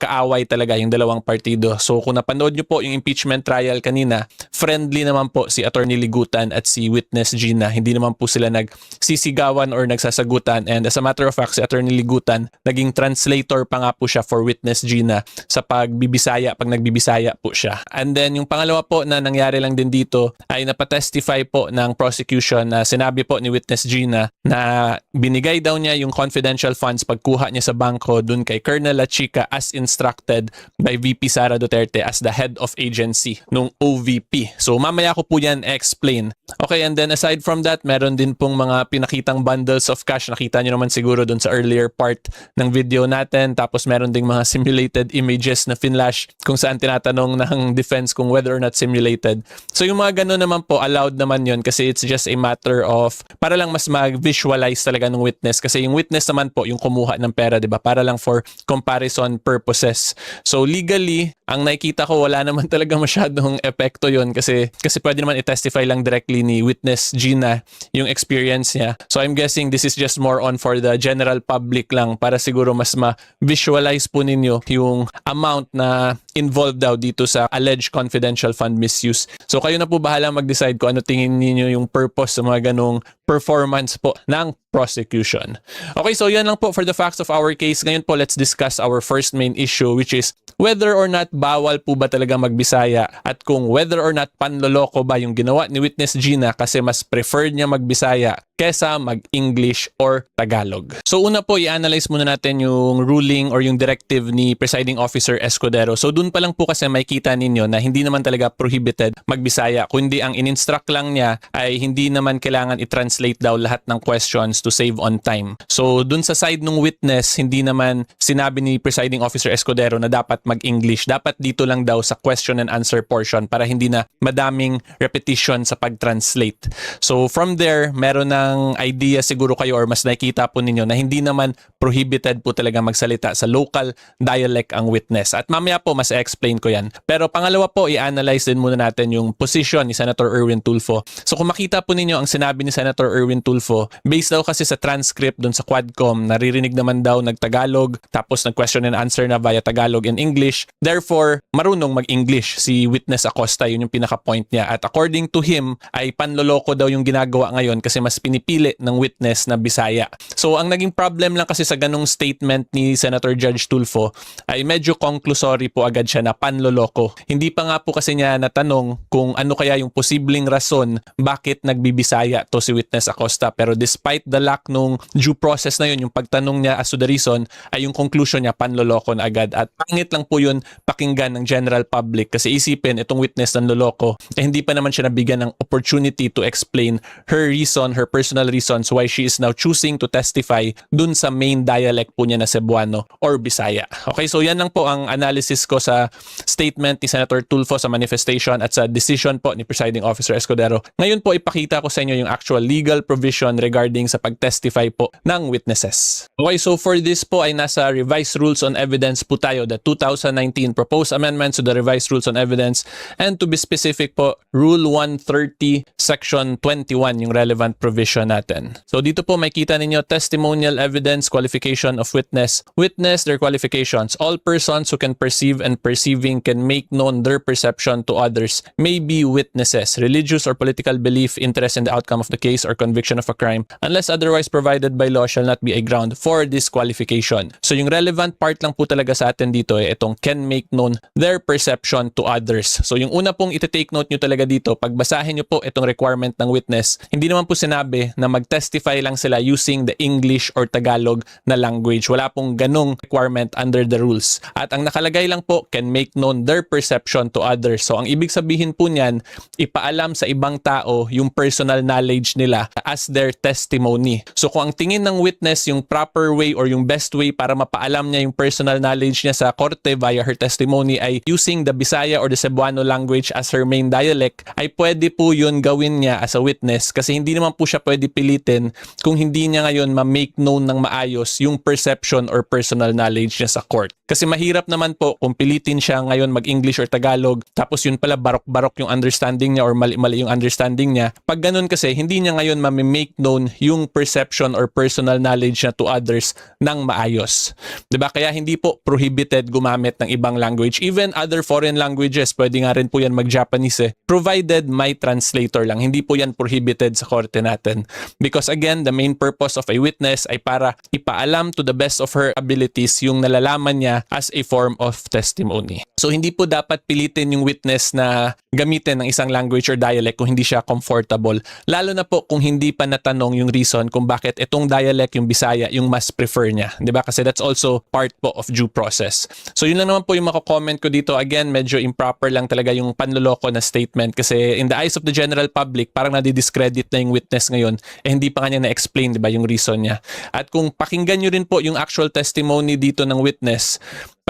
kaaway talaga yung dalawang partido. So kung napanood nyo po yung impeachment trial kanina, friendly naman po si Attorney Ligutan at si Witness Gina. Hindi naman po sila nagsisigawan or nagsasagutan. And as a matter of fact, si Attorney Ligutan, naging translator pa nga po siya for Witness Gina sa pag nagbibisaya po siya. And then yung pangalawa po na nangyari lang din dito ay napatestify po ng prosecution na sinabi po ni Witness Gina na binigay daw niya yung confidential funds pagkuha niya sa bangko dun kay Colonel La Chica as instructed by VP Sara Duterte as the head of agency nung OVP. So mamaya ko po yan explain. Okay, and then aside from that, meron din pong mga pinakitang bundles of cash. Nakita nyo naman siguro dun sa earlier part ng video natin. Tapos meron ding mga simulated images na finlash kung saan tinatanong ng defense kung whether or not simulated. So yung mga ganun naman po, allowed naman yun kasi it's just a matter of para lang mas mag-visualize talaga ng witness. Kasi yung witness naman po yung kumuha ng pera, di ba? Para lang for comparison purposes. So legally, ang nakikita ko wala naman talaga masyadong epekto yun kasi pwede naman i-testify lang directly ni Witness Gina yung experience niya. So I'm guessing this is just more on for the general public lang para siguro mas ma-visualize po ninyo yung amount na involved daw dito sa alleged confidential fund misuse. So kayo na po bahala mag-decide kung ano tingin niyo yung purpose sa mga ganong performance po ng prosecution. Okay, so yan lang po for the facts of our case. Ngayon po, let's discuss our first main issue, which is whether or not bawal po ba talaga magbisaya at kung whether or not panloloko ba yung ginawa ni Witness Gina kasi mas preferred niya magbisaya kesa mag-English or Tagalog. So una po, i-analyze muna natin yung ruling or yung directive ni Presiding Officer Escudero. So dun pa lang po kasi makikita ninyo na hindi naman talaga prohibited magbisaya, kundi ang in-instruct lang niya ay hindi naman kailangan i-translate daw lahat ng questions to save on time. So dun sa side ng witness, hindi naman sinabi ni Presiding Officer Escudero na dapat mag-English. Dapat dito lang daw sa question and answer portion para hindi na madaming repetition sa pag-translate. So from there, meron ng idea siguro kayo or mas nakikita po ninyo na hindi naman prohibited po talaga magsalita sa local dialect ang witness. At mamaya po mas explain ko yan. Pero pangalawa po, i-analyze din muna natin yung position ni Senator Erwin Tulfo. So kung makita po ninyo ang sinabi ni Senator Erwin Tulfo, based daw kasi sa transcript dun sa Quadcom, naririnig naman daw nag-Tagalog, tapos nag-question and answer na via Tagalog and English. Therefore, marunong mag-English si Witness Acosta, yun yung pinaka-point niya. At according to him, ay panloloko daw yung ginagawa ngayon kasi mas pinipili ng witness na Bisaya. So ang naging problem lang kasi sa ganong statement ni Senator Judge Tulfo ay medyo conclusory po agad siya na panloloko. Hindi pa nga po kasi niya natanong kung ano kaya yung posibleng rason bakit nagbibisaya to si Witness Acosta. Pero despite the lack nung due process na yun, yung pagtanong niya as to the reason, ay yung conclusion niya panloloko na agad. At pangit lang po yun pakinggan ng general public kasi isipin itong witness ng loloko eh hindi pa naman siya nabigyan ng opportunity to explain her reason, her personal reasons why she is now choosing to testify dun sa main dialect po niya na Cebuano or Bisaya. Okay, so yan lang po ang analysis ko sa statement ni Senator Tulfo sa manifestation at sa decision po ni Presiding Officer Escudero. Ngayon po ipakita ko sa inyo yung actual legal provision regarding sa pag-testify po ng witnesses. Okay, so for this po ay nasa Revised Rules on Evidence po tayo, the 2019 Proposed Amendments to the Revised Rules on Evidence, and to be specific po, Rule 130 Section 21 yung relevant provision natin. So dito po makita ninyo testimonial evidence, qualification of witness. Witness, their qualifications. All persons who can perceive and perceiving can make known their perception to others may be witnesses. Religious or political belief, interest in the outcome of the case or conviction of a crime, unless otherwise provided by law, shall not be a ground for disqualification. So yung relevant part lang po talaga sa atin dito ay itong can make known their perception to others. So yung una pong iti-take note nyo talaga dito, pagbasahin nyo po itong requirement ng witness, hindi naman po sinabi na mag-testify lang sila using the English or Tagalog na language. Wala pong ganong requirement under the rules. At ang nakalagay lang po, can make known their perception to others. So ang ibig sabihin po niyan, ipaalam sa ibang tao yung personal knowledge nila as their testimony. So kung ang tingin ng witness yung proper way or yung best way para mapaalam niya yung personal knowledge niya sa korte via her testimony ay using the Bisaya or the Cebuano language as her main dialect, ay pwede po yun gawin niya as a witness kasi hindi naman po siya pwede pilitin kung hindi niya ngayon ma-make known ng maayos yung perception or personal knowledge niya sa court. Kasi mahirap naman po kung pilitin pipilitin siya ngayon mag-English or Tagalog, tapos yun pala barok-barok yung understanding niya or mali-mali yung understanding niya. Pag ganun kasi, hindi niya ngayon ma-make known yung perception or personal knowledge niya to others ng maayos. 'Di ba? Kaya hindi po prohibited gumamit ng ibang language. Even other foreign languages, pwede nga rin po yan mag-Japanese provided may translator lang. Hindi po yan prohibited sa korte natin. Because again, the main purpose of a witness ay para ipaalam to the best of her abilities yung nalalaman niya as a form of testimony. So hindi po dapat pilitin yung witness na gamitin ng isang language or dialect kung hindi siya comfortable. Lalo na po kung hindi pa natanong yung reason kung bakit itong dialect, yung Bisaya, yung mas prefer niya. 'Di ba? Kasi that's also part po of due process. So yun lang naman po yung mako-comment ko dito. Again, medyo improper lang talaga yung panloloko na statement kasi in the eyes of the general public, parang nadi-discredit na yung witness ngayon hindi pa kanya na-explain, 'di ba, yung reason niya. At kung pakinggan nyo rin po yung actual testimony dito ng witness,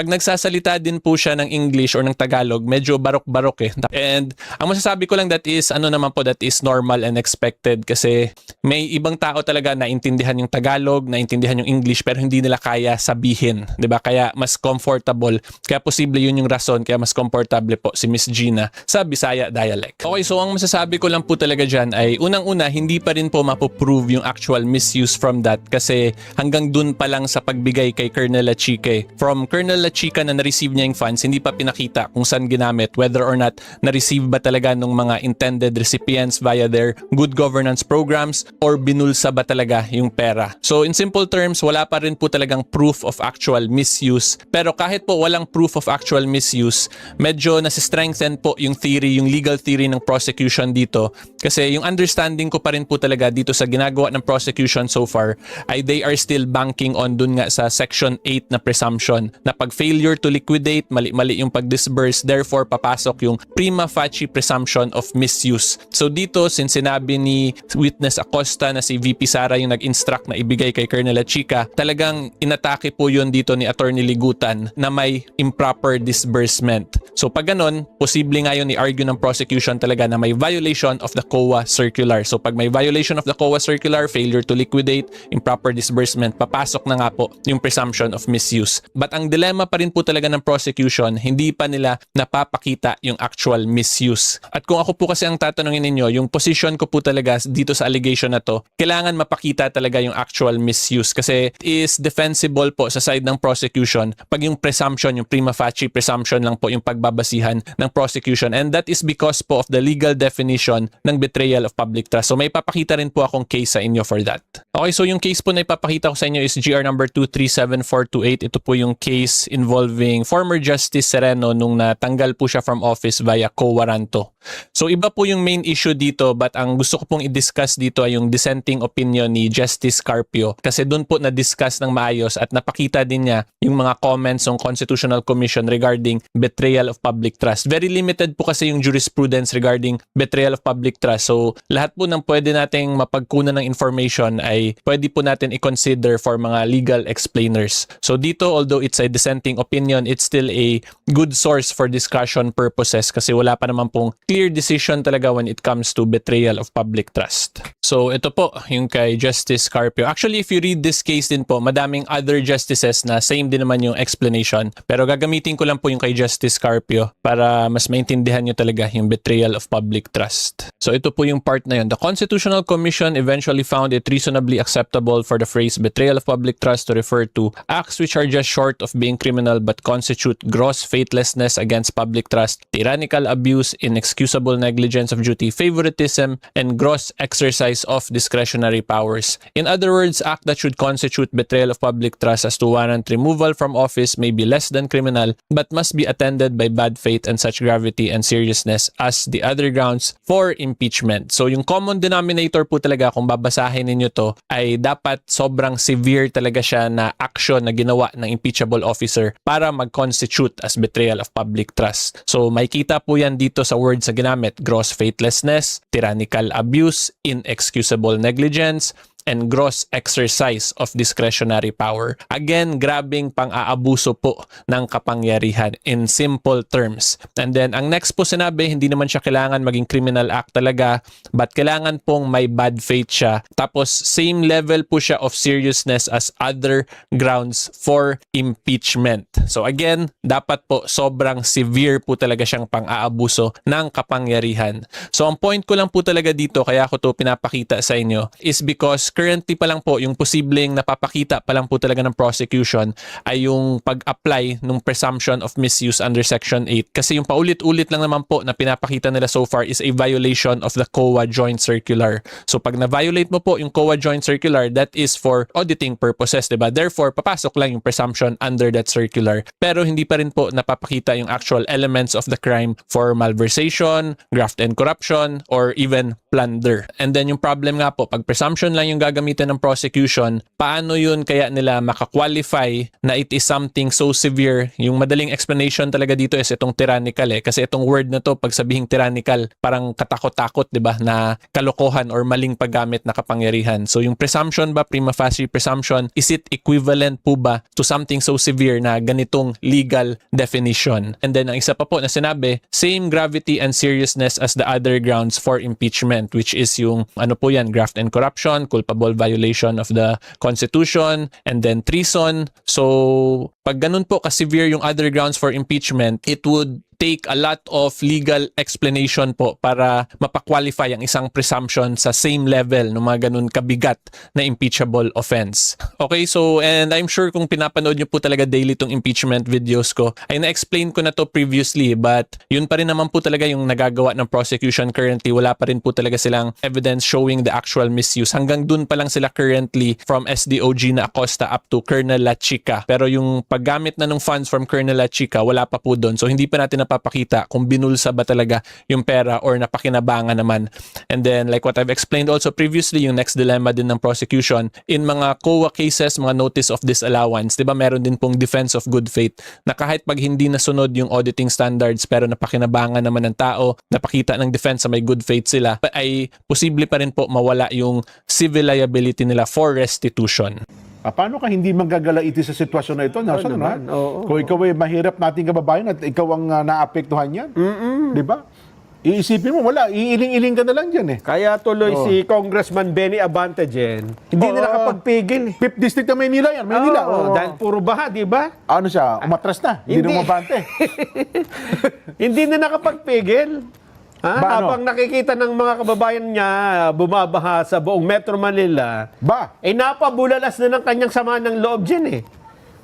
pag nagsasalita din po siya ng English or ng Tagalog, medyo barok-barok And ang masasabi ko lang that is normal and expected kasi may ibang tao talaga na intindihan yung Tagalog, na intindihan yung English pero hindi nila kaya sabihin, 'di ba? Kaya mas comfortable. Kaya posible yun yung rason kaya mas comfortable po si Miss Gina sa Bisaya dialect. Okay, so ang masasabi ko lang po talaga diyan ay unang-una hindi pa rin po mapoprove yung actual misuse from that kasi hanggang dun pa lang sa pagbigay kay Colonel Lachique. From Colonel Lachica na na-receive niya yung funds, hindi pa pinakita kung saan ginamit, whether or not na-receive ba talaga ng mga intended recipients via their good governance programs or binulsa ba talaga yung pera. So in simple terms, wala pa rin po talagang proof of actual misuse. Pero kahit po walang proof of actual misuse, medyo nasi-strengthen po yung theory, yung legal theory ng prosecution dito. Kasi yung understanding ko pa rin po talaga dito sa ginagawa ng prosecution so far ay they are still banking on dun nga sa Section 8 na presumption na pag failure to liquidate, mali-mali yung pag-disburse, therefore papasok yung prima facie presumption of misuse. So dito, since sinabi ni witness Acosta na si VP Sara yung nag-instruct na ibigay kay Colonel Lachica, talagang inatake po yun dito ni Attorney Ligutan na may improper disbursement. So pag ganun, posible nga yun i-argue ng prosecution talaga na may violation of the COA circular. So pag may violation of the COA circular, failure to liquidate, improper disbursement, papasok na nga po yung presumption of misuse. But ang dilemma pa rin po talaga ng prosecution, hindi pa nila napapakita yung actual misuse. At kung ako po kasi ang tatanungin ninyo, yung position ko po talaga dito sa allegation na to, kailangan mapakita talaga yung actual misuse kasi it is defensible po sa side ng prosecution pag yung presumption, yung prima facie presumption lang po yung pagbabasihan ng prosecution, and that is because po of the legal definition ng betrayal of public trust. So may papakita rin po akong case sa inyo for that. Okay, so yung case po na ipapakita ko sa inyo is GR number 237428. Ito po yung case involving former Justice Sereno nung natanggal po siya from office via quo warranto. So iba po yung main issue dito, but ang gusto ko pong i-discuss dito ay yung dissenting opinion ni Justice Carpio kasi doon po na-discuss ng maayos at napakita din niya yung mga comments ng Constitutional Commission regarding betrayal of public trust. Very limited po kasi yung jurisprudence regarding betrayal of public trust. So lahat po ng pwede nating mapagkunan ng information ay pwede po natin i-consider for mga legal explainers. So dito, although it's a dissenting opinion, it's still a good source for discussion purposes kasi wala pa naman pong clear decision talaga when it comes to betrayal of public trust. So ito po yung kay Justice Carpio. Actually, if you read this case din po, madaming other justices na same din naman yung explanation. Pero gagamitin ko lang po yung kay Justice Carpio para mas maintindihan nyo talaga yung betrayal of public trust. So ito po yung part na yun. The Constitutional Commission eventually found it reasonably acceptable for the phrase betrayal of public trust to refer to acts which are just short of being criminal but constitute gross faithlessness against public trust, tyrannical abuse, inexcusable negligence of duty, favoritism, and gross exercise of discretionary powers. In other words, act that should constitute betrayal of public trust as to warrant removal from office may be less than criminal but must be attended by bad faith and such gravity and seriousness as the other grounds for impeachment. So yung common denominator po talaga kung babasahin ninyo to ay dapat sobrang severe talaga siya na action na ginawa ng impeachable officer para mag-constitute as betrayal of public trust. So makikita po yan dito sa words na ginamit: gross faithlessness, tyrannical abuse, inexcusable negligence, and gross exercise of discretionary power. Again, grabing pang-aabuso po ng kapangyarihan in simple terms. And then, ang next po sinabi, hindi naman siya kailangan maging criminal act talaga, but kailangan pong may bad faith siya. Tapos, same level po siya of seriousness as other grounds for impeachment. So again, dapat po sobrang severe po talaga siyang pang-aabuso ng kapangyarihan. So ang point ko lang po talaga dito, kaya ko to pinapakita sa inyo, is because currently pa lang po, yung posibleng napapakita pa lang po talaga ng prosecution ay yung pag-apply ng presumption of misuse under Section 8. Kasi yung paulit-ulit lang naman po na pinapakita nila so far is a violation of the COA Joint Circular. So pag na-violate mo po yung COA Joint Circular, that is for auditing purposes, diba? Therefore, papasok lang yung presumption under that circular. Pero hindi pa rin po napapakita yung actual elements of the crime for malversation, graft and corruption, or even plunder. And then yung problem nga po, pag presumption lang yung gagamitin ng prosecution, paano yun kaya nila makakwalify na it is something so severe? Yung madaling explanation talaga dito is itong tyrannical kasi itong word na to, pag sabihing tyrannical, parang katakot-takot, diba? Na kalokohan or maling paggamit na kapangyarihan. So yung presumption ba, prima facie presumption, is it equivalent po ba to something so severe na ganitong legal definition? And then ang isa pa po na sinabi, same gravity and seriousness as the other grounds for impeachment, which is yung ano po yan, graft and corruption, culpable violation of the Constitution, and then treason. So pag ganun po ka-severe yung other grounds for impeachment, it would take a lot of legal explanation po para mapakwalify ang isang presumption sa same level ng mga ganun kabigat na impeachable offense. Okay, so and I'm sure kung pinapanood nyo po talaga daily tong impeachment videos ko, ay na-explain ko na to previously, but yun pa rin naman po talaga yung nagagawa ng prosecution currently. Wala pa rin po talaga silang evidence showing the actual misuse. Hanggang dun pa lang sila currently from SDOG na Acosta up to Colonel La Chica. Pero yung paggamit na ng funds from Colonel La Chica, wala pa po dun. So hindi pa natin napapakita kung binulsa ba talaga yung pera or napakinabangan naman. And then like what I've explained also previously, yung next dilemma din ng prosecution in mga COA cases, mga notice of disallowance, 'di ba meron din pong defense of good faith na kahit pag hindi nasunod yung auditing standards pero napakinabangan naman ng tao, napakita ng defense sa may good faith sila, ay posible pa rin po mawala yung civil liability nila for restitution. Paano ka hindi magagalaiti sa sitwasyon na ito? Nasaan naman? Kung ikaw ay mahirap nating kababayan at ikaw ang naapektuhan yan. Di ba? Iisipin mo, wala. Iiling-iling ka na lang dyan eh. Kaya tuloy si Congressman Benny Abante dyan, hindi na nakapagpigil. 5th District ng Maynila yan. Maynila. Dahil puro baha, di ba? Ano siya? Umatras na. Hindi na mabante. Hindi na nakapagpigil. Habang nakikita ng mga kababayan niya bumabaha sa buong Metro Manila, napabulalas na ng kanyang sama ng loob dyan eh.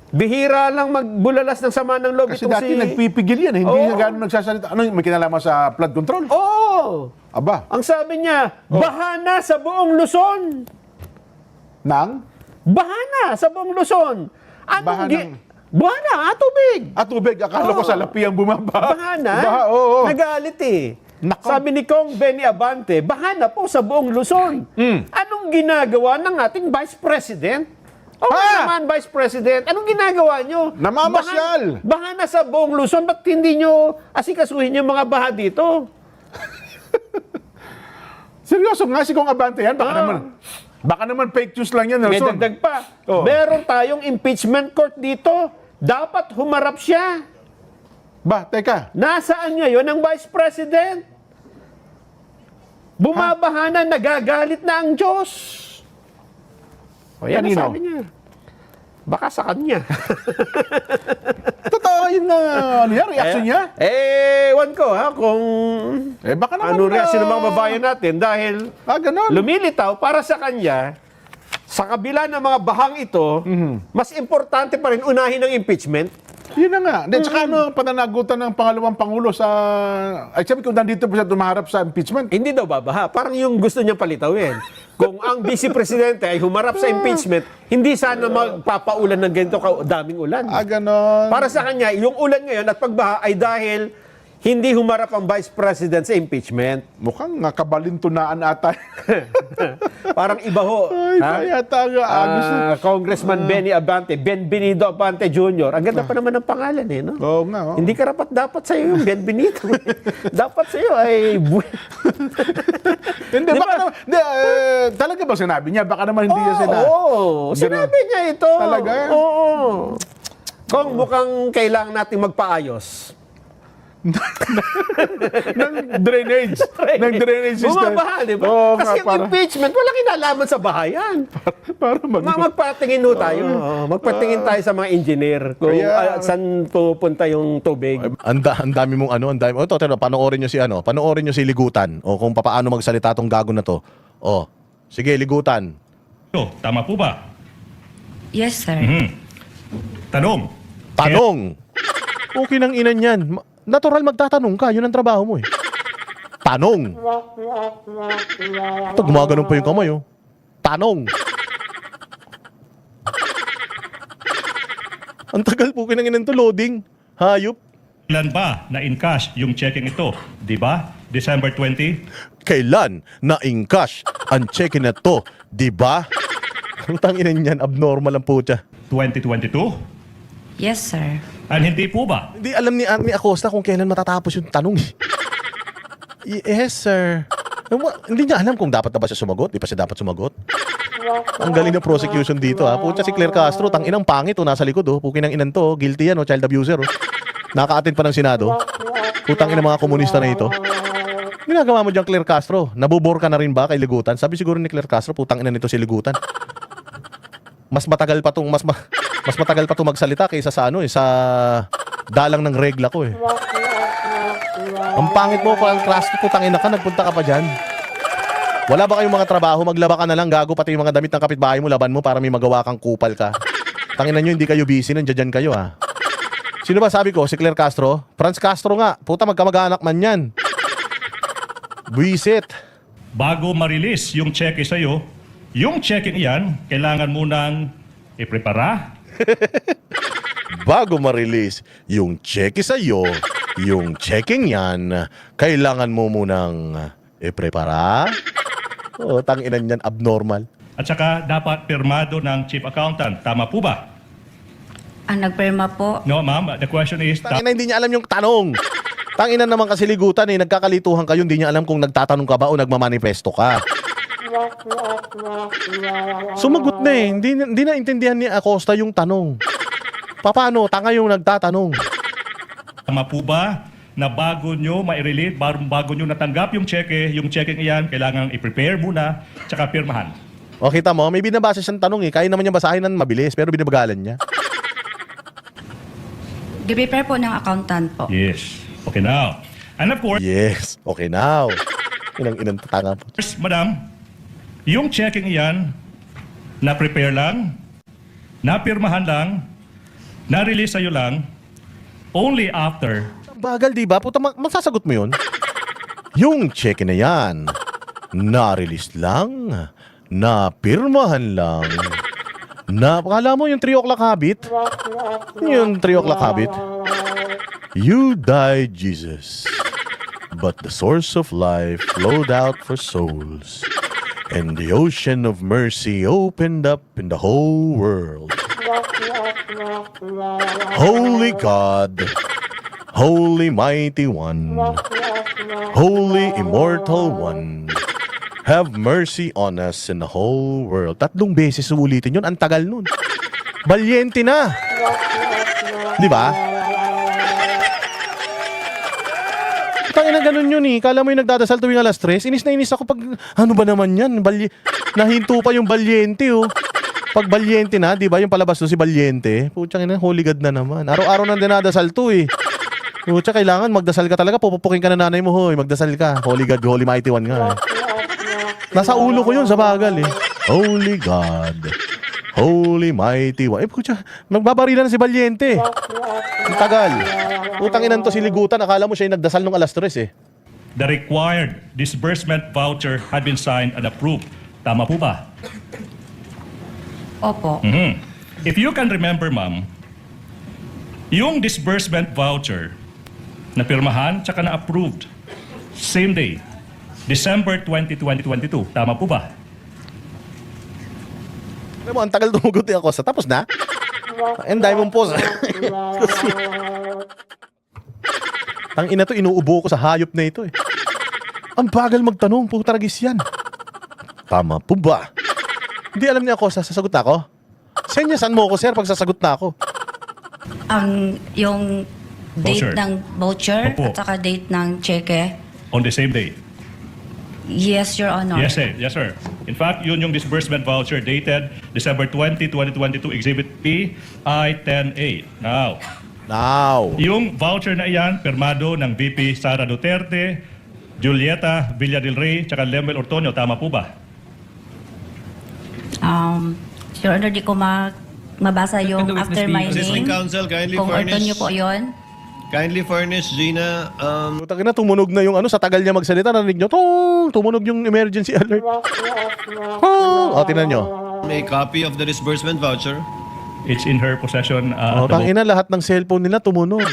Bihira lang magbulalas ng sama ng loob. Kasi dati nagpipigil yan. Hindi niya gano'ng nagsasalita. Ano, may kinalaman sa flood control? Oo. Aba. Ang sabi niya, baha na sa buong Luzon. Nang? Baha na sa buong Luzon. Baha na, tubig. Tubig. Akala ko sa lapi ang bumaba. Baha na. Nagalit eh. Nako. Sabi ni Kong Benny Abante, baha na po sa buong Luzon. Anong ginagawa ng ating Vice President? Naman, Vice President, anong ginagawa nyo? Namamasyal! Baha na sa buong Luzon, ba't hindi nyo asikasuhin yung mga baha dito? Seryoso nga si Kong Abante yan? Baka naman fake news lang yan, May Nelson. dagdag pa. Meron tayong impeachment court dito. Dapat humarap siya. Teka. Nasaan ngayon ang Vice President? Bumabaha na, nagagalit na ang Diyos. O yan ang sabi niya. Baka sa kanya. Totoo yun na reaction niya? Ewan ko kung baka naman ano reaction ng mga babayan natin dahil ganun. lumilitaw para sa kanya, sa kabila ng mga bahang ito, mas importante pa rin unahin ang impeachment. Yun na nga. Then, tsaka ano, pananagutan ng pangalawang Pangulo sa... Ay, sabi kung nandito po siya tumaharap sa impeachment. Hindi daw babaha. Parang yung gusto niyang palitawin. Kung ang Vice Presidente ay humarap sa impeachment, hindi sana magpapaulan ng ganito daming ulan. Ganon. Para sa kanya, yung ulan ngayon at pagbaha ay dahil hindi humarap ang Vice President sa impeachment. Mukhang kabalintunaan ata. Parang iba ho. Ay, kaya taga agos. Congressman Benny Abante, Benvenido Abante Jr. Ang ganda pa naman ng pangalan eh, no? Oo nga. Oh. Hindi karapat dapat sa iyo yung Benvenido. Dapat sa iyo ay Hindi, baka naman, talaga ba sinabi niya? Baka naman hindi niya sinabi. Oo, sinabi niya ito. Talaga? Oo. Kung mukhang kailangan nating magpaayos. ng drainage. Ng drainage system. Bumabaha, di ba? Oo nga, Kasi yung impeachment, wala kinalaman sa bahayan. para Magpatingin ho tayo. Magpatingin tayo sa mga engineer kung saan pupunta yung tubig. Ang dami mong ano, ang dami. O, ito, panoorin nyo si ano, panoorin nyo si Ligutan. O kung paano magsalita tong gago na to. O, sige, Ligutan. Tama po ba? Yes, sir. Tanong. Tanong! Okay nang inan yan. Natural magtatanong ka, yun ang trabaho mo eh. Tanong! Ito, gumaganon pa yung kamay oh. Tanong! Ang tagal po kinang to, loading. Hayop. Ilan ba na in cash yung checking ito? Di ba? December 20? Kailan na-encash ang check na to? Di ba? Ang tanginan yan, abnormal ang puta. 2022? Yes, sir. And hindi po ba? Hindi alam ni Arnie Acosta kung kailan matatapos yung tanong. Yes, sir. Hindi niya alam kung dapat na ba siya sumagot. Di pa siya dapat sumagot. Ang galing ng prosecution dito ha. Pucha si Claire Castro, tang inang pangit oh, nasa likod oh. Pukin ng inan to, guilty yan oh, child abuser oh. Naka-attend pa ng Senado. Putang ina mga komunista na ito. Ginagawa mo dyan Claire Castro. Nabubor ka na rin ba kay Ligutan? Sabi siguro ni Claire Castro, putang ina nito si Ligutan. Mas matagal pa tong magsalita kaysa sa ano eh, sa dalang ng regla ko eh. Ang pangit mo pa ang class ko, tangina ka, nagpunta ka pa diyan. Wala ba kayong mga trabaho? Maglaba ka na lang, gago, pati yung mga damit ng kapitbahay mo, laban mo para may magawa kang kupal ka. Tanginan nyo, hindi kayo busy, nandiyan kayo ha. Sino ba sabi ko? Si Claire Castro? Franz Castro nga. Puta, magkamag-anak man yan. Buisit. Bago ma-release yung cheque sa'yo, yung checking iyan, kailangan mo nang iprepara. Bago ma-release yung cheque sa'yo, yung checking yan, kailangan mo munang iprepara. Oh, tanginan yan, abnormal. At saka dapat pirmado ng chief accountant. Tama po ba? Ang nagpirma po, No, ma'am. The question is, Tangina, hindi niya alam yung tanong. Tangina naman kasi Ligutan eh, nagkakalituhan kayo, hindi niya alam kung nagtatanong ka ba o nagmamanifesto ka. Sumagot na eh, hindi na intindihan ni Acosta yung tanong. Paano? Tanga yung nagtatanong. tama po ba na bago nyo ma-release, bago nyo natanggap yung checking iyan, kailangan i-prepare muna, tsaka pirmahan. O kita mo, may binabasa siyang tanong eh, kaya naman niya basahin ng mabilis, pero binabagalan niya. i-prepare po ng accountant po. Yes. Okay now. And of course, Yes, okay now. Inang tatanga po. madam, yung checking iyan, na-prepare lang, na-pirmahan lang, na-release sa'yo lang, only after. Bagal, di ba? Puta, masasagot mo yun. Yung check na yan, na-release lang, na-pirmahan lang, akala mo yung 3 o'clock habit? Yung 3 o'clock habit? You died, Jesus, but the source of life flowed out for souls, and the ocean of mercy opened up in the whole world. Holy God, Holy Mighty One, Holy Immortal One, have mercy on us in the whole world. 3 beses ulitin yun. Ang tagal nun. Balyente na. Di ba? Tangina ganun yun eh. Kala mo yung nagdadasal tuwing alas 3. Inis na inis ako pag, ano ba naman yan? Nahinto pa yung balyente oh. Pag balyente na, di ba yung palabas doon si balyente? Putsang ina, holy God na naman. Araw-araw nang dinadasal to eh. Putsa, kailangan magdasal ka talaga. Pupupukin ka na nanay mo, hoy. Magdasal ka. Holy God, Holy Mighty One nga eh. Nasa ulo ko yun sa bagal eh. Holy God, Holy Mighty One. Eh, putya, magbabarilan na si Balyente. Ang tagal. Utanginan to si Ligutan. Akala mo siya yung nagdasal nung alas 3 eh. The required disbursement voucher had been signed and approved. Tama po ba? Opo. If you can remember, ma'am, yung disbursement voucher na pirmahan tsaka na approved. Same day, December 20, 2022. Tama po ba? Alam mo, ang tagal tumugot ni Acosta. Tapos na? And diamond pause. Tang ina to, inuubo ko sa hayop na ito eh. Ang bagal magtanong, putaragis yan. Tama po ba? Hindi alam ni Acosta, sasagot ako? Senyasan mo ako, sir, pag sasagot na ako. Yung date Voucher. ng voucher Opo. at saka date ng cheque. On the same day? Yes, Your Honor. Yes, sir. Yes, sir. In fact, yun yung disbursement voucher dated December 20, 2022, Exhibit P, I-10A. Now, yung voucher na iyan, pirmado ng VP Sara Duterte, Julieta Villadel-Rey, tsaka Lemuel Ortonio. Tama po ba? Your Honor, di ko mabasa yung after my Assisting name. Counsel, kindly Kung Ortonio po furnish, yun. kindly furnish Gina Putang ina, tumunog na yung ano, sa tagal niya magsalita, narinig nyo, tumunog yung emergency alert. O, tinan nyo. a copy of the disbursement voucher. It's in her possession. O, tang ina, lahat ng cellphone nila tumunog.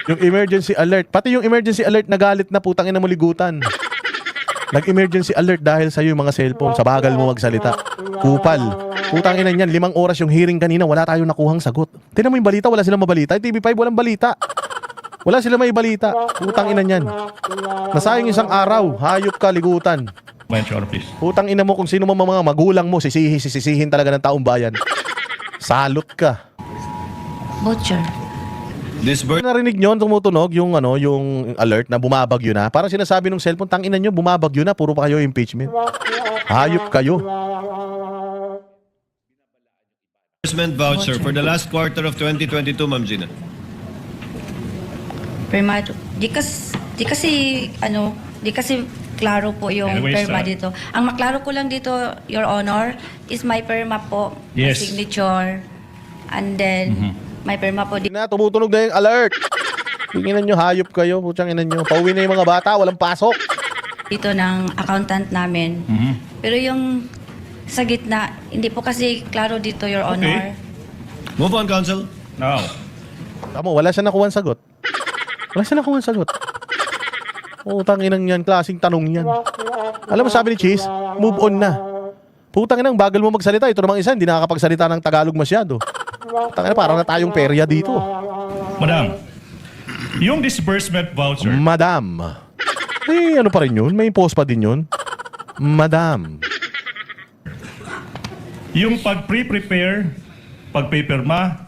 Yung emergency alert, pati yung emergency alert nagalit na, putang ina mo ligutan. Nag-emergency alert dahil sa'yo yung mga cellphone, sa bagal mo magsalita. Kupal. Putang ina niyan, 5 oras yung hearing kanina, wala tayong nakuhang sagot. Tingnan mo yung balita, wala silang mabalita. TV5, walang balita. Wala silang may balita. Putang ina niyan. Nasayang isang araw, hayop ka, ligutan. Your Honor, please. Putang ina mo kung sino man mga magulang mo, sisihin talaga ng taong bayan. Salot ka. Voucher. Narinig nyo, tumutunog yung ano, yung alert na bumabagyo na. Parang sinasabi ng cellphone, tangina nyo, bumabagyo na, puro pa kayo impeachment. Hayop kayo. Disbursement voucher for the last quarter of 2022, Ma'am Gina. Permado. Di kasi klaro po yung Anyways, perma dito. Ang maklaro ko lang dito, Your Honor, is my perma po. Yes. Signature. And then, may perma po dito. Na, tumutunog na yung alert. Tingnan nyo, hayop kayo, putang ina nyo. Pauwi na yung mga bata, walang pasok. Dito ng accountant namin. Pero yung sa gitna, hindi po kasi klaro dito, Your Honor. Move on, Counsel. Now, Tamo, wala siya nakuha sagot. Wala siya nakuha sagot. Putang inang yan, klaseng tanong yan. Alam mo sabi ni Cheese, move on na. Putang inang, bagal mo magsalita. Ito namang isa, hindi nakakapagsalita ng Tagalog masyado. Putang ina, parang na tayong perya dito. Madam, yung disbursement voucher, Madam. Eh, ano pa rin yun? May post pa din yun. Madam. yung pag-prepare, pag-paperma,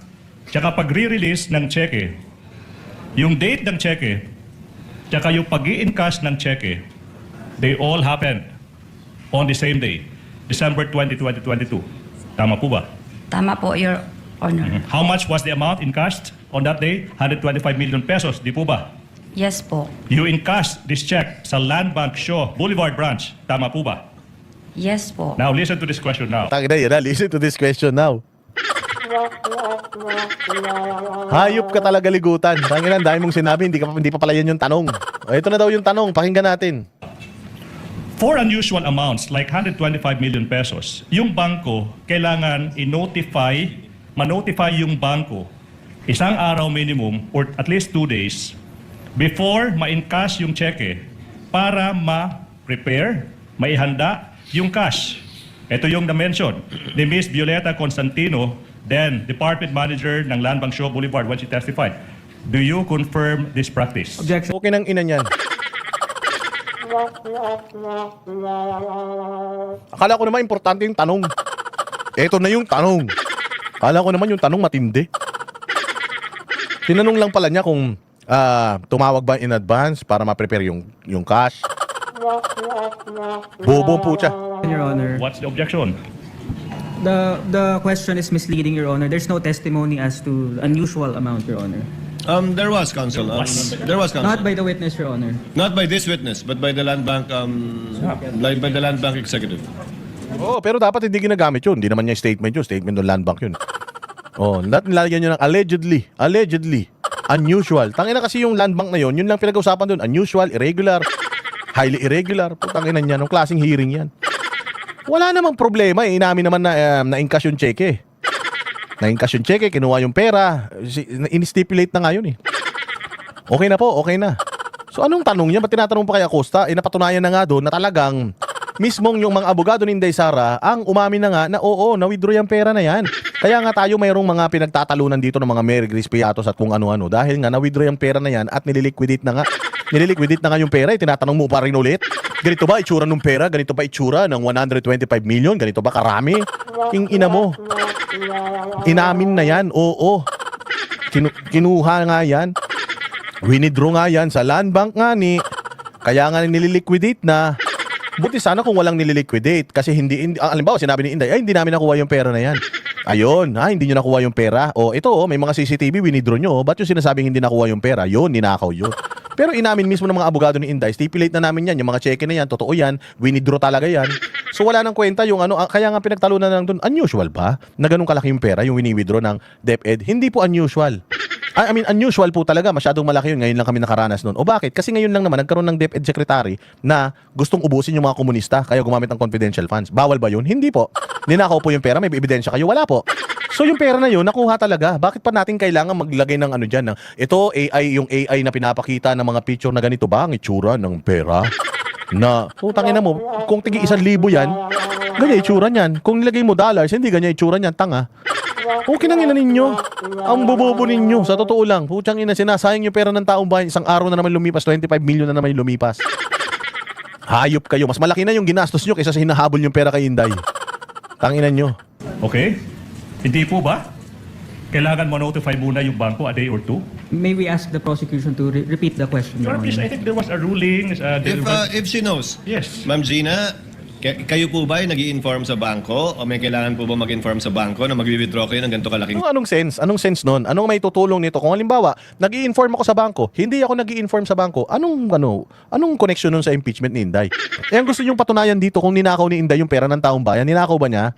tsaka pag-re-release ng cheque, yung date ng cheque, tsaka yung pag-i-encash ng cheque, they all happened on the same day, December 20, 2022. Tama po ba? Tama po, Your Honor. How much was the amount encashed on that day? 125 million pesos, di po ba? Yes po. You encashed this check sa Land Bank Shaw Boulevard branch. Tama po ba? Yes po. Now listen to this question now. Tangina yun, listen to this question now. Hayop ka talaga ligutan. Tangina, ang dami mong sinabi, hindi pa pala yan yung tanong. O, ito na daw yung tanong, pakinggan natin. For unusual amounts like 125 million pesos, yung bangko kailangan ma-notify yung bangko isang araw minimum or at least 2 days before ma-encash yung cheque para ma-prepare, maihanda yung cash. Ito yung na-mention ni Miss Violeta Constantino, then Department Manager ng Land Bank Shaw Boulevard when she testified. Do you confirm this practice? Objection. Okay ng ina niyan. Akala ko naman importante yung tanong. Ito na yung tanong. Akala ko naman yung tanong matindi. Tinanong lang pala niya kung tumawag ba in advance para ma-prepare yung cash. Bobo po siya. Your Honor, What's the objection? the question is misleading, Your Honor. There's no testimony as to unusual amount, Your Honor. There was, Counsel. There was, Counsel. Not by the witness, Your Honor. Not by this witness, but by the Land Bank, by the Land Bank Executive. Oh, pero dapat hindi ginagamit yun. Hindi naman niya statement yun. Statement ng Land Bank yun. Oh, nilagyan nyo ng allegedly. Allegedly. Unusual. Tangina kasi yung Land Bank na yun, yun lang pinag-usapan dun. Unusual, irregular, highly irregular. Putangina niya, nung klaseng hearing yan. Wala namang problema eh. Inamin naman na na-encash yung cheque. Na-encash yung cheque, kinuha yung pera. In-stipulate na nga yun eh. Okay na po, okay na. So anong tanong niya? Ba't tinatanong pa kay Acosta? Napatunayan na nga doon na talagang mismong yung mga abogado ni Inday Sara ang umamin na nga na oo, na-withdraw yung pera na yan. Kaya nga tayo mayroong mga pinagtatalunan dito ng mga Mary Grace Piatos at kung ano-ano dahil nga na-withdraw yung pera na yan at nililiquidate na nga. Nililiquidate na nga yung pera, tinatanong mo pa rin ulit. Ganito ba itsura ng pera? Ganito ba itsura ng 125 million? Ganito ba karami? King ina mo. Inamin na yan, oo. Kinuha nga yan. Winidraw nga yan sa land bank nga ni. Kaya nga nililiquidate na. Buti sana kung walang nililiquidate kasi hindi alimbawa sinabi ni Inday, ay hindi namin nakuha yung pera na yan. Ayun, hindi nyo nakuha yung pera. O ito, may mga CCTV winidraw nyo. Ba't yung sinasabing hindi nakuha yung pera? Yun, ninakaw yun. Pero inamin mismo ng mga abogado ni Inday, stipulate na namin yan, yung mga cheque na yan, totoo yan, winidraw talaga yan. So wala nang kwenta yung ano, kaya nga pinagtalunan lang doon, unusual ba? Na ganun kalaki yung pera, yung wini-withdraw ng DepEd? Hindi po unusual. I mean, unusual po talaga, masyadong malaki yun, ngayon lang kami nakaranas noon. O bakit? Kasi ngayon lang naman, nagkaroon ng DepEd secretary na gustong ubusin yung mga komunista, kaya gumamit ng confidential funds. Bawal ba yun? Hindi po. Ninakaw po yung pera, may ebidensya kayo, wala po. So yung pera na yun, nakuha talaga. Bakit pa natin kailangan maglagay ng ano dyan? Ito, AI, yung AI na pinapakita ng mga picture na ganito ba? Ang itsura ng pera? Na, tangina mo, kung tigi 1,000 yan, ganyan itsura niyan. Kung nilagay mo dollars, hindi ganyan itsura niyan, tanga. Okay nang ina ninyo. Ang bobobo ninyo, sa totoo lang. Putsang ina, sinasayang yung pera ng taong bayan. Isang araw na naman lumipas, 25 million na naman lumipas. Hayop kayo. Mas malaki na yung ginastos nyo kaysa sa hinahabol yung pera kay Inday. Tanginan nyo. Okay? Hindi po ba? Kailangan mo notify muna yung bangko a day or two? May we ask the prosecution to repeat the question, Your Sir, please, I Honor? think there was a ruling. If she knows, Yes. Ma'am Gina, kayo po ba ay nag-i-inform sa bangko o may kailangan po ba mag-inform sa bangko na mag-withdraw kayo ng ganito kalaking Anong sense? Anong sense nun? Anong may tutulong nito? Kung halimbawa, nag-i-inform ako sa bangko, hindi ako nag-i-inform sa bangko, anong connection nun sa impeachment ni Inday? Eh, ang gusto nyong patunayan dito kung ninakaw ni Inday yung pera ng taong bayan, ninakaw ba niya?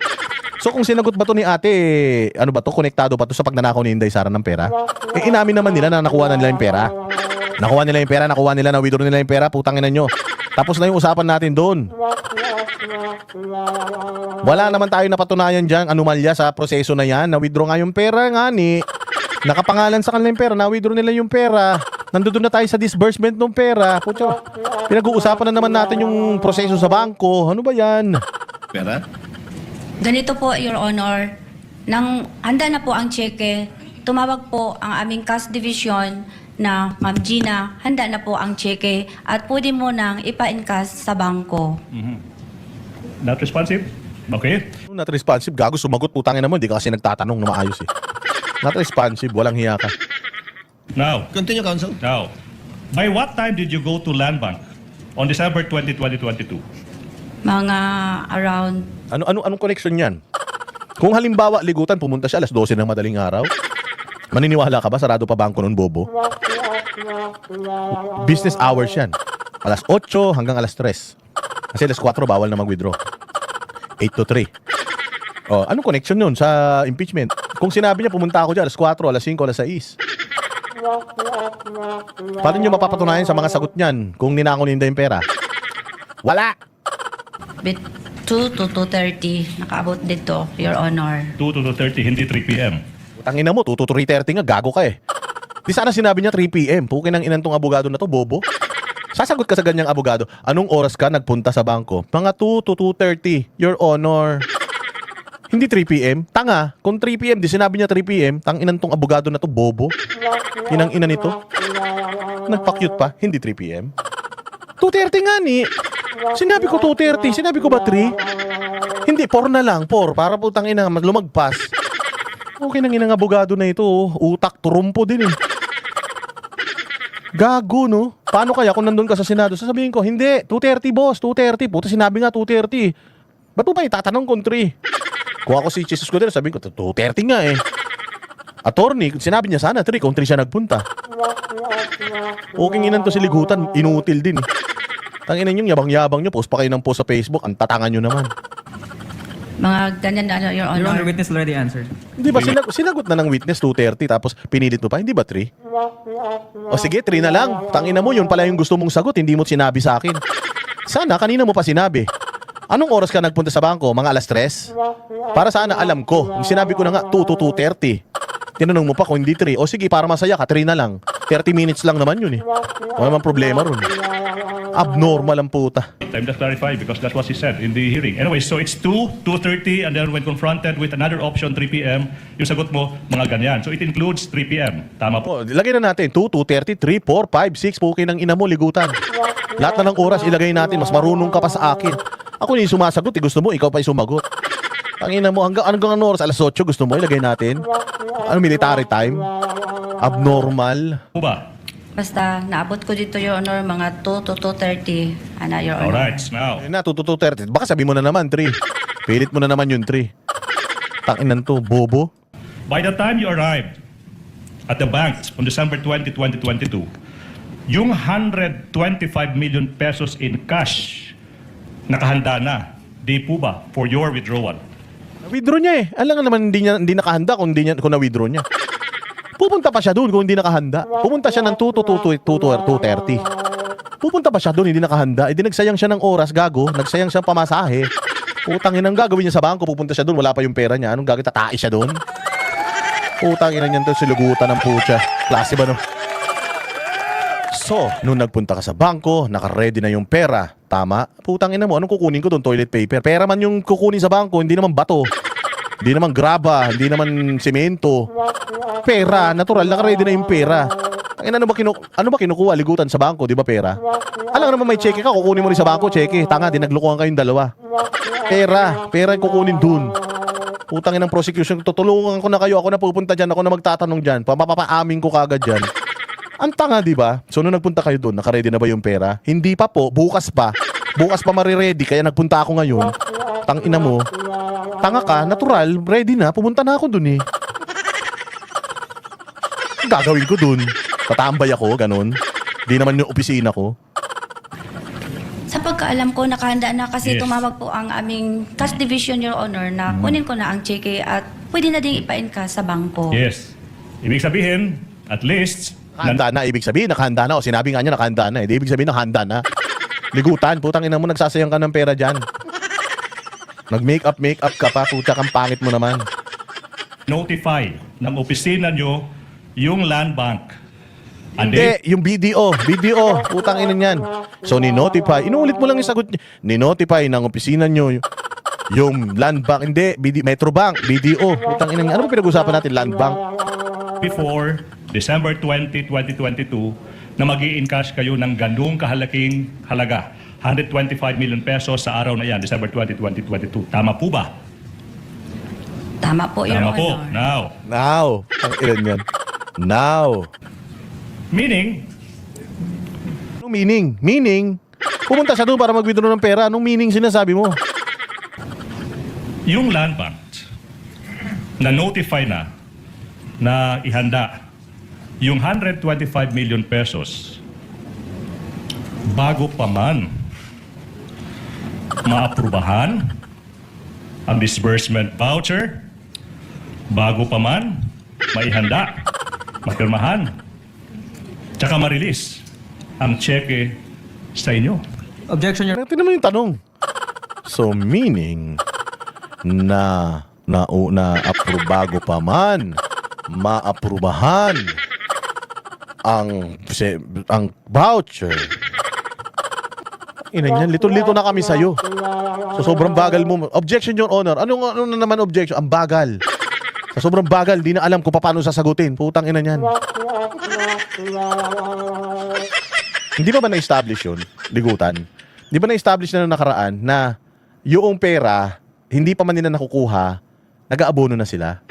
So kung sinagot ba to ni ate, ano ba to, konektado ba to sa pagnanakaw ni Inday Sara ng pera? Eh, inamin naman nila na nakuha na nila yung pera. Nakuha nila yung pera, nakuha nila, na-withdraw nila yung pera, putangin na nyo. Tapos na yung usapan natin doon. Wala naman tayo napatunayan dyan, anomalya sa proseso na yan. Na-withdraw nga yung pera nga ni. Nakapangalan sa kanila yung pera, na-withdraw nila yung pera. Nandoon na tayo sa disbursement ng pera. Putya, pinag-uusapan na naman natin yung proseso sa bangko. Ano ba yan? pera? Ganito po, Your Honor, nang handa na po ang cheque, tumawag po ang aming cash division na Ma'am Gina, handa na po ang cheque at pwede mo nang ipa-encash sa bangko. Not responsive? Okay. Not responsive, gago, sumagot, putangin naman. Hindi ka kasi nagtatanong na maayos eh. Not responsive, walang hiya ka. Now, Continue, counsel. by what time did you go to Land Bank on December 20, 2022? Mga around Anong connection yan? Kung halimbawa, ligutan, pumunta siya alas 12 ng madaling araw, maniniwala ka ba? Sarado pa bangko nun, bobo? Business hours yan. Alas 8 hanggang alas 3. Kasi alas 4, bawal na mag-withdraw. 8 to 3. Oh, anong connection yun sa impeachment? Kung sinabi niya, pumunta ako dyan, alas 4, alas 5, alas 6. Paano niyo mapapatunayan sa mga sagot niyan kung ninakaw ni Inday yung pera? Wala! bit 2 to 2:30 nakaabot dito, Your Honor. 2 to 2:30, hindi 3 p.m. Tangina mo, 2 to 3:30 nga, gago ka eh. Di sana sinabi niya 3 p.m. Pukin ang inantong abogado na to, bobo. Sasagot ka sa ganyang abogado, anong oras ka nagpunta sa bangko? Mga 2 to 2:30, Your Honor. Hindi 3 p.m. Tanga, kung 3 p.m. di sinabi niya 3 p.m. Tang inantong abogado na to, bobo. Inang ina nito. Nagpa-cute pa, hindi 3 p.m. 2:30 nga ni. Sinabi ko 2:30, sinabi ko ba 3? Hindi, 4 na lang, 4. Para putang ina, lumagpas. Okay nang inang abogado na ito, utak, turumpo din eh. Gago, no? Paano kaya kung nandun ka sa Senado? Sasabihin ko, hindi, 2:30 boss, 2:30. Puta, sinabi nga 2:30. Ba't mo ba itatanong kung 3? Kung ako si Jesus Cordero, sabihin ko, 2:30 nga eh. Attorney, sinabi niya sana 3 kung 3 siya nagpunta. Okay inan to si ligutan, inutil din eh. Tanginan yung yabang-yabang nyo, post pa kayo ng post sa Facebook, ang tatangan nyo naman. Mga ganyan na, Your Your Honor. Honor, witness already answered. Hindi ba, sinagot na ng witness 2:30 tapos pinilit mo pa, hindi ba 3? O sige, 3 na lang. Tangina mo, yun pala yung gusto mong sagot, hindi mo sinabi sa akin. Sana, kanina mo pa sinabi. Anong oras ka nagpunta sa bangko? Mga alas 3? Para sana alam ko. Yung sinabi ko na nga, 2 to 2:30. Tinanong mo pa kung hindi 3. O sige, para masaya ka, 3 na lang. 30 minutes lang naman yun eh. Wala namang problema ron. Abnormal ang puta. I'm just clarifying because that's what he said in the hearing. Anyway, so it's 2:30, and then when confronted with another option, 3 p.m., yung sagot mo, mga ganyan. So it includes 3 p.m. Tama po. Oh, lagay na natin 2, 2:30, 3, 4, 5, 6. Pukin ng ina mo, ligutan. Lahat na ng oras ilagay natin. Mas marunong ka pa sa akin. Ako yung sumasagot. Gusto mo, ikaw pa yung sumagot. Ang ina mo, hanggang ano oras? Alas 8 gusto mo, ilagay natin. Ano, military time? Abnormal. Po ba? Basta naabot ko dito, Your Honor, mga 2 to 2:30. Your Honor. Alright, now. Ayun na, 2:30. Baka sabi mo na naman, 3. Pilit mo na naman yung 3. Takinan to, bobo. By the time you arrived at the bank on December 20, 2022, yung 125 million pesos in cash nakahanda na. Di po ba for your withdrawal? Withdraw niya eh. Alam nga naman hindi nakahanda kung na-withdraw niya. Pupunta pa siya doon kung hindi nakahanda. Pupunta siya ng 2 to 2:30. Pupunta pa siya doon, hindi nakahanda. Hindi nagsayang siya ng oras, gago. Nagsayang siya ng pamasahe. Putangin ang gagawin niya sa bangko. Pupunta siya doon, wala pa yung pera niya. Anong gagawin? Tatai siya doon? Putangin niyan to, silugutan ng putya. Klase ba no? So, nung nagpunta ka sa bangko, naka-ready na yung pera. Tama? Putangin na mo, anong kukunin ko doon? Toilet paper. Pera man yung kukunin sa bangko, hindi naman bato. Hindi naman graba, hindi naman semento. Pera, natural, naka-ready na yung pera. Ano ba kinukuha? Ligutan sa bangko, di ba pera? Alam naman may cheque ka, kukunin mo rin sa bangko, cheque. Tanga, dinaglukuhan kayong dalawa. Pera yung kukunin dun. Putangin ng prosecution, tutulungan ko na kayo, ako na pupunta dyan, ako na magtatanong dyan, papapaamin ko kagad dyan. Ang tanga, di ba? So, nung nagpunta kayo doon, naka-ready na ba yung pera? Hindi pa po, bukas pa. Bukas pa mariready, kaya nagpunta ako ngayon. Tangina mo. Tanga ka, natural, ready na, pumunta na ako doon eh. Ang gagawin ko doon? Tatambay ako, ganun. Di naman yung opisina ko. Sa pagkaalam ko, nakahanda na kasi Yes. tumawag po ang aming cash division, Your Honor, na kunin ko na ang cheque at pwede na din ipa-encash sa bangko. Yes. Ibig sabihin, at least, Nakahanda na, ibig sabihin, nakahanda na. O sinabi nga niya, nakahanda na. Hindi ibig sabihin, nakahanda na. Ligutan, putang ina mo, nagsasayang ka ng pera dyan. Nag-make-up ka pa, puta kang pangit mo naman. notify ng opisina nyo yung land bank. And Hindi, yung BDO, putang ina niyan. So, ni-notify, inuulit mo lang yung sagot niya. Ni-notify ng opisina nyo yung land bank, hindi, Metro Bank, BDO, putang ina niyan. Ano ba pinag-usapan natin, land bank? before December 20, 2022 na mag-i-encash kayo ng ganung kahalaking halaga. 125 million pesos sa araw na yan, December 20, 2022. Tama po ba? Tama po, Your Tama Honor. po. Now, ang ilan yan. Now. Meaning, Anong meaning? Meaning, pumunta siya doon para mag-withdraw ng pera. Anong meaning sinasabi mo? yung land bank na notify na ihanda yung 125 million pesos bago pa man maaprubahan ang disbursement voucher, bago pa man maihanda, mapirmahan, tsaka ma-release ang cheque sa inyo. Objection, Your Tingnan mo yung tanong. So, meaning na bago pa man maaprubahan ang voucher. Ina niyan, lito-lito na kami sa'yo. So, sobrang bagal mo. Objection, Your Honor. Ano na naman objection? Ang bagal. Sa sobrang bagal, di na alam kung paano sasagutin. Putang ina niyan. Hindi ba na-establish yun? Ligutan. Di ba na-establish na nakaraan na yung pera, hindi pa man nila nakukuha, nag-aabono na sila?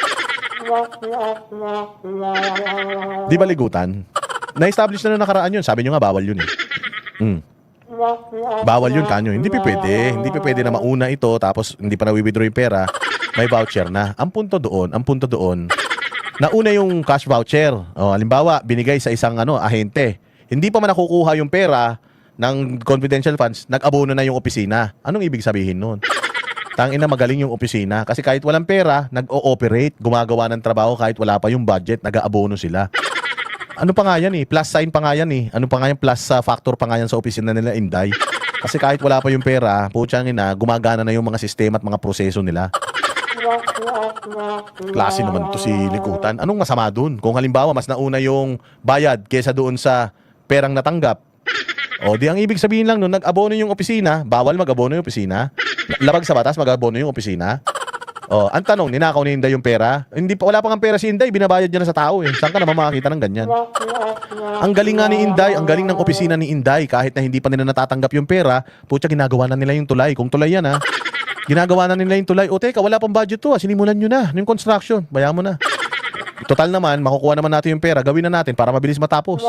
Di ba ligutan? Na-establish na nakaraan yun. Sabi nyo nga, bawal yun eh. Bawal yun, kanyo. Hindi pa pwede. Hindi pa pwede na mauna ito, tapos hindi pa na-withdraw yung pera, may voucher na. Ang punto doon, nauna yung cash voucher. O, halimbawa, binigay sa isang ahente. Hindi pa man nakukuha yung pera ng confidential funds, nag-abono na yung opisina. Anong ibig sabihin nun? Tangina, magaling yung opisina. Kasi kahit walang pera, nag-ooperate, gumagawa ng trabaho kahit wala pa yung budget, nag-aabono sila. Ano pa nga yan eh? Plus sign pa nga yan eh. Ano pa nga yan? Plus factor pa nga yan sa opisina nila, Inday. Kasi kahit wala pa yung pera, putsang ina, gumagana na yung mga sistema at mga proseso nila. Klase naman to si Ligutan. Anong masama dun? Kung halimbawa, mas nauna yung bayad kesa doon sa perang natanggap. O, di ang ibig sabihin lang nun, nag-abono yung opisina, bawal mag-abono yung opisina. Labag sa batas, mag-abono yung opisina. O, ang tanong, ninakaw ni Inday yung pera? Hindi pa, wala pa nga pera si Inday, binabayad niya na sa tao eh. Saan ka naman makakita ng ganyan? Ang galing nga ni Inday, ang galing ng opisina ni Inday, kahit na hindi pa nila natatanggap yung pera, putya, ginagawa na nila yung tulay. Kung tulay yan ha, ginagawa na nila yung tulay. O teka, wala pang budget to ha, sinimulan nyo na, yung construction, bayaan mo na. Total naman, makukuha naman natin yung pera, gawin na natin para mabilis matapos.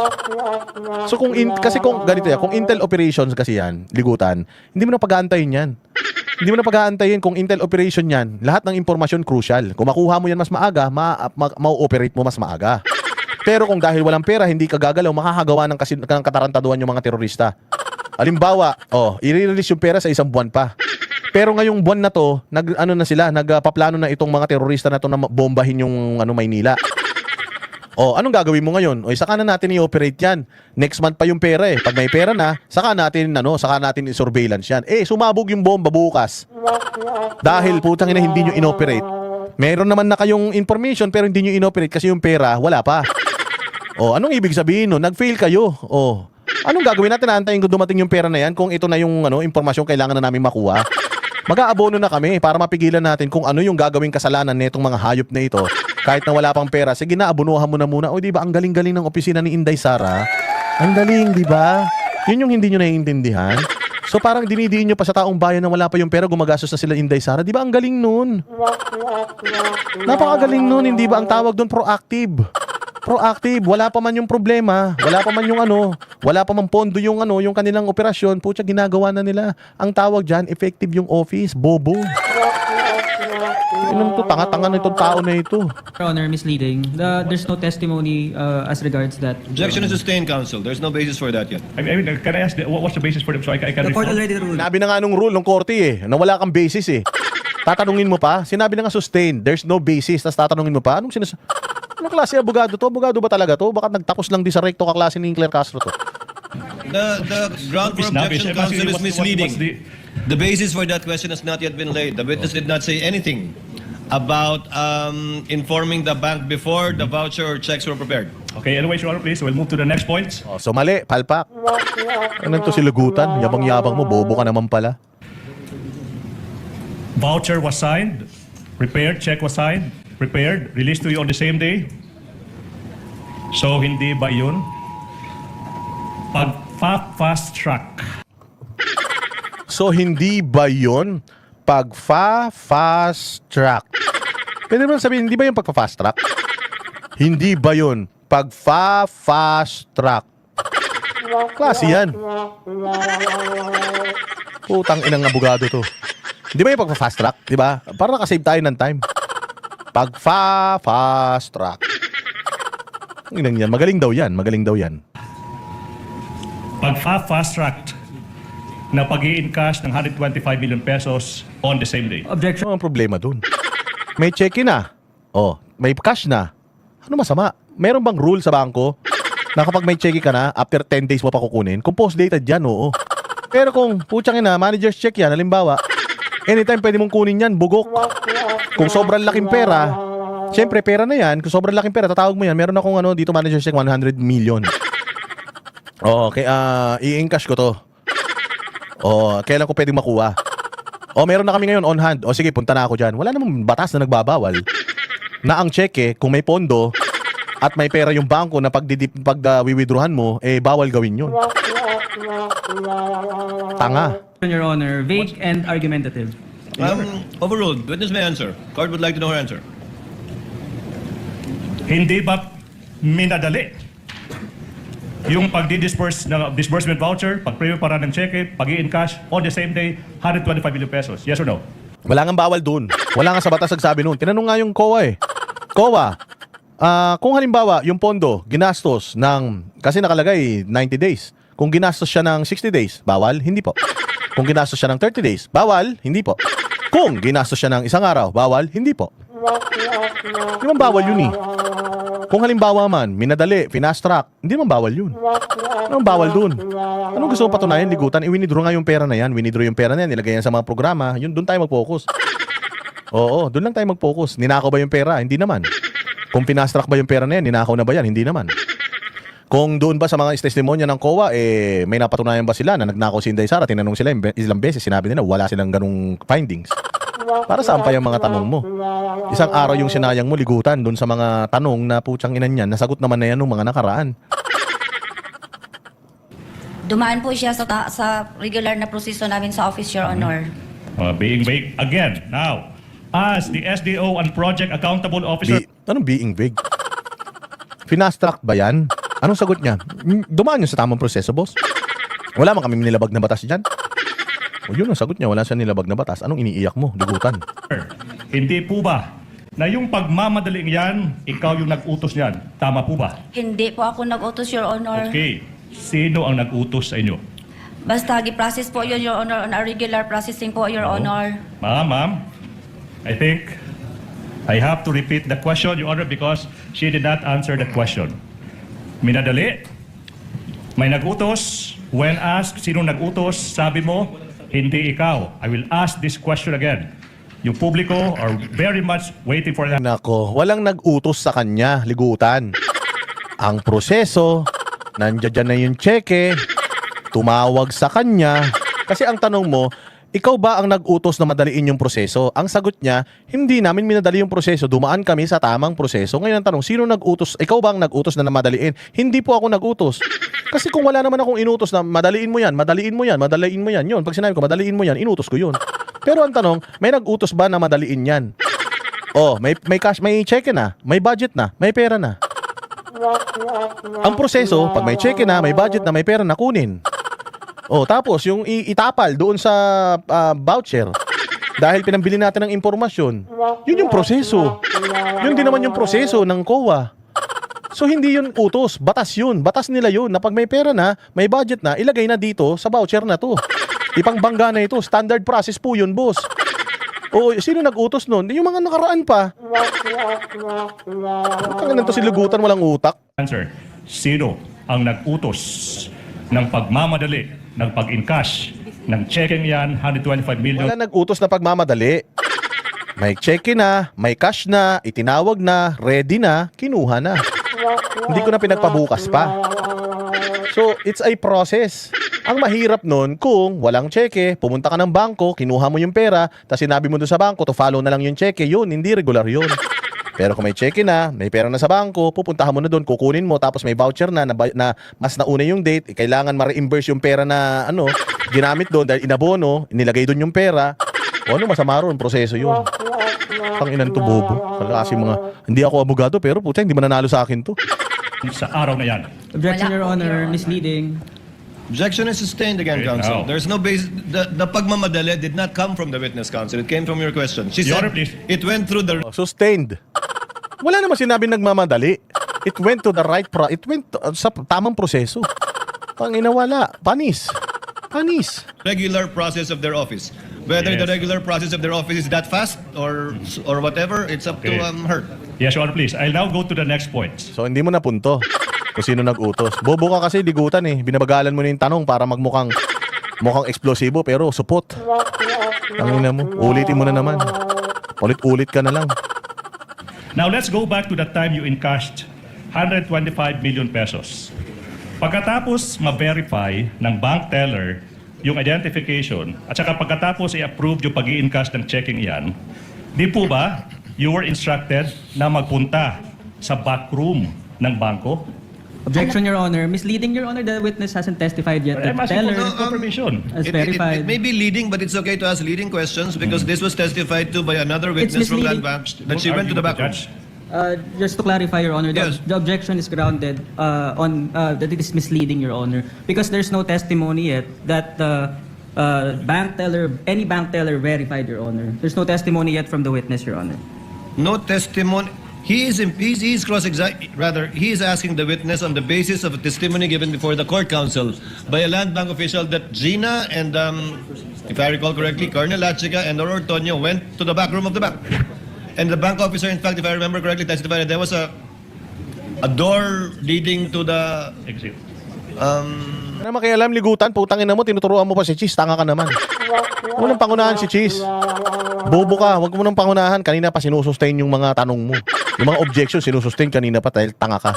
So kasi kung ganito yan, kung Intel operations kasi yan, Ligutan, hindi mo na pag-aantayin yan. Hindi mo na pag-aantayin kung Intel operation yan, lahat ng impormasyon crucial. Kung makuha mo yan mas maaga, ma-operate mo mas maaga. Pero kung dahil walang pera, hindi ka gagalaw, makakagawa ng katarantaduhan yung mga terorista. Halimbawa, i-release yung pera sa isang buwan pa. Pero ngayong buwan na to, nagpaplano na itong mga terorista na to na bombahin yung Maynila. Anong gagawin mo ngayon? Saka na natin i-operate yan. Next month pa yung pera eh. Pag may pera na, saka natin i-surveillance yan. Sumabog yung bomba bukas. Dahil putang ina hindi nyo inoperate. Meron naman na kayong information pero hindi nyo inoperate kasi yung pera wala pa. Anong ibig sabihin no? Nag-fail kayo. Anong gagawin natin? Aantayin kung dumating yung pera na yan kung ito na yung impormasyon kailangan na namin makuha. Mag-aabono na kami para mapigilan natin kung ano yung gagawing kasalanan nitong mga hayop na ito. Kahit na wala pang pera, sige na, abonuhan mo na muna. Di ba, ang galing-galing ng opisina ni Inday Sara. Ang galing, di ba? Yun yung hindi nyo naiintindihan. So parang dinidiin nyo pa sa taong bayan na wala pa yung pera, gumagastos na sila Inday Sara. Di ba, ang galing nun? Napakagaling nun, hindi ba? Ang tawag doon, proactive. Proactive, wala pa man yung problema, wala pa man yung wala pa man pondo yung yung kanilang operasyon, putya, ginagawa na nila. Ang tawag diyan, effective yung office, bobo. Inong to, tanga-tanga na itong tao na ito. Your Honor, misleading. There's no testimony as regards that. Objection is sustained, counsel. There's no basis for that yet. I mean, can I ask, what's the basis for them so I can The court respond? already ruled. Sinabi na nga nung rule ng korte na wala kang basis Tatanungin mo pa, sinabi na nga sustained, there's no basis, tapos tatanungin mo pa, anong klase abogado to? Abogado ba talaga to? Baka nagtapos lang di sa recto kaklase ni Claire Castro to. The ground for objection, counsel, is misleading. The basis for that question has not yet been laid. The witness did not say anything about informing the bank before the voucher or checks were prepared. Okay, anyways, Your Honor, please, we'll move to the next point. So mali, palpak. Ano to si Lugutan? Yabang-yabang mo, bobo ka naman pala. Voucher was signed, prepared, check was signed, prepared, released to you on the same day. So, hindi ba yun? Pag-fast track. So hindi ba yun pag-fast track? Pwede naman sabihin, hindi ba yun pag-fast track? Hindi ba yun pag-fast track? Klase yan. Putang inang abogado to. Hindi ba yung pag-fast track? Di ba? Para nakasave tayo ng time. Pag-fast track. Ang inang yan. Magaling daw yan. Magaling daw yan. Pag-fast track na pag-i-encash ng 125 million pesos on the same day. Objection. Ano ang problema dun? May check-in na. May cash na. Ano masama? Meron bang rule sa bangko na kapag may check-in ka na, after 10 days mo pa kukunin? Kung post-dated yan, oo. Pero kung putsang ina, manager's check yan, halimbawa, anytime pwede mong kunin yan, bugok. Kung sobrang laking pera, syempre pera na yan. Kung sobrang laking pera, tatawag mo yan. Meron akong dito manager's check, 100 million. Okay, i-encash ko to. Kailan ko pwedeng makuha? Meron na kami ngayon on hand. Sige, punta na ako dyan. Wala namang batas na nagbabawal na ang cheque, kung may pondo at may pera yung bangko na pag-withdrawhan mo, bawal gawin yun. Tanga. Your Honor, vague and argumentative. Overruled. Witness may answer. Court would like to know her answer. Hindi ba minadali yung pag-disburse ng disbursement voucher, pag-prepare ng cheque, pag-i-encash on the same day, 125 million pesos? Yes or no? Wala nga bawal dun. Wala nga sa batas nagsabi nun. Tinanong nga yung COA COA, kung halimbawa yung pondo ginastos ng, kasi nakalagay 90 days. Kung ginastos siya ng 60 days, bawal? Hindi po. Kung ginastos siya ng 30 days, bawal? Hindi po. Kung ginastos siya ng isang araw, bawal? Hindi po. Hindi man bawal yun Kung halimbawa man, minadali, fast track, hindi man bawal yun. Anong bawal dun? Anong gusto mo patunayan, Ligutan? I-withdraw nga yung pera na yan. Winidro yung pera na yan, nilagay yan sa mga programa. Yun, dun tayo mag-focus. Oo, doon lang tayo mag-focus. Ninakaw ba yung pera? Hindi naman. Kung pinastrack ba yung pera na yan, ninakaw na ba yan? Hindi naman. Kung doon ba sa mga testimonya ng COA, may napatunayan ba sila na nagnakaw si Inday Sara? Tinanong sila ilang beses, sinabi nila wala silang ganung findings. Para saan pa yung mga tanong mo? Isang araw yung sinayang mo, ligutan doon sa mga tanong na putsang inan niyan, nasagot naman na yan ng mga nakaraan. Dumaan po siya sa regular na proseso namin sa office, Your Honor. Being vague again. Now, as the SDO and Project Accountable Officer... Anong being vague? Finastrack ba yan? Anong sagot niya? Dumaan yun sa tamang proseso, boss. Wala man kami nilabag na batas dyan. O yun ang sagot niya, wala siya nilabag na batas. Anong iniiyak mo? Ligutan. Hindi po ba na yung pagmamadaling yan, ikaw yung nag-utos niyan? Tama po ba? Hindi po ako nag-utos, Your Honor. Okay. Sino ang nag-utos sa inyo? Basta gi-process po yun, Your Honor, on a regular processing po, Your Honor. Ma'am, I think I have to repeat the question, Your Honor, because she did not answer the question. Minadali. May nag-utos. When asked, sino nag-utos, sabi mo, hindi ikaw. I will ask this question again. Yung publiko are very much waiting for that. Nako, walang nag-utos sa kanya, ligutan. Ang proseso, nandiyan na yung cheque, tumawag sa kanya. Kasi ang tanong mo, ikaw ba ang nag-utos na madaliin yung proseso? Ang sagot niya, hindi namin minadali yung proseso. Dumaan kami sa tamang proseso. Ngayon ang tanong, sino nag-utos? Ikaw ba ang nag-utos na madaliin? Hindi po ako nag-utos. Kasi kung wala naman akong inutos na madaliin mo yan, madaliin mo yan, madaliin mo yan, yun. Pag sinabi ko, madaliin mo yan, inutos ko yun. Pero ang tanong, may nag-utos ba na madaliin yan? Oh, may cash, may cheque na, may budget na, may pera na. Ang proseso, pag may cheque na, may budget na, may pera na, kunin. Oh, tapos yung itapal doon sa voucher dahil pinambili natin ng impormasyon. Yun yung proseso. Yun din naman yung proseso ng COA. So hindi yun utos, batas yun. Batas nila yun na pag may pera na, may budget na, ilagay na dito sa voucher na to. Ipangbangga na ito. Standard process po yun, boss. O sino nag-utos nun? Yung mga nakaraan pa. Tangan to si Lugutan, walang utak. Answer. Sino ang nag-utos ng pagmamadali ng pag-encash ng checking yan, 125 million? Wala nag-utos na pagmamadali. May cheque na, may cash na, itinawag na, ready na, kinuha na. Hindi ko na pinagpabukas pa. So, it's a process. Ang mahirap nun kung walang cheque, pumunta ka ng bangko, kinuha mo yung pera, tapos sinabi mo doon sa bangko, to follow na lang yung cheque, yun, hindi regular yun. Pero kung may cheque na, may pera na sa bangko, pupuntahan mo na doon, kukunin mo, tapos may voucher na mas nauna yung date, kailangan ma-reimburse yung pera na ginamit doon dahil inabono, inilagay doon yung pera. O ano masama ron, proseso yun. Tanginan to bobo. Kasi hindi ako abogado pero puta, hindi mananalo sa akin to. Sa araw na yan. Objection, Wala Your po, Honor, Your Honor. Misleading. Objection is sustained again, Okay, counsel. now. There's no basis. The pagmamadali did not come from the witness, counsel. It came from your question. She Your said Honor, please. it went through the... Sustained. Wala naman sinabi nagmamadali. It went to the right it went sa tamang proseso. Tangina wala. Panis. regular process of their office. Whether the Yes. regular process of their office is that fast or whatever, it's up Okay. to her. Yes, Your Honor, please. I'll now go to the next point. So hindi mo na punto kung sino nag-utos. Bobo ka kasi, ligutan eh. Binabagalan mo na yung tanong para mukhang eksplosibo pero supot. Tangina mo. Ulitin mo na naman. Ulit-ulit ka na lang. Now, let's go back to the time you encashed 125 million pesos. Pagkatapos ma-verify ng bank teller yung identification at saka pagkatapos i-approve yung pag-i-encash ng checking iyan, di po ba you were instructed na magpunta sa backroom ng bangko? Objection, Your Honor. Misleading, Your Honor. The witness hasn't testified yet. The I'm asking teller for confirmation. has It verified. may be leading, but it's okay to ask leading questions because this was testified to by another witness from Land misleading. Bank that she went to the back room. Judge. Just to clarify, Your Honor, Yes. the objection is grounded on that it is misleading, Your Honor, because there's no testimony yet that the bank teller, any bank teller verified, Your Honor. There's no testimony yet from the witness, Your Honor. No testimony. He is asking the witness on the basis of a testimony given before the court counsel by a Land Bank official that Gina and, if I recall correctly, Colonel Lachica and Ortonio went to the back room of the bank. And the bank officer, in fact, if I remember correctly, testified that there was a door leading to the Exit. Na makialam ligutan, putangin na mo, tinuturuan mo pa si Cheese, tanga ka naman. Huwag mo nang pangunahan si Cheese. Bobo ka, huwag mo nang pangunahan. Kanina pa sinusustain yung mga tanong mo. Yung mga objections, sinusustain kanina pa dahil tanga ka.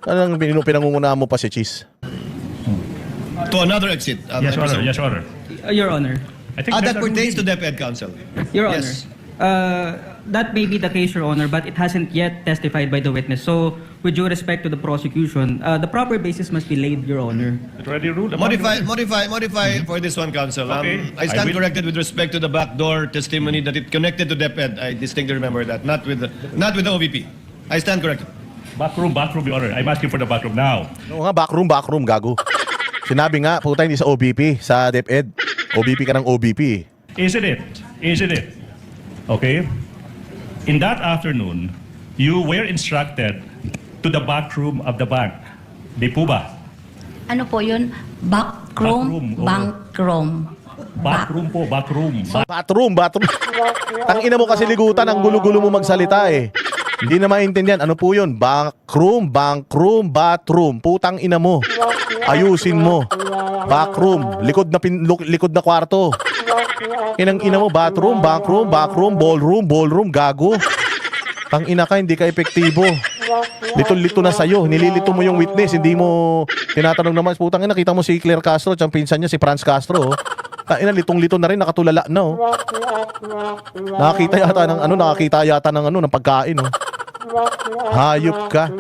Anong pinangungunahan mo pa si Cheese? To another exit. Yes, Your Honor. Yes, Your Honor. Your Honor. I think That pertains to DepEd Counsel. Your Yes. Honor, that may be the case, Your Honor, but it hasn't yet testified by the witness. So, with due respect to the prosecution, the proper basis must be laid, Your Honor. It already ruled upon Modify for this one, Counsel. Okay. I stand I will- corrected with respect to the backdoor testimony that it connected to DepEd. I distinctly remember that, not with the OVP. I stand corrected. Backroom, Your Honor. I'm asking for the backroom now. Oo nga, backroom, gago. Sinabi nga, puta, hindi sa OBP, sa DepEd. OBP ka ng OBP. Isn't it? Isn't it? Okay? In that afternoon, you were instructed to the back room of the bank. Di po ba? Ano po yun? Backroom, Backroom, oo. bankroom. Backroom po, backroom. Bathroom. Tangina mo kasi ligutan, ang gulo-gulo mo magsalita eh. Hindi na maintindihan. Ano po yun? Backroom, bathroom. Putang ina mo. Ayusin mo. Backroom. Likod na kwarto. Inang ina mo, bathroom, ballroom, gago. Tang ina ka, hindi ka epektibo. Lito na sa'yo. Nililito mo yung witness. Hindi mo tinatanong naman. Putang ina, kita mo si Claire Castro, tsang pinsan niya si Franz Castro. Ina, litong-lito na rin, nakatulala na. Oh. Nakakita yata ng pagkain. Oh. Hayop ka.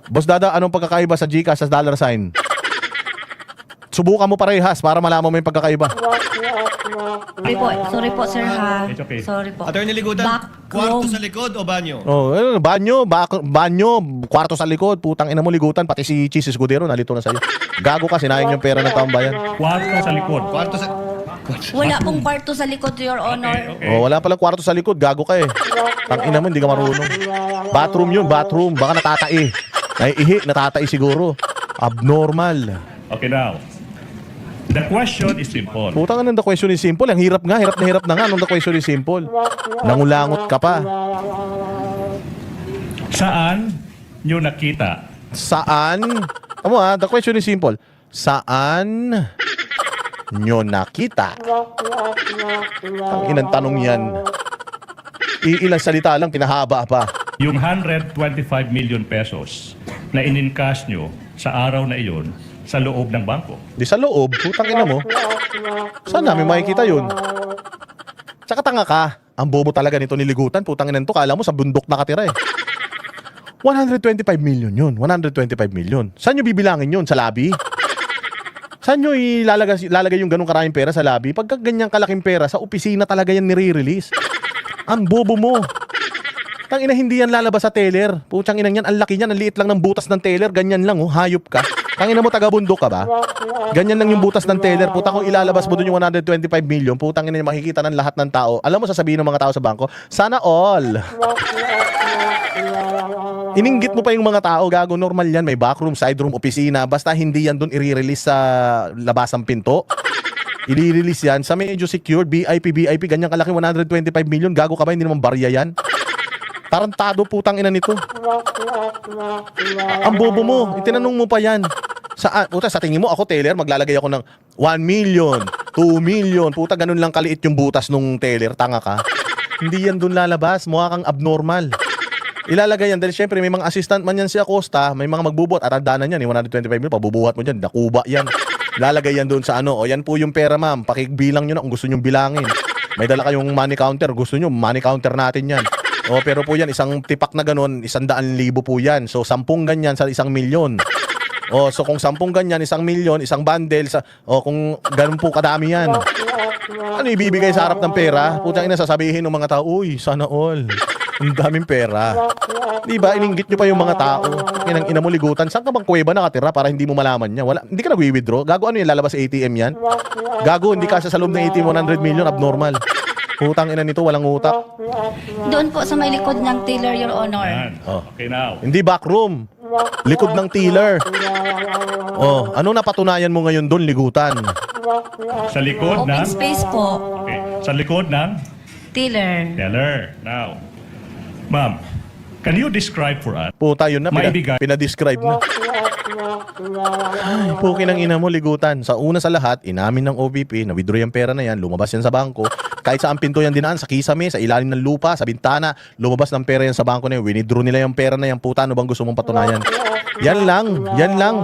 Boss Dada, anong pagkakaiba sa GCash sa dollar sign? Subukan mo parehas para malaman mo yung pagkakaiba. Sorry po, sir, ha? It's okay. Sorry po. Attorney Ligutan, kwarto sa likod o banyo? Oh, banyo, kwarto sa likod, putang ina mo ligutan, pati si Cheese Escudero nalito na sa'yo. Gago ka, sinayang yung pera ng taong bayan. Kwarto sa likod. Kwarto sa... Wala pong kwarto sa likod, Your Honor. Okay. Oh, wala palang kwarto sa likod, gago ka eh. Tang ina mo, hindi ka marunong. Bathroom yun, baka natatai. Naiihi, natatai siguro. Abnormal. Okay, now. The question is simple. Putang ina, the question is simple. Ang hirap na hirap na nga nung the question is simple. Nangulangot ka pa. Saan nyo nakita? Saan? Tama the question is simple. Saan nyo nakita? Ang inang tanong yan. Iilang salita lang, pinahaba pa. Yung 125 million pesos na in-encash nyo sa araw na iyon sa loob ng bangko. Di sa loob, putang ina mo. Saan namin makikita yun? Tsaka tanga ka. Ang bobo talaga nito niligutan. Putang ina nito, kala mo sa bundok nakatira eh. 125 million yun. 125 million. Saan nyo bibilangin yun? Sa labi? Saan nyo ilalagay yung ganong karaming pera sa labi? Pagka ganyang kalaking pera, sa opisina talaga yan nire-release. Ang bobo mo. Tangina, hindi yan lalabas sa teller. Putsang inang yan, ang laki niyan, ang liit lang ng butas ng teller, ganyan lang, oh, hayop ka. Tangina mo, taga-bundok ka ba? Ganyan lang yung butas ng teller. Putang, kung ilalabas mo dun yung 125 million, putang ina, makikita ng lahat ng tao. Alam mo, sasabihin ng mga tao sa bangko, sana all. Ininggit mo pa yung mga tao, gago, normal yan. May backroom, side room, opisina. Basta hindi yan dun i-release sa labasang pinto. I-release yan sa medyo secured, VIP, ganyan kalaki, 125 million. Gago ka ba? Hindi naman barya yan. Tarantado, putang ina nito. Ang bobo mo. Itinanong mo pa yan. Puta, sa tingin mo ako, teller, maglalagay ako ng 1 million, 2 million. Puta, ganun lang kaliit yung butas nung teller. Tanga ka. Hindi yan dun lalabas. Mukha kang abnormal. Ilalagay yan dahil syempre may mga assistant man yan si Acosta, may mga magbubuhat at andanan yan, 125 million, pabubuhat mo dyan, nakuba yan. Ilalagay yan doon sa ano, o yan po yung pera ma'am, pakibilang nyo na kung gusto nyo bilangin. May dala kayong money counter, gusto nyo, money counter natin yan. O pero po yan, isang tipak na ganun, 100,000 po yan. So 10 ganyan sa 1 milyon. O so kung 10 ganyan, 1 milyon, isang bundle, kung ganun po kadami yan. Ano ibibigay sa harap ng pera? Putang ina, sasabihin ng mga tao, uy, sana all. Ang daming pera. Diba? Ininggit nyo pa yung mga tao. Inang ina mo ligutan. Saan ka bang kuweba nakatira para hindi mo malaman niya? Wala. Hindi ka nag-withdraw? Gago, ano yung lalabas sa ATM yan? Gago, hindi ka sa loob ng ATM 100 million, abnormal. Putang ina nito, walang utak. Doon po sa may likod ng teller, Your Honor. Yan. Okay, now. Hindi backroom. Likod ng teller. Oh, ano napatunayan mo ngayon doon, ligutan? Sa likod ng... Open space po. Okay. Sa likod ng Teller. teller. Now, ma'am, can you describe for us? Puta, yun na. Maibigay. Pinadescribe na. Puki ng ina mo, ligutan. Sa una sa lahat, inamin ng OVP na withdraw yung pera na yan, lumabas yan sa bangko. Kahit saan pinto yan dinaan, sa kisame, sa ilalim ng lupa, sa bintana, lumabas ng pera yan sa bangko na yan. Winidraw nila yung pera na yan. Puta, ano bang gusto mong patunayan? Yan lang.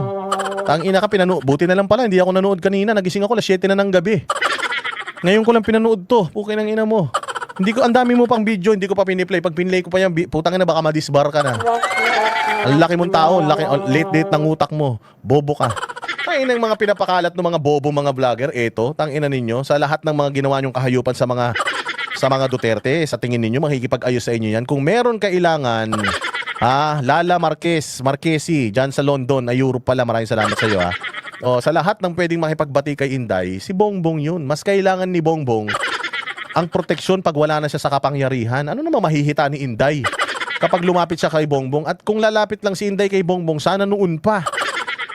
Tang ina ka, buti na lang pala, hindi ako nanood kanina. Nagising ako, 7 na ng gabi. Ngayon ko lang pinanood to. Puki ng ina mo. Hindi ko, ang dami mo pang video, hindi ko pa piniplay. Pag pinlay ko pa yan, putang ina, baka madisbar ka na. Ang laki mong tao, late ng utak mo. Bobo ka. Ay, ng mga pinapakalat ng mga bobo mga vlogger, eto, tangina ninyo, sa lahat ng mga ginawa nyong kahayupan sa mga Duterte, sa tingin ninyo, makikipag-ayos sa inyo yan. Kung meron kailangan, Lala Marquesi, dyan sa London, Europe pala, maraming salamat sa iyo, O, sa lahat ng pwedeng makipagbati kay Inday, si Bongbong yun. Mas kailangan ni Bongbong ang proteksyon pag wala na siya sa kapangyarihan. Ano naman mahihita ni Inday kapag lumapit siya kay Bongbong? At kung lalapit lang si Inday kay Bongbong, sana noon pa.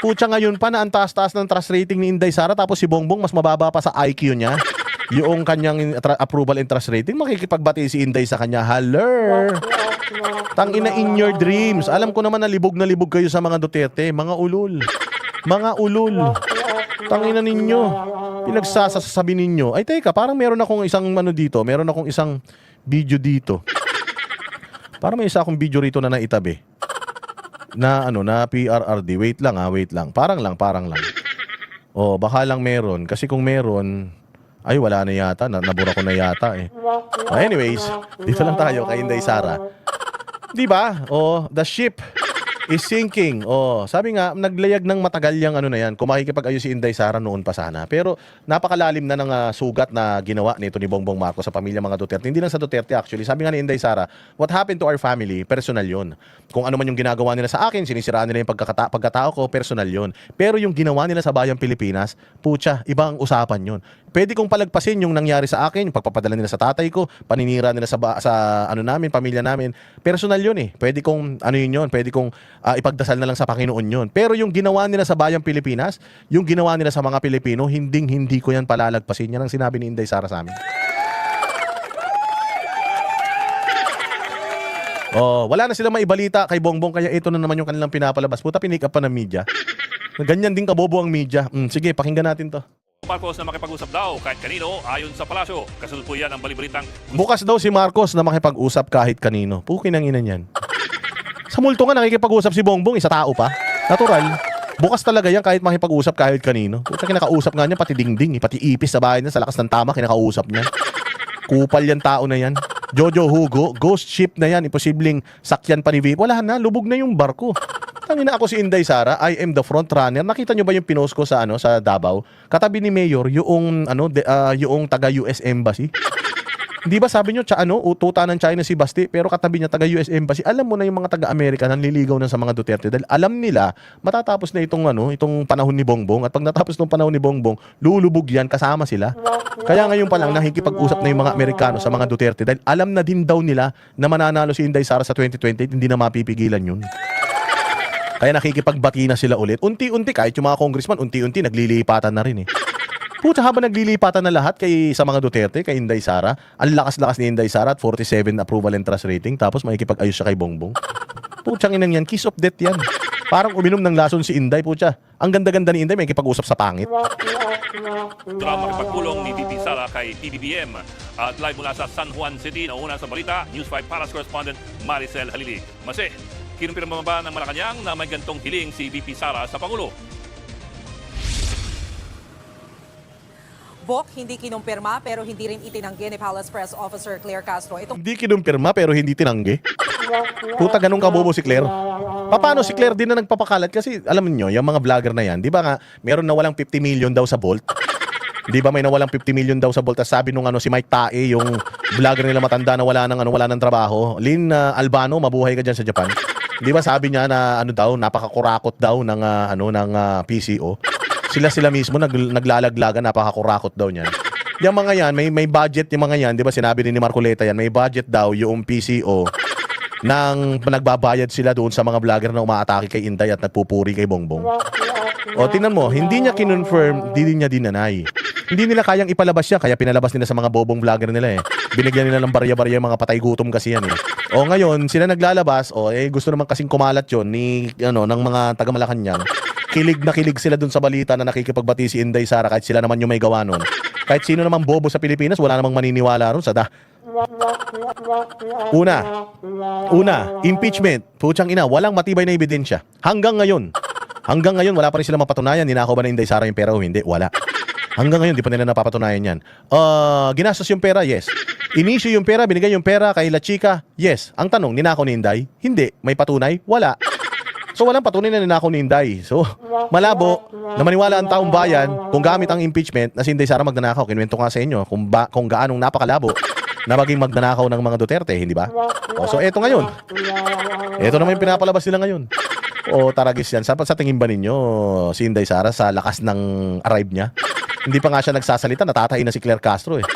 Putya ngayon pa na ang taas-taas ng trust rating ni Inday Sara, tapos si Bongbong mas mababa pa sa IQ niya. Yung kanyang approval and trust rating, makikipagbati si Inday sa kanya. Haller! Tangina in your dreams. Alam ko naman na libog kayo sa mga Duterte. Mga ulol. Tangina ninyo. Pinagsasasabi ninyo. Ay teka, parang meron akong isang dito. Meron akong isang video dito. Parang may isa akong video rito na naitabi. Na PRRD. Wait lang. Parang lang. Oh, baka lang meron. Kasi kung meron, ay wala na yata. Nabura ko na yata eh. Anyways, dito lang tayo kay Inday Sara. Di ba? Oh, the ship is sinking. Oh, sabi nga, naglayag ng matagal yung na yan. Kung makikipag-ayos si Inday Sara noon pa sana. Pero napakalalim na ng sugat na ginawa nito ni Bongbong Marcos sa pamilya mga Duterte. Hindi lang sa Duterte actually. Sabi nga ni Inday Sara, what happened to our family, personal yun. Kung ano man yung ginagawa nila sa akin, sinisiraan nila yung pagkatao ko, personal yun. Pero yung ginawa nila sa bayang Pilipinas, putya, ibang usapan yun. Pwede kong palagpasin yung nangyari sa akin, yung pagpapadala nila sa tatay ko, paninira nila sa namin, pamilya namin. Personal yun eh. Pwede kong pwede kong ipagdasal na lang sa Panginoon yun. Pero yung ginawa nila sa bayang Pilipinas, yung ginawa nila sa mga Pilipino, hindi ko yan palalagpasin. Yan ang sinabi ni Inday Sara sa amin. Oh, wala na silang maibalita kay Bongbong, kaya ito na naman yung kanilang pinapalabas. Puta, pinik up pa ng media. Ganyan din kabobo ang media. Sige, pakinggan natin to. Marcos na makipag-usap daw kahit kanino ayon sa palasyo. Kasunod po yan ang balibalitang... Bukas daw si Marcos na makipag-usap kahit kanino. Pukin ang ina niyan. Sa multo nga nakikipag-usap si Bongbong, isa tao pa. Natural. Bukas talaga yan kahit makipag-usap kahit kanino. Puta, kinakausap nga niya pati dingding, pati ipis sa bahay niya sa lakas ng tama, kinakausap niya. Kupal yan tao na yan. Jojo Hugo, ghost ship na yan. Imposibleng sakyan pa ni VIP. Wala na, lubog na yung barko. Tangina ako si Inday Sara, I am the front runner. Nakita nyo ba yung pinost ko sa sa Davao? Katabi ni Mayor yung yung taga US Embassy. Di ba sabi nyo, ututa ng China si Basti, pero katabi niya taga US Embassy. Alam mo na yung mga taga-Amerika nanliligaw na sa mga Duterte dahil alam nila matatapos na itong panahon ni Bongbong, at pag natapos ng panahon ni Bongbong, lulubog yan, kasama sila. Kaya ngayon pa lang nakikipag-usap na yung mga Amerikano sa mga Duterte dahil alam na din daw nila na mananalo si Inday Sara sa 2028, hindi na mapipigilan yun. Kaya nakikipagbati na sila ulit. Unti-unti, kahit yung mga congressman, unti-unti naglilipatan na rin eh. Puta, habang naglilipatan na lahat sa mga Duterte, kay Inday Sara, ang lakas-lakas ni Inday Sara at 47 approval and trust rating, tapos makikipag-ayos siya kay Bongbong. Putsang inang yan, kiss of death yan. Parang uminom ng lason si Inday, putya. Ang ganda-ganda ni Inday, makikipag-usap sa pangit. Drama makipagpulong ni VP Sara kay PBBM. At live mula sa San Juan City, nauna sa balita, News 5 Palace correspondent Maricel Halili. Mase, kinumpirma ba ng Malacanang na may gantong hiling si VP Sara sa Pangulo? Bok, hindi kinumpirma pero hindi rin itinanggi ni Palace Press Officer Claire Castro. Hindi kinumpirma pero hindi tinanggi. Puta, ganun kabobo si Claire. Paano si Claire din na nagpapakalat? Kasi alam niyo, yung mga vlogger na yan, di ba nga, meron na walang 50 million daw sa Bolt? Di ba may nawalang 50 million daw sa Bolt? Tapos sabi nung si Mike Tae, yung vlogger nila matanda na wala ng trabaho, Lynn Albano, mabuhay ka dyan sa Japan. Di ba sabi niya na napakakurakot daw ng PCO. Sila mismo naglalaglagan, napakakurakot daw niyan. Yung mga yan, may budget yung mga yan, di ba sinabi ni Marcoleta yan, may budget daw yung PCO nang nagbabayad sila doon sa mga vlogger na umaatake kay Inday at nagpupuri kay Bongbong. O tingnan mo, hindi niya kinonfirm, hindi niya dinanay. Hindi nila kayang ipalabas siya, kaya pinalabas nila sa mga bobong vlogger nila eh. Binigyan nila ng barya-barya yung mga patay gutom kasi yan eh. O ngayon, sila naglalabas, gusto naman kasing kumalat yon ng mga taga Malacanang. kilig na kilig sila dun sa balita na nakikipagbati si Inday Sara kahit sila naman yung may gawa nun. Kahit sino naman bobo sa Pilipinas, wala namang maniniwala ron sa Una, impeachment. Putsang ina, walang matibay na ebidensya. Hanggang ngayon, wala pa rin sila mapatunayan. Ninakaw ba na Inday Sara yung pera o hindi? Wala. Hanggang ngayon, di pa nila napapatunayan yan. Ginastos yung pera? Yes. Inisyu yung pera, binigay yung pera kay La Chica? Yes. Ang tanong, ninakaw ni Inday? Hindi. May patunay? Wala. So walang patunay na ninakaw ni Inday. So malabo na maniwala ang taong bayan kung gamit ang impeachment na si Inday Sara magnanakaw. Kinuwento nga sa inyo kung gaanong napakalabo na maging magnanakaw ng mga Duterte, hindi ba? So eto ngayon. Eto naman yung pinapalabas nila ngayon. Taragis yan. Sa tingin ba ninyo si Inday Sara sa lakas ng arrive niya? Hindi pa nga siya nagsasalita, natatain na si Claire Castro eh.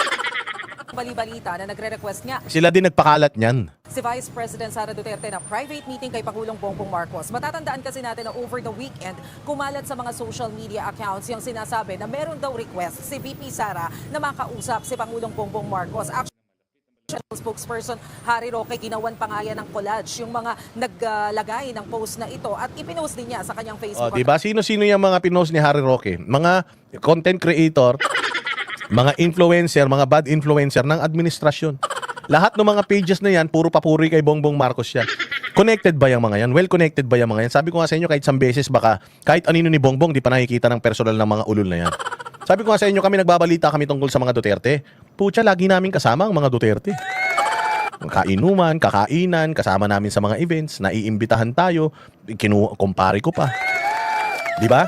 Bali-balita na nagre-request nga Sila din nagpakalat niyan. si Vice President Sara Duterte na private meeting kay Pangulong Bongbong Marcos. Matatandaan kasi natin na over the weekend, kumalat sa mga social media accounts yung sinasabi na meron daw request si VP Sara na makausap si Pangulong Bongbong Marcos. Actually, spokesperson Harry Roque ginawan pa nga yan ng collage yung mga naglagay ng post na ito at ipinost din niya sa kanyang Facebook. Diba? Sino-sino yung mga pinost ni Harry Roque? Mga content creator, mga influencer, mga bad influencer ng administrasyon. Lahat ng mga pages na yan, puro papuri kay Bongbong Marcos yan. Connected ba yung mga yan? Well connected ba yung mga yan? Sabi ko nga sa inyo, kahit isang beses baka, kahit anino ni Bongbong, di pa nakikita ng personal ng mga ulol na yan. Sabi ko nga sa inyo, kami nagbabalita kami tungkol sa mga Duterte. Pucha, lagi namin kasama ang mga Duterte. Kainuman, kakainan, kasama namin sa mga events, naiimbitahan tayo, kumpare ko pa. Di ba?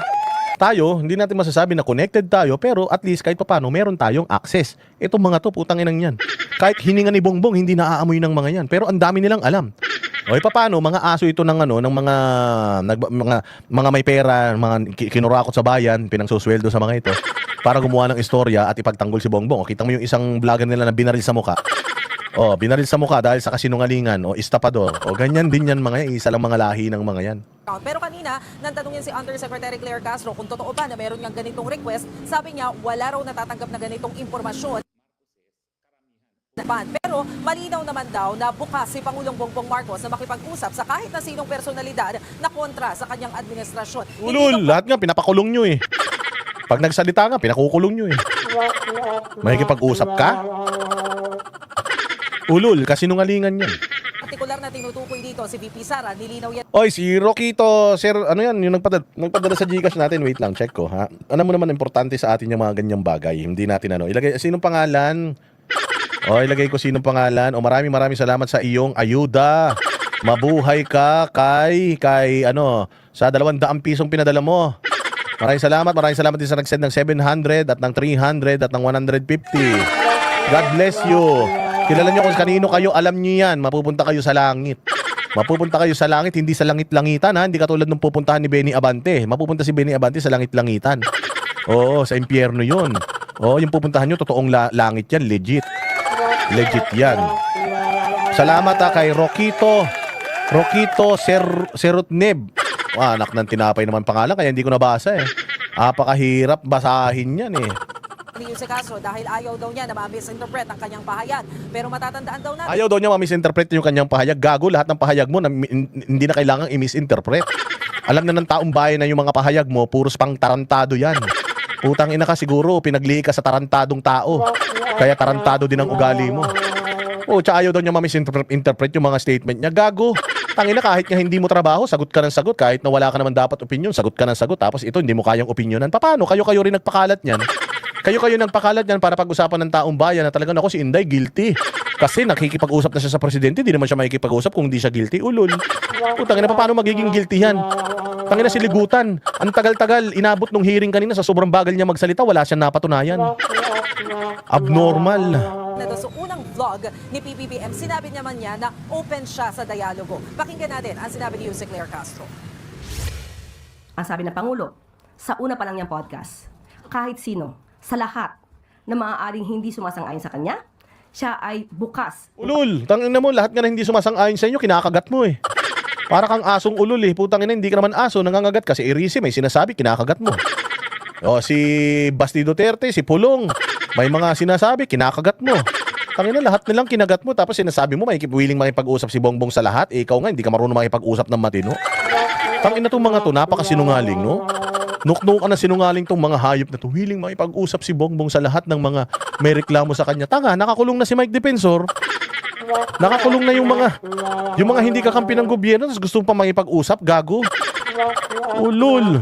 Tayo, hindi natin masasabi na connected tayo, pero at least kahit paano meron tayong access. Itong mga to, putang inang yan. Kahit hininga ni Bongbong, hindi naaamoy ng mga yan. Pero ang dami nilang alam. O paano, mga aso ito ng ng mga may pera, mga kinurakot sa bayan, pinangsusweldo sa mga ito, para gumawa ng istorya at ipagtanggol si Bongbong. O kita mo yung isang vlogger nila na binaril sa muka. Binaril sa muka dahil sa kasinungalingan o estapador. O ganyan din yan mga yan, isa lang mga lahi ng mga yan. Pero kanina, nantanong yan si Undersecretary Claire Castro kung totoo ba na meron niyang ganitong request. Sabi niya, wala raw natatanggap na ganitong impormasyon. Pero malinaw naman daw na bukas si Pangulong Bongbong Marcos na makipag-usap sa kahit na sinong personalidad na kontra sa kanyang administrasyon. Ulul, lahat nga pinapakulong nyo eh. Pag nagsalita nga, pinakukulong nyo eh. Makikipag-usap ka? Ulul, kasinungalingan yan. Partikular na tinutukoy dito si VP Sara, nilinaw yan. Oy, si Roquito, sir, ano yan, yung nagpadala sa Gcash natin, wait lang, check ko, ha? Ano mo naman importante sa atin yung mga ganyang bagay, hindi natin ilagay, sinong pangalan? Ilagay ko sinong pangalan. Maraming salamat sa iyong ayuda. Mabuhay ka sa 200 pisong pinadala mo. Maraming salamat din sa nag-send ng 700 at ng 300 at ng 150. God bless you. Kilala nyo kung kanino kayo, alam nyo yan. Mapupunta kayo sa langit. Hindi sa langit-langitan, ha? Hindi katulad nung pupuntahan ni Benny Abante. Mapupunta si Benny Abante sa langit-langitan. Oo, sa impyerno yun. Yung pupuntahan nyo, totoong langit yan, legit yan. Salamat kay Roquito Serutneb. Anak ng tinapay naman pangalan, kaya hindi ko nabasa eh. Apakahirap basahin yan eh. Ni Jose Castro dahil ayaw daw niya na ma-misinterpret ang kanyang pahayag. Pero matatandaan daw natin. Ayaw daw niya ma-misinterpret yung kanyang pahayag. Gago, lahat ng pahayag mo hindi na kailangang i-misinterpret. Alam na ng taong bayan na yung mga pahayag mo, puros pang tarantado yan. Putang ina ka, siguro pinaglihi ka sa tarantadong tao. Kaya tarantado din ang ugali mo. Tsaka ayaw daw niya ma-misinterpret yung mga statement niya. Gago. Tangina, kahit nga hindi mo trabaho, sagot ka ng sagot. Kahit na wala ka naman dapat opinion, sagot ka ng sagot. Tapos ito, hindi mo kayang opinionan. Paano? Kayo rin nagpakalat niyan. Kayo nagpakalat niyan para pag-usapan ng taong bayan na talagang ako si Inday guilty. Kasi nakikipag-usap na siya sa presidente, hindi naman siya makikipag-usap kung hindi siya guilty. Ulul. Tangina, paano magiging guilty yan? Tangina, si Ligutan. Ang tagal-tagal, inabot nung hearing kanina sa sobrang bagal niya magsalita, wala siyang napatunayan. Abnormal. Sa unang vlog ni PBBM, sinabi naman niya na open siya sa dialogo. Pakinggan natin ang sinabi ni Jose Claire Castro. Ang sabi ng Pangulo, sa una pa lang niyang podcast, kahit sino, sa lahat na maaaring hindi sumasang-ayon sa kanya, siya ay bukas. Ulul, tangina mo, lahat nga na hindi sumasang-ayon sa inyo, kinakagat mo eh. Para kang asong ulul eh. Putang ina, hindi ka naman aso, nangangagat ka. Si Irisi may sinasabi, kinakagat mo. Si Basti Duterte, si Pulong, may mga sinasabi, kinakagat mo. Tangina, lahat nilang kinagat mo. Tapos sinasabi mo, willing makipag-usap si Bongbong sa lahat. Ikaw nga, hindi ka marunong makipag-usap ng matino. Tangina tong mga to, napakasinungaling, no? Nuknukan na sinungaling tong mga hayop na to. Hiling makipag-usap si Bongbong sa lahat ng mga may reklamo sa kanya. Tanga, nakakulong na si Mike Defensor. Nakakulong na yung mga hindi kakampi ng gobyerno, tapos gusto pa makipag-usap, gago. Ulul.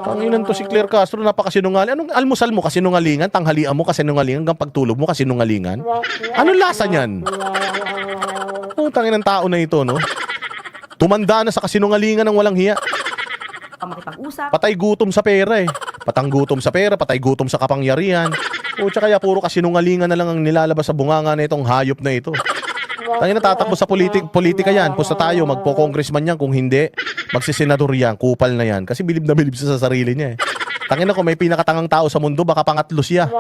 Tanginan to si Claire Castro, napakasinungaling. Anong almusal mo kasinungalingan? Tanghalian mo kasinungalingan? Hanggang pagtulog mo kasinungalingan? Anong lasa niyan? Tanginan tao na ito, no? Tumanda na sa kasinungalingan ng walang hiya. Makipag-usap. Patay gutom sa pera eh. Patang gutom sa pera, patay gutom sa kapangyarihan. O tsaka kaya puro kasinungalingan na lang ang nilalabas sa bunganga na itong hayop na ito. Tangina tatakbo sa politika yan. Pusta tayo, magpo-congressman yan. Kung hindi, magsisenador yan. Kupal na yan. Kasi bilib na bilib siya sa sarili niya eh. Tangina ko, may pinakatangang tao sa mundo, baka pangatlo siya.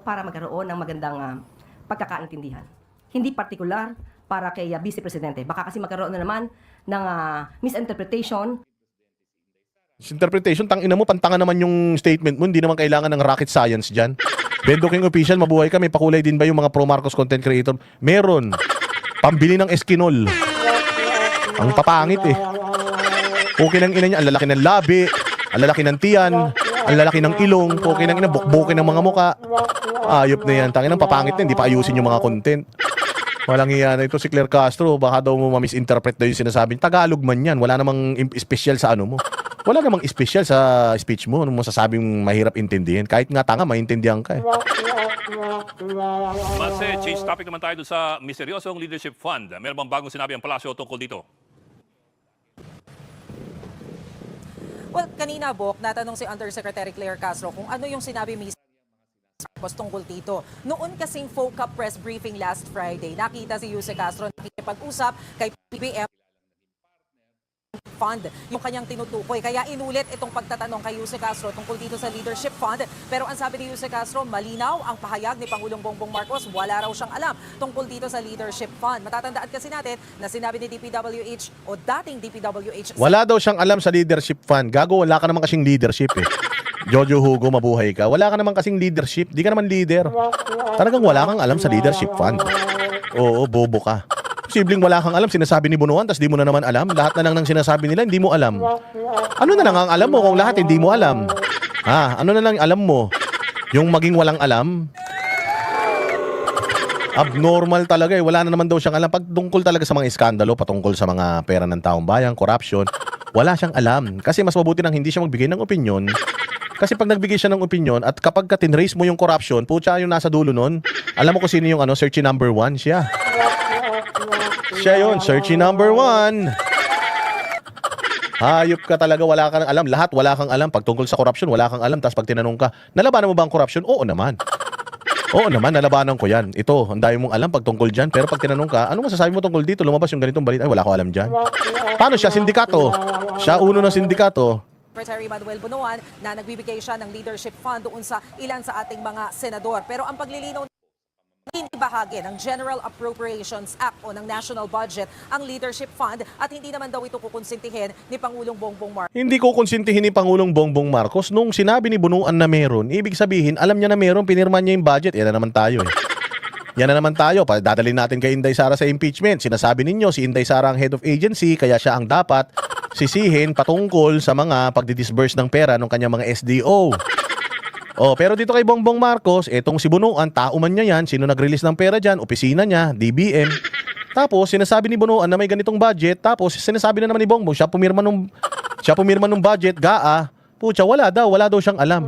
Para magkaroon ng magandang pagkakaintindihan. Hindi partikular para kay Vice Presidente. Baka kasi magkaroon na naman ng misinterpretation. Interpretation, tangina mo, pantanga naman yung statement mo. Hindi naman kailangan ng rocket science dyan. Bendo King Official, mabuhay ka. May pakulay din ba yung mga pro-Marcos content creator? Meron. Pambili ng Eskinol. Ang papangit eh. Okay ng ina niya, ang lalaki ng labi, ang lalaki ng tiyan, ang lalaki ng ilong, okay ng ina, bukbukin ng mga muka. Ayop na yan. Tangina, papangit na, hindi pa ayusin yung mga content. Walang iya na ito si Claire Castro. Baka daw mo ma-misinterpret daw yung sinasabi. Tagalog man yan. Wala namang special sa ano mo. Wala namang special sa speech mo. Ano mo sasabing mahirap intindihin. Kahit nga tanga, maintindihan ka eh. Mase, change topic naman tayo sa misteryosong leadership fund. Meron bang bagong sinabi ang palasyo tungkol dito? Well, kanina, Bok, natanong si Undersecretary Claire Castro kung ano yung sinabi mismo tungkol dito. Noon kasing FOCA press briefing last Friday, nakita si Yuse Castro nakikipag-usap kay PBM Fund, yung kanyang tinutukoy. Kaya inulit itong pagtatanong kay Yuse Castro tungkol dito sa Leadership Fund. Pero ang sabi ni Yuse Castro, malinaw ang pahayag ni Pangulong Bongbong Marcos, wala raw siyang alam tungkol dito sa Leadership Fund. Matatandaan kasi natin na sinabi ni DPWH o dating DPWH. Wala daw siyang alam sa Leadership Fund. Gago, wala ka naman kasing leadership eh. Jojo Hugo, mabuhay ka. Wala ka naman kasing leadership. Di ka naman leader. Talagang wala kang alam sa Leadership Fund. Oo, bobo ka. Posibleng wala kang alam, sinasabi ni Bunuan, tas di mo na naman alam. Lahat na lang ng sinasabi nila, hindi mo alam. Ano na lang ang alam mo kung lahat hindi mo alam? Ha? Ano na lang alam mo? Yung maging walang alam? Abnormal talaga eh. Wala na naman daw siyang alam. Pagtungkol talaga sa mga iskandalo, patungkol sa mga pera ng taong bayan, corruption, wala siyang alam. Kasi mas mabuti nang hindi siya magbigay ng opinion. Kasi pag nagbigay siya ng opinion at kapag ka-tinrace mo yung corruption, putya yung nasa dulo nun, alam mo kung sino yung searchy number 1? Siya. Siya yun, searchy number 1. Hayop ka talaga, wala kang alam. Lahat wala kang alam. Pag tungkol sa corruption, wala kang alam. Tapos pag tinanong ka, nalabanan mo ba ang corruption? Oo naman. Oo naman, nalabanan ko yan. Ito, ang dami mong alam pag tungkol dyan. Pero pag tinanong ka, ano masasabi mo tungkol dito? Lumabas yung ganitong balita. Ay, wala ko alam dyan. Paano siya? Sindikato. Siya uno ng sindikato. Secretary Manuel Bunuan na nagbibigay siya ng leadership fund doon sa ilan sa ating mga senador. Pero ang paglilinaw hindi bahagi ng General Appropriations Act o ng National Budget ang leadership fund at hindi naman daw ito kukonsintihin ni Pangulong Bongbong Marcos. Hindi ko konsintihin ni Pangulong Bongbong Marcos nung sinabi ni Bunuan na meron. Ibig sabihin, alam niya na meron, pinirman niya yung budget. Yan na naman tayo eh. Yan na naman tayo. Dadalhin natin kay Inday Sara sa impeachment. Sinasabi ninyo, si Inday Sara ang head of agency, kaya siya ang dapat sisihin patungkol sa mga pagdidisburse ng pera ng kanyang mga SDO. Oh, pero dito kay Bongbong Marcos, etong si Bunuan, tao man niya yan, sino nag-release ng pera dyan, opisina niya, DBM. Tapos, sinasabi ni Bunuan na may ganitong budget, tapos sinasabi na naman ni Bongbong, siya pumirma nung budget, GAA, pucha, wala daw siyang alam.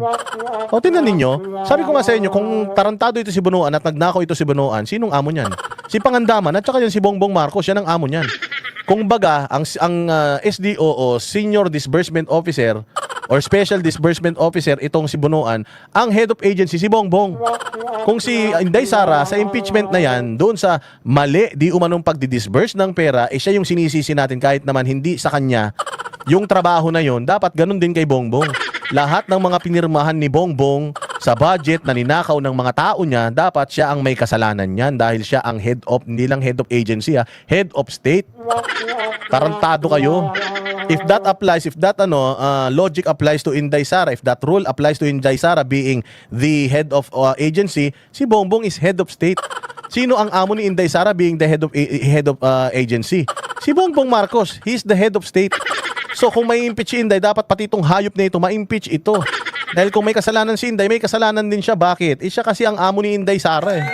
O, tingnan ninyo, sabi ko nga sa inyo, kung tarantado ito si Bunuan at nagnakaw ito si Bunuan, sinong amo niyan? Si Pangandaman at saka yan si Bongbong Marcos, yan ang amo niyan. Kung baga, ang SDO o Senior Disbursement Officer or Special Disbursement Officer itong si Bunuan, ang head of agency si Bongbong. Kung si Inday Sara sa impeachment na yan, doon sa mali di umanong pagdidisburse ng pera, siya yung sinisisi natin kahit naman hindi sa kanya yung trabaho na yon, dapat ganun din kay Bongbong. Lahat ng mga pinirmahan ni Bongbong sa budget na ninakaw ng mga tao niya, dapat siya ang may kasalanan niyan dahil siya ang head of, hindi lang head of agency head of state. Tarantado kayo. If that applies, if that logic applies to Inday Sara, if that rule applies to Inday Sara being the head of agency, si Bongbong is head of state. Sino ang amo ni Inday Sara being the head of agency? Si Bongbong Marcos, he's the head of state. So kung may impeach si Inday, dapat pati itong hayop na ito, ma-impeach ito. Dahil kung may kasalanan si Inday, may kasalanan din siya. Bakit? Siya kasi ang amo ni Inday Sara eh.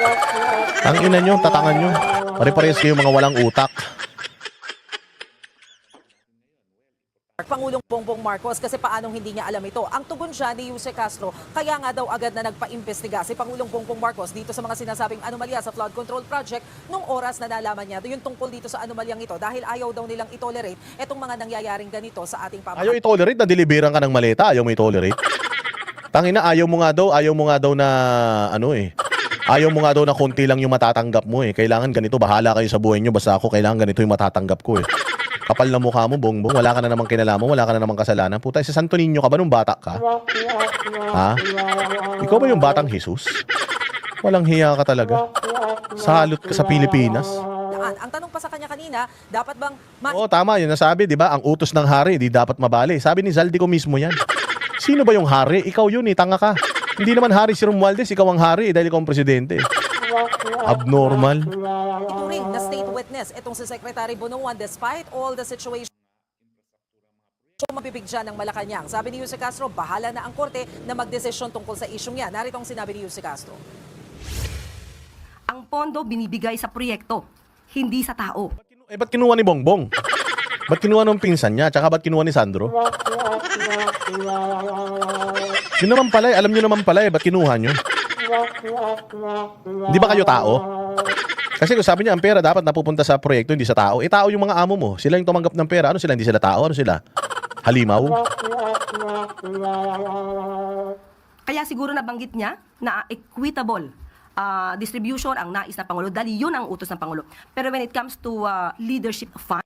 Ang ina nyo, tatangan nyo. Pare-parehas kayo mga walang utak. Pangulong Bongbong Marcos kasi paanong hindi niya alam ito. Ang tugon siya ni Jose Castro, kaya nga daw agad na nagpa-imbestiga si Pangulong Bongbong Marcos dito sa mga sinasabing anomalya sa flood control project nung oras na nalaman niya yung tungkol dito sa anomalyang ito dahil ayaw daw nilang itolerate itong mga nangyayaring ganito sa ating pamahalaan. Ayaw itolerate na deliveran ka ng maleta, ayaw mo itolerate. Tangina, ayaw mo nga daw na ayaw mo nga daw na konti lang yung matatanggap mo eh. Kailangan ganito, bahala kayo sa buhay nyo, basta ako kailangan ganito yung matatanggap ko eh. Kapal na mukha mo, Bongbong. Wala ka na namang kinalaman, wala ka na namang kasalanan. Puta, sa Santo Niño ka ba nung bata ka? Ha? Ikaw ba yung batang Jesus? Walang hiya ka talaga. Salot ka sa Pilipinas. Ang tanong pa sa kanya kanina, dapat bang Oo, tama yun. Nasabi, di ba? Ang utos ng hari, di dapat mabali. Sabi ni Zaldico mismo yan. Sino ba yung hari? Ikaw yun eh, tanga ka. Hindi naman hari si Romualdez, ikaw ang hari dahil ikaw ang presidente. Abnormal. ituring na state witness itong si Secretary Bunuan despite all the situation mabibigyan ng Malacanang. Sabi ni Jose Castro, bahala na ang korte na magdesisyon tungkol sa isyong yan. Narito ang sinabi ni Jose Castro. Ang pondo binibigay sa proyekto, hindi sa tao. Ba't kinuha ni Bongbong? Ba't kinuha ng pinsan niya? Tsaka ba't kinuha ni Sandro? Yun naman pala eh. Alam nyo naman pala eh. Ba't kinuha nyo? Hindi ba kayo tao? Kasi kung sabi niya, ang pera dapat napupunta sa proyekto, hindi sa tao. Tao yung mga amo mo. Sila yung tumanggap ng pera. Ano sila? Hindi sila tao? Ano sila? Halimaw? Kaya siguro nabanggit niya na equitable distribution ang nais na Pangulo dahil yun ang utos ng Pangulo. Pero when it comes to leadership fund,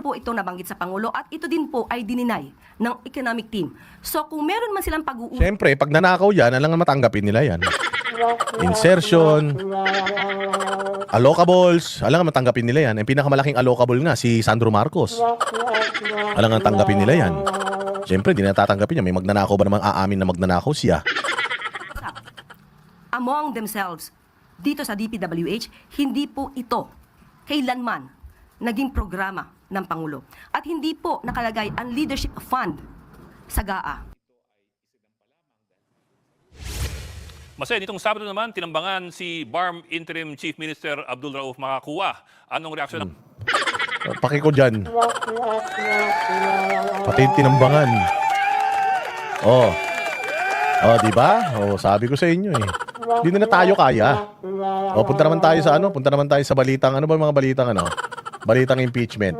po ito nabanggit sa Pangulo at ito din po ay dininay ng economic team. So kung meron man silang pag-uusap... Siyempre, pag nanakaw yan, alang matanggapin nila yan. Insertion, allocables, alang matanggapin nila yan. Ang pinakamalaking allocable nga, si Sandro Marcos. Alang ang tanggapin nila yan. Siyempre, di natatanggapin niya. May magnanakaw ba namang aamin na magnanakaw siya? Among themselves, dito sa DPWH, hindi po ito kailanman naging programa ng Pangulo. At hindi po nakalagay ang leadership fund sa GAA. Masen, itong Sabado naman, tinambangan si BARM Interim Chief Minister Abdul Rauf Makakua. Anong reaksyon ng... Paki ko dyan. Pati tinambangan. Oh, di ba? Sabi ko sa inyo eh. Hindi na tayo kaya. Punta naman tayo sa Punta naman tayo sa balitang, ano ba mga balitang Balitang impeachment.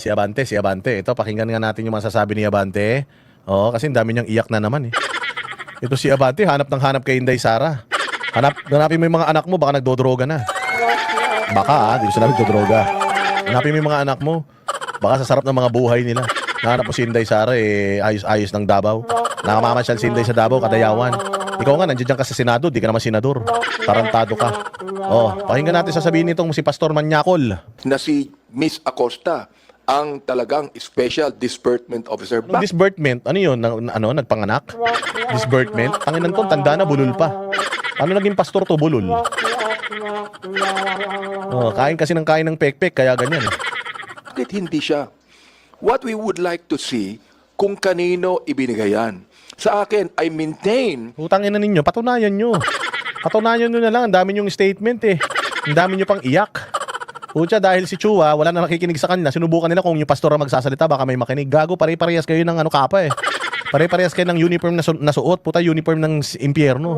Si Abante. Ito, pakinggan nga natin yung masasabi ni Abante. Kasi ang dami niyang iyak na naman eh. Ito si Abante, hanap kay Inday Sara. Hanapin mo yung mga anak mo, baka nagdodroga na. Baka, di ko sila nagdodroga. Hanapin mo yung mga anak mo, baka sa sarap ng mga buhay nila. Nahanap mo si Inday Sara, ayos-ayos ng Davao. Nakamamasyal si Inday sa Davao, Kadayawan. Ikaw nga, nandiyan ka sa Senado, di ka naman senador. Tarantado ka. Pakinggan natin sasabihin nitong si Pastor Manyakol. Na si Miss Acosta ang talagang special disbursement officer. Disbursement? Ano yun? Nagpanganak? Disbursement? Tanginan to, tanda na, bulol pa. Ano naging pastor to, bulol? Kain kasi ng pekpek, kaya ganyan. Bakit hindi siya? What we would like to see kung kanino ibinigay yan. Sa akin, I maintain. Utangin na ninyo, patunayan nyo. Patunayan nyo na lang, ang dami nyong statement eh. Ang dami nyo pang iyak. Pucha, dahil si Chua, wala na nakikinig sa kanila, sinubukan nila kung yung pastor ang magsasalita, baka may makinig. Gago, pare-parehas kayo ng kapa eh. Pare-parehas kayo ng uniform na suot. Puta, uniform ng impyerno.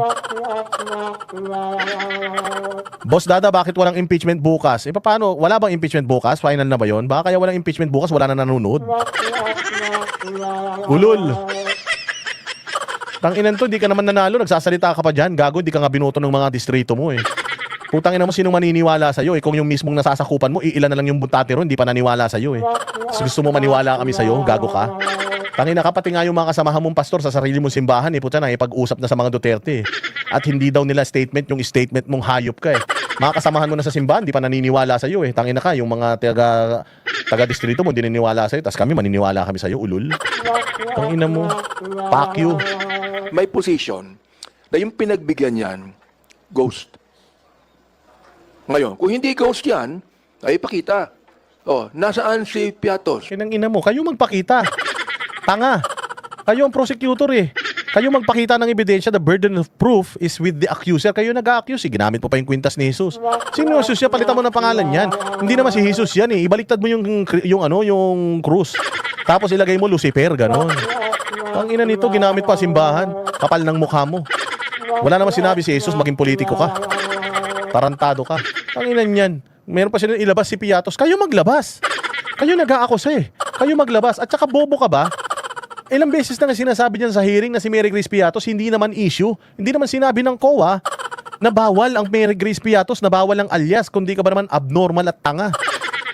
Boss Dada, bakit walang impeachment bukas? Paano? Wala bang impeachment bukas? Final na ba yon? Baka kaya walang impeachment bukas, wala na nanonood. Ulol. Tanginan to, di ka naman nanalo, nagsasalita ka pa dyan. Gago, di ka nga binoto ng mga distrito mo eh. Putang ina mo, sinong maniniwala sa'yo eh? Kung yung mismong nasasakupan mo, iilan na lang yung buntati ron, di pa naniwala sa'yo eh. Gusto mo maniwala kami sa'yo, gago ka. Tangina ka, pati nga yung mga kasamahan mong pastor sa sarili mong simbahan eh. Puta na, ipag-usap na sa mga Duterte eh. At hindi daw nila statement, yung statement mong hayop ka eh. Mga kasamahan mo na sa simbahan, di pa naniniwala sa'yo eh. Tangina ka, yung mga taga-distrito mo, di naniniwala sa'yo. Tas kami, maniniwala kami sa'yo, ulul. Tangina mo, fuck you. May position na yung pinagbigyan yan, ghost. Ngayon, kung hindi ghost yan, ay pakita. Oh, nasaan si Piatos? Kinang ina mo, kayo magpakita. Tanga. Kayo ang prosecutor eh. Kayo magpakita ng ebidensya, the burden of proof is with the accuser. Kayo nag-a-accuse eh. Ginamit mo pa yung kwintas ni Jesus. Sino yung Jesus yan? Palitan mo ng pangalan yan. Hindi naman si Jesus yan eh. Ibaliktad mo yung krus. Tapos ilagay mo Lucifer, ganon. Ang ina nito, ginamit pa simbahan. Kapal ng mukha mo. Wala naman sinabi si Jesus, maging politiko ka. Tarantado ka. Ang ina niyan. Meron pa sila ilabas si Piatos. Kayo maglabas. Kayo nag-a-accuse eh. Kayo maglabas. At saka bobo ka ba? Ilang beses na nga sinasabi niyan sa hearing na si Mary Grace Piatos hindi naman issue. Hindi naman sinabi ng COA na bawal ang Mary Grace Piatos, na bawal ang alias, kundi ka ba naman abnormal at tanga.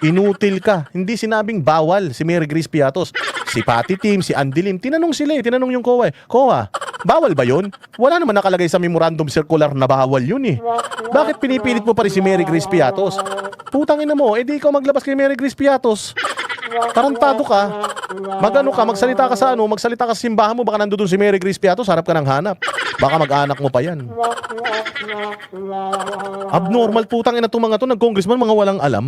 Inutil ka. Hindi sinabing bawal si Mary Grace Piatos. Si Patty Tim, si Andy Lim, tinanong sila eh. Tinanong yung COA eh. COA, bawal ba yun? Wala naman nakalagay sa memorandum circular na bawal yun eh. Bakit pinipilit mo pa rin si Mary Grace Piatos? Putangin na mo, di ikaw maglabas kay Mary Grace Piatos. Tarantado ka. Magano ka, magsalita ka sa magsalita ka sa simbahan mo, baka nandoon si Mary Grace Piatos, harap ka ng hanap. Baka mag-anak mo pa yan. Abnormal putang ina itong mga to, nag-congressman, mga walang alam.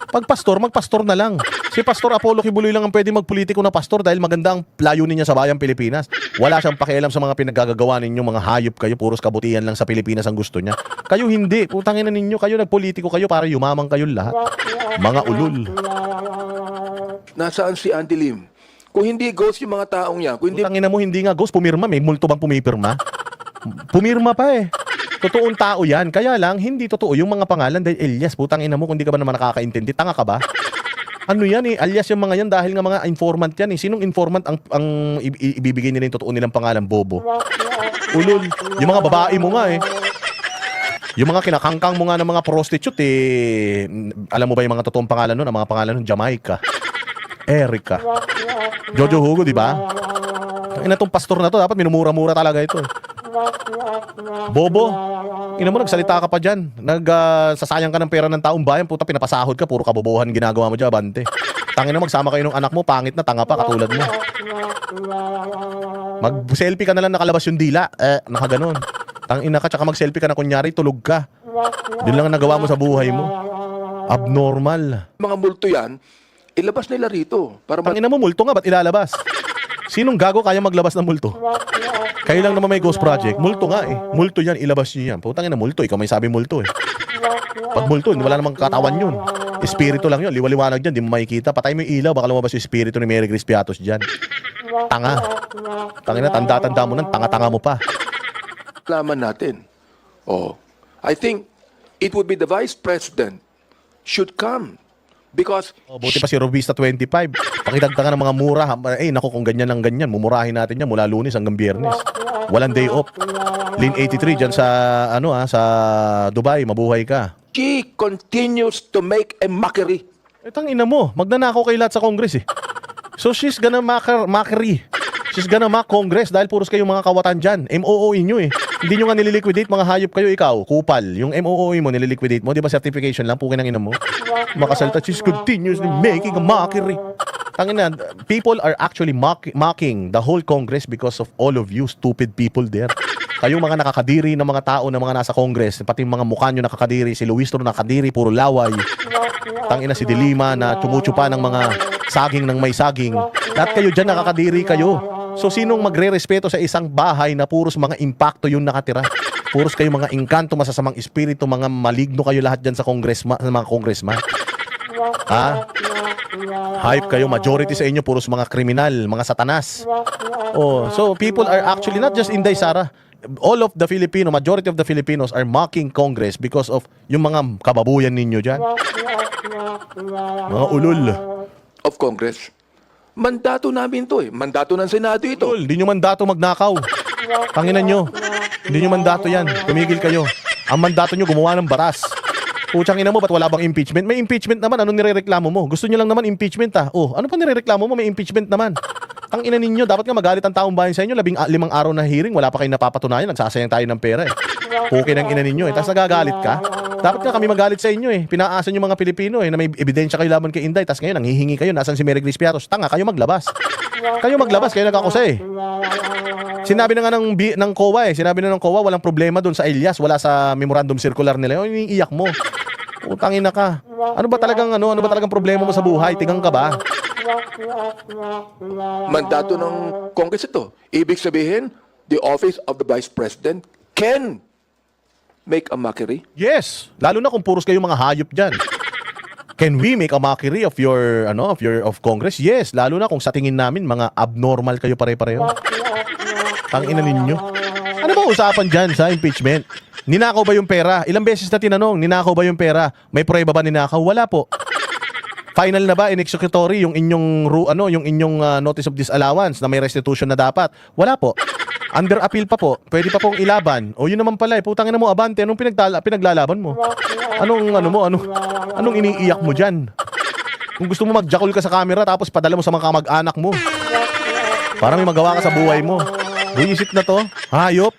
Pag pastor, magpastor na lang. Si Pastor Apollo Kibuloy lang ang pwede magpolitiko na pastor dahil maganda ang layunin niya sa bayang Pilipinas. Wala siyang pakialam sa mga pinaggagawa ninyo, mga hayop kayo, puros kabutihan lang sa Pilipinas ang gusto niya. Kayo hindi, putangin na ninyo, kayo nagpolitiko kayo para yumamang kayo lahat. Mga ulul. Nasaan si Andy Lim? Kung hindi ghost yung mga taong yan, kung hindi... Putangin na mo, hindi nga ghost, pumirma, may multo bang pumipirma? Pumirma pa eh. Totoong tao yan. Kaya lang, hindi totoo yung mga pangalan dahil alias. Putang ina mo, kung di ka ba naman nakakaintindi. Tanga ka ba? Ano yan eh? Alias yung mga yan dahil nga mga informant yan eh. Sinong informant ang ibibigay nila yung totoo nilang pangalan? Bobo. Ulol. Yung mga babae mo nga eh. Yung mga kinakangkang mo nga ng mga prostitute eh. Alam mo ba yung mga totoong pangalan nun? Ang mga pangalan nun, Jamaica, Erica, Jojo Hugo, di ba? Ina tong pastor na to, dapat minumura-mura talaga ito. Bobo. Ina mo, nagsalita ka pa dyan. Sasayang ka ng pera ng taong bayan. Puta, pinapasahod ka. Puro kabobohan ginagawa mo dyan, abante. Tangin na, magsama kayo ng anak mo. Pangit na, tanga pa, katulad mo. Mag-selfie ka na lang nakalabas yung dila. Nakaganon. Tangin na ka, tsaka mag-selfie ka na kunyari, tulog ka. Yun lang ang nagawa mo sa buhay mo. Abnormal. Mga multo yan, ilabas nila rito. Para Tangin na mo, multo nga, ba't ilalabas? Sinong gago kaya maglabas ng multo? Kayo lang naman may ghost project. Multo nga eh. Multo yan, ilabas nyo yan. Putangin na multo, ikaw may sabi multo eh. Pag multo, wala namang katawan yun. Espiritu lang yun, liwaliwanag dyan, di mo makikita. Patay mo yung ilaw, baka lumabas yung espiritu ni Mary Grace Piatos dyan. Tanga. Tangin na, tanda-tanda mo nan, tanga-tanga mo pa. Laman natin. Oh, I think it would be the Vice President should come. Because Buti pa si Robista 25. Pakitagta ka ng mga mura. Naku, kung ganyan lang ganyan, mumurahin natin yan mula Lunes hanggang Biyernes. Walang day off. Lane 83 dyan sa sa Dubai, mabuhay ka. she continues to make a mockery. Tang ina mo, magnanakaw kay lahat sa Congress eh. So she's gonna mockery. She's gonna mock Congress dahil puros kayong mga kawatan dyan. MOOE nyo eh. Hindi nyo nga nililiquidate, mga hayop kayo, ikaw, kupal. Yung MOOE mo, nililiquidate mo, di ba certification lang, pukin ang ina mo. Makasalita, she's continuously making a mockery. Tangina, people are actually mocking the whole Congress because of all of you stupid people there. Kayong mga nakakadiri ng mga tao na mga nasa Congress, pati mga mukha nyo nakakadiri, si Luis Toro nakakadiri, puro laway. Tangina si Dilima na tumuchupa ng mga saging ng may saging. Lahat kayo dyan nakakadiri kayo. So sinong magre-respeto sa isang bahay na puros mga impacto yung nakatira? Puros kayo mga engkanto, masasamang espiritu, mga maligno kayo lahat dyan sa mga congressman. Ha? Hype kayo, majority sa inyo puros mga kriminal, mga satanas. Oh, so people are actually not just Inday Sara. All of the Filipino, majority of the Filipinos are mocking Congress because of yung mga kababuyan ninyo dyan. Mga ulul. Of Congress. Mandato namin to eh. Mandato ng Senado ito. Hindi nyo mandato magnakaw. Tanginan nyo. Hindi nyo mandato yan. Tumigil kayo. Ang mandato nyo gumawa ng batas. Putsang ina mo, ba't wala bang impeachment? May impeachment naman. Anong nirereklamo mo? Gusto nyo lang naman impeachment ah. Oh, ano pa nirereklamo mo? May impeachment naman. Ang ina ninyo, dapat nga magalit ang taong bayan sa inyo. 15 araw na hearing, wala pa kayong napapatunayan. Nagsasayang tayo ng pera eh. Pukin ang ina ninyo eh. Tapos nagagalit ka. Dapat nga kami magalit sa inyo eh. Pinaasan yung mga Pilipino eh na may ebidensya kayo laban kay Inday. Tapos ngayon, nanghihingi kayo. Nasaan si Mary Grace Piatos? Tanga, kayo maglabas. Kayo maglabas, kayo nagkakusa eh. Sinabi na nga ng COA eh. Sinabi na ng COA, walang problema doon sa Elias. Wala sa memorandum circular nila. Yung iiyak mo. Utangin na ka. Ano ba talagang problema mo sa buhay? Tigang ka ba? Mandato ng Congress ito. Ibig sabihin, the office of the Vice President can make a mockery. Yes, lalo na kung puros kayo mga hayop diyan. Can we make a mockery of your Congress? Yes, lalo na kung sa tingin namin mga abnormal kayo pare-pareho. Tangina ninyo. Ano ba usapan diyan sa impeachment? Ninakaw ba yung pera? Ilang beses na tinanong, ninakaw ba yung pera? May prueba ba ninakaw? Wala po. Final na ba in executory yung inyong notice of disallowance na may restitution na dapat? Wala po. Under appeal pa po. Pwede pa pong ilaban. O yun naman pala putangin na mo abante, anong pinaglalaban mo? Anong iniiyak mo diyan? Kung gusto mo magjakol ka sa camera tapos padala mo sa mga kamag-anak mo. Para may magawa ka sa buhay mo. Buisit na to. Hayop.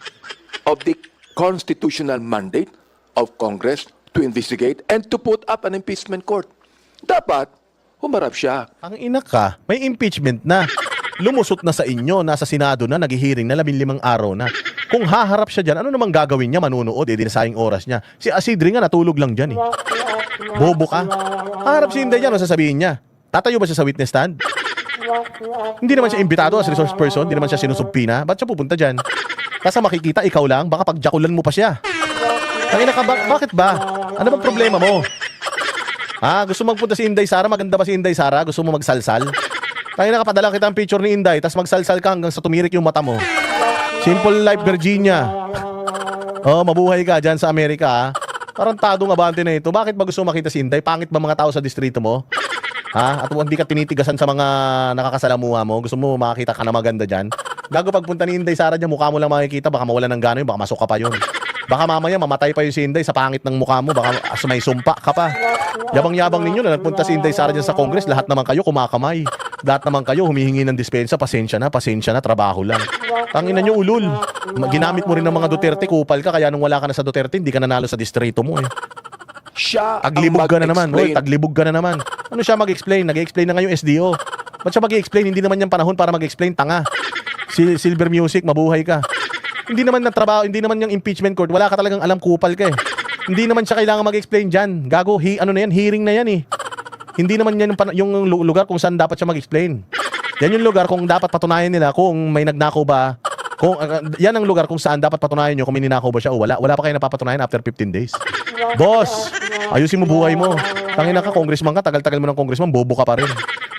Of the constitutional mandate of Congress to investigate and to put up an impeachment court. Dapat, humarap siya. Ang ina ka, may impeachment na. Lumusot na sa inyo, nasa Senado na, naghihiring na 15 araw na. Kung haharap siya dyan, ano namang gagawin niya? Manunood, dinasayang oras niya. Si Asidri nga natulog lang dyan Bobo ka. Haharap si Inday dyan, ano sasabihin niya? Tatayo ba siya sa witness stand? Hindi naman siya imbitado as resource person, hindi naman siya sinusubpina. Ba't siya pupunta dyan? Kasi makikita, ikaw lang, baka pagjakulan mo pa siya. Tangina ka, bakit ba? Ano bang problema mo? Gusto mo magpunta si Inday Sara? Maganda ba si Inday Sara? Gusto mo magsalsal? Tangina ka, padala kita ang picture ni Inday, tapos magsalsal ka hanggang sa tumirik yung mata mo. Simple life, Virginia. Mabuhay ka dyan sa Amerika, Parang tadong abante na ito. Bakit ba gusto mo makita si Inday? Pangit ba mga tao sa distrito mo? At hindi ka tinitigasan sa mga nakakasalamuha mo? Gusto mo makakita ka na maganda dyan? Gago pagpunta ni Inday Sara dyan, mukha mo lang makikita, baka mawala ng gano'n, baka masok ka pa yun. Baka mamaya mamatay pa yung si Inday sa pangit ng mukha mo, baka may sumpa ka pa. Yabang-yabang ninyo na nagpunta si Inday Sara dyan sa Congress, lahat naman kayo kumakamay. Lahat naman kayo humihingi ng dispensa, pasensya na, trabaho lang. Tangina nyo ulul. Ginamit mo rin ng mga Duterte, kupal ka, kaya nung wala ka na sa Duterte, hindi ka nanalo sa distrito mo Siya taglibog ka na naman, mag-explain. taglibog ka na naman. Ano siya mag-explain? Nag-explain na nga yung SDO. Ba't siya mag-explain? Hindi naman yung panahon para mag-explain, tanga. Silver Music, mabuhay ka. Hindi naman ng trabaho, hindi naman yung impeachment court, wala ka talagang alam, kupal ka Hindi naman siya kailangan mag-explain dyan. Gago, hearing na yan Hindi naman yan yung lugar kung saan dapat siya mag-explain. Yan yung lugar kung dapat patunayan nila kung may nagnakaw ba. Yan ang lugar kung saan dapat patunayan nyo kung may ninakaw ba siya o wala. Wala pa kayo napapatunayan after 15 days. Boss, ayusin mo buhay mo. Tangina ka, congressman ka, tagal-tagal mo ng congressman, bobo ka pa rin.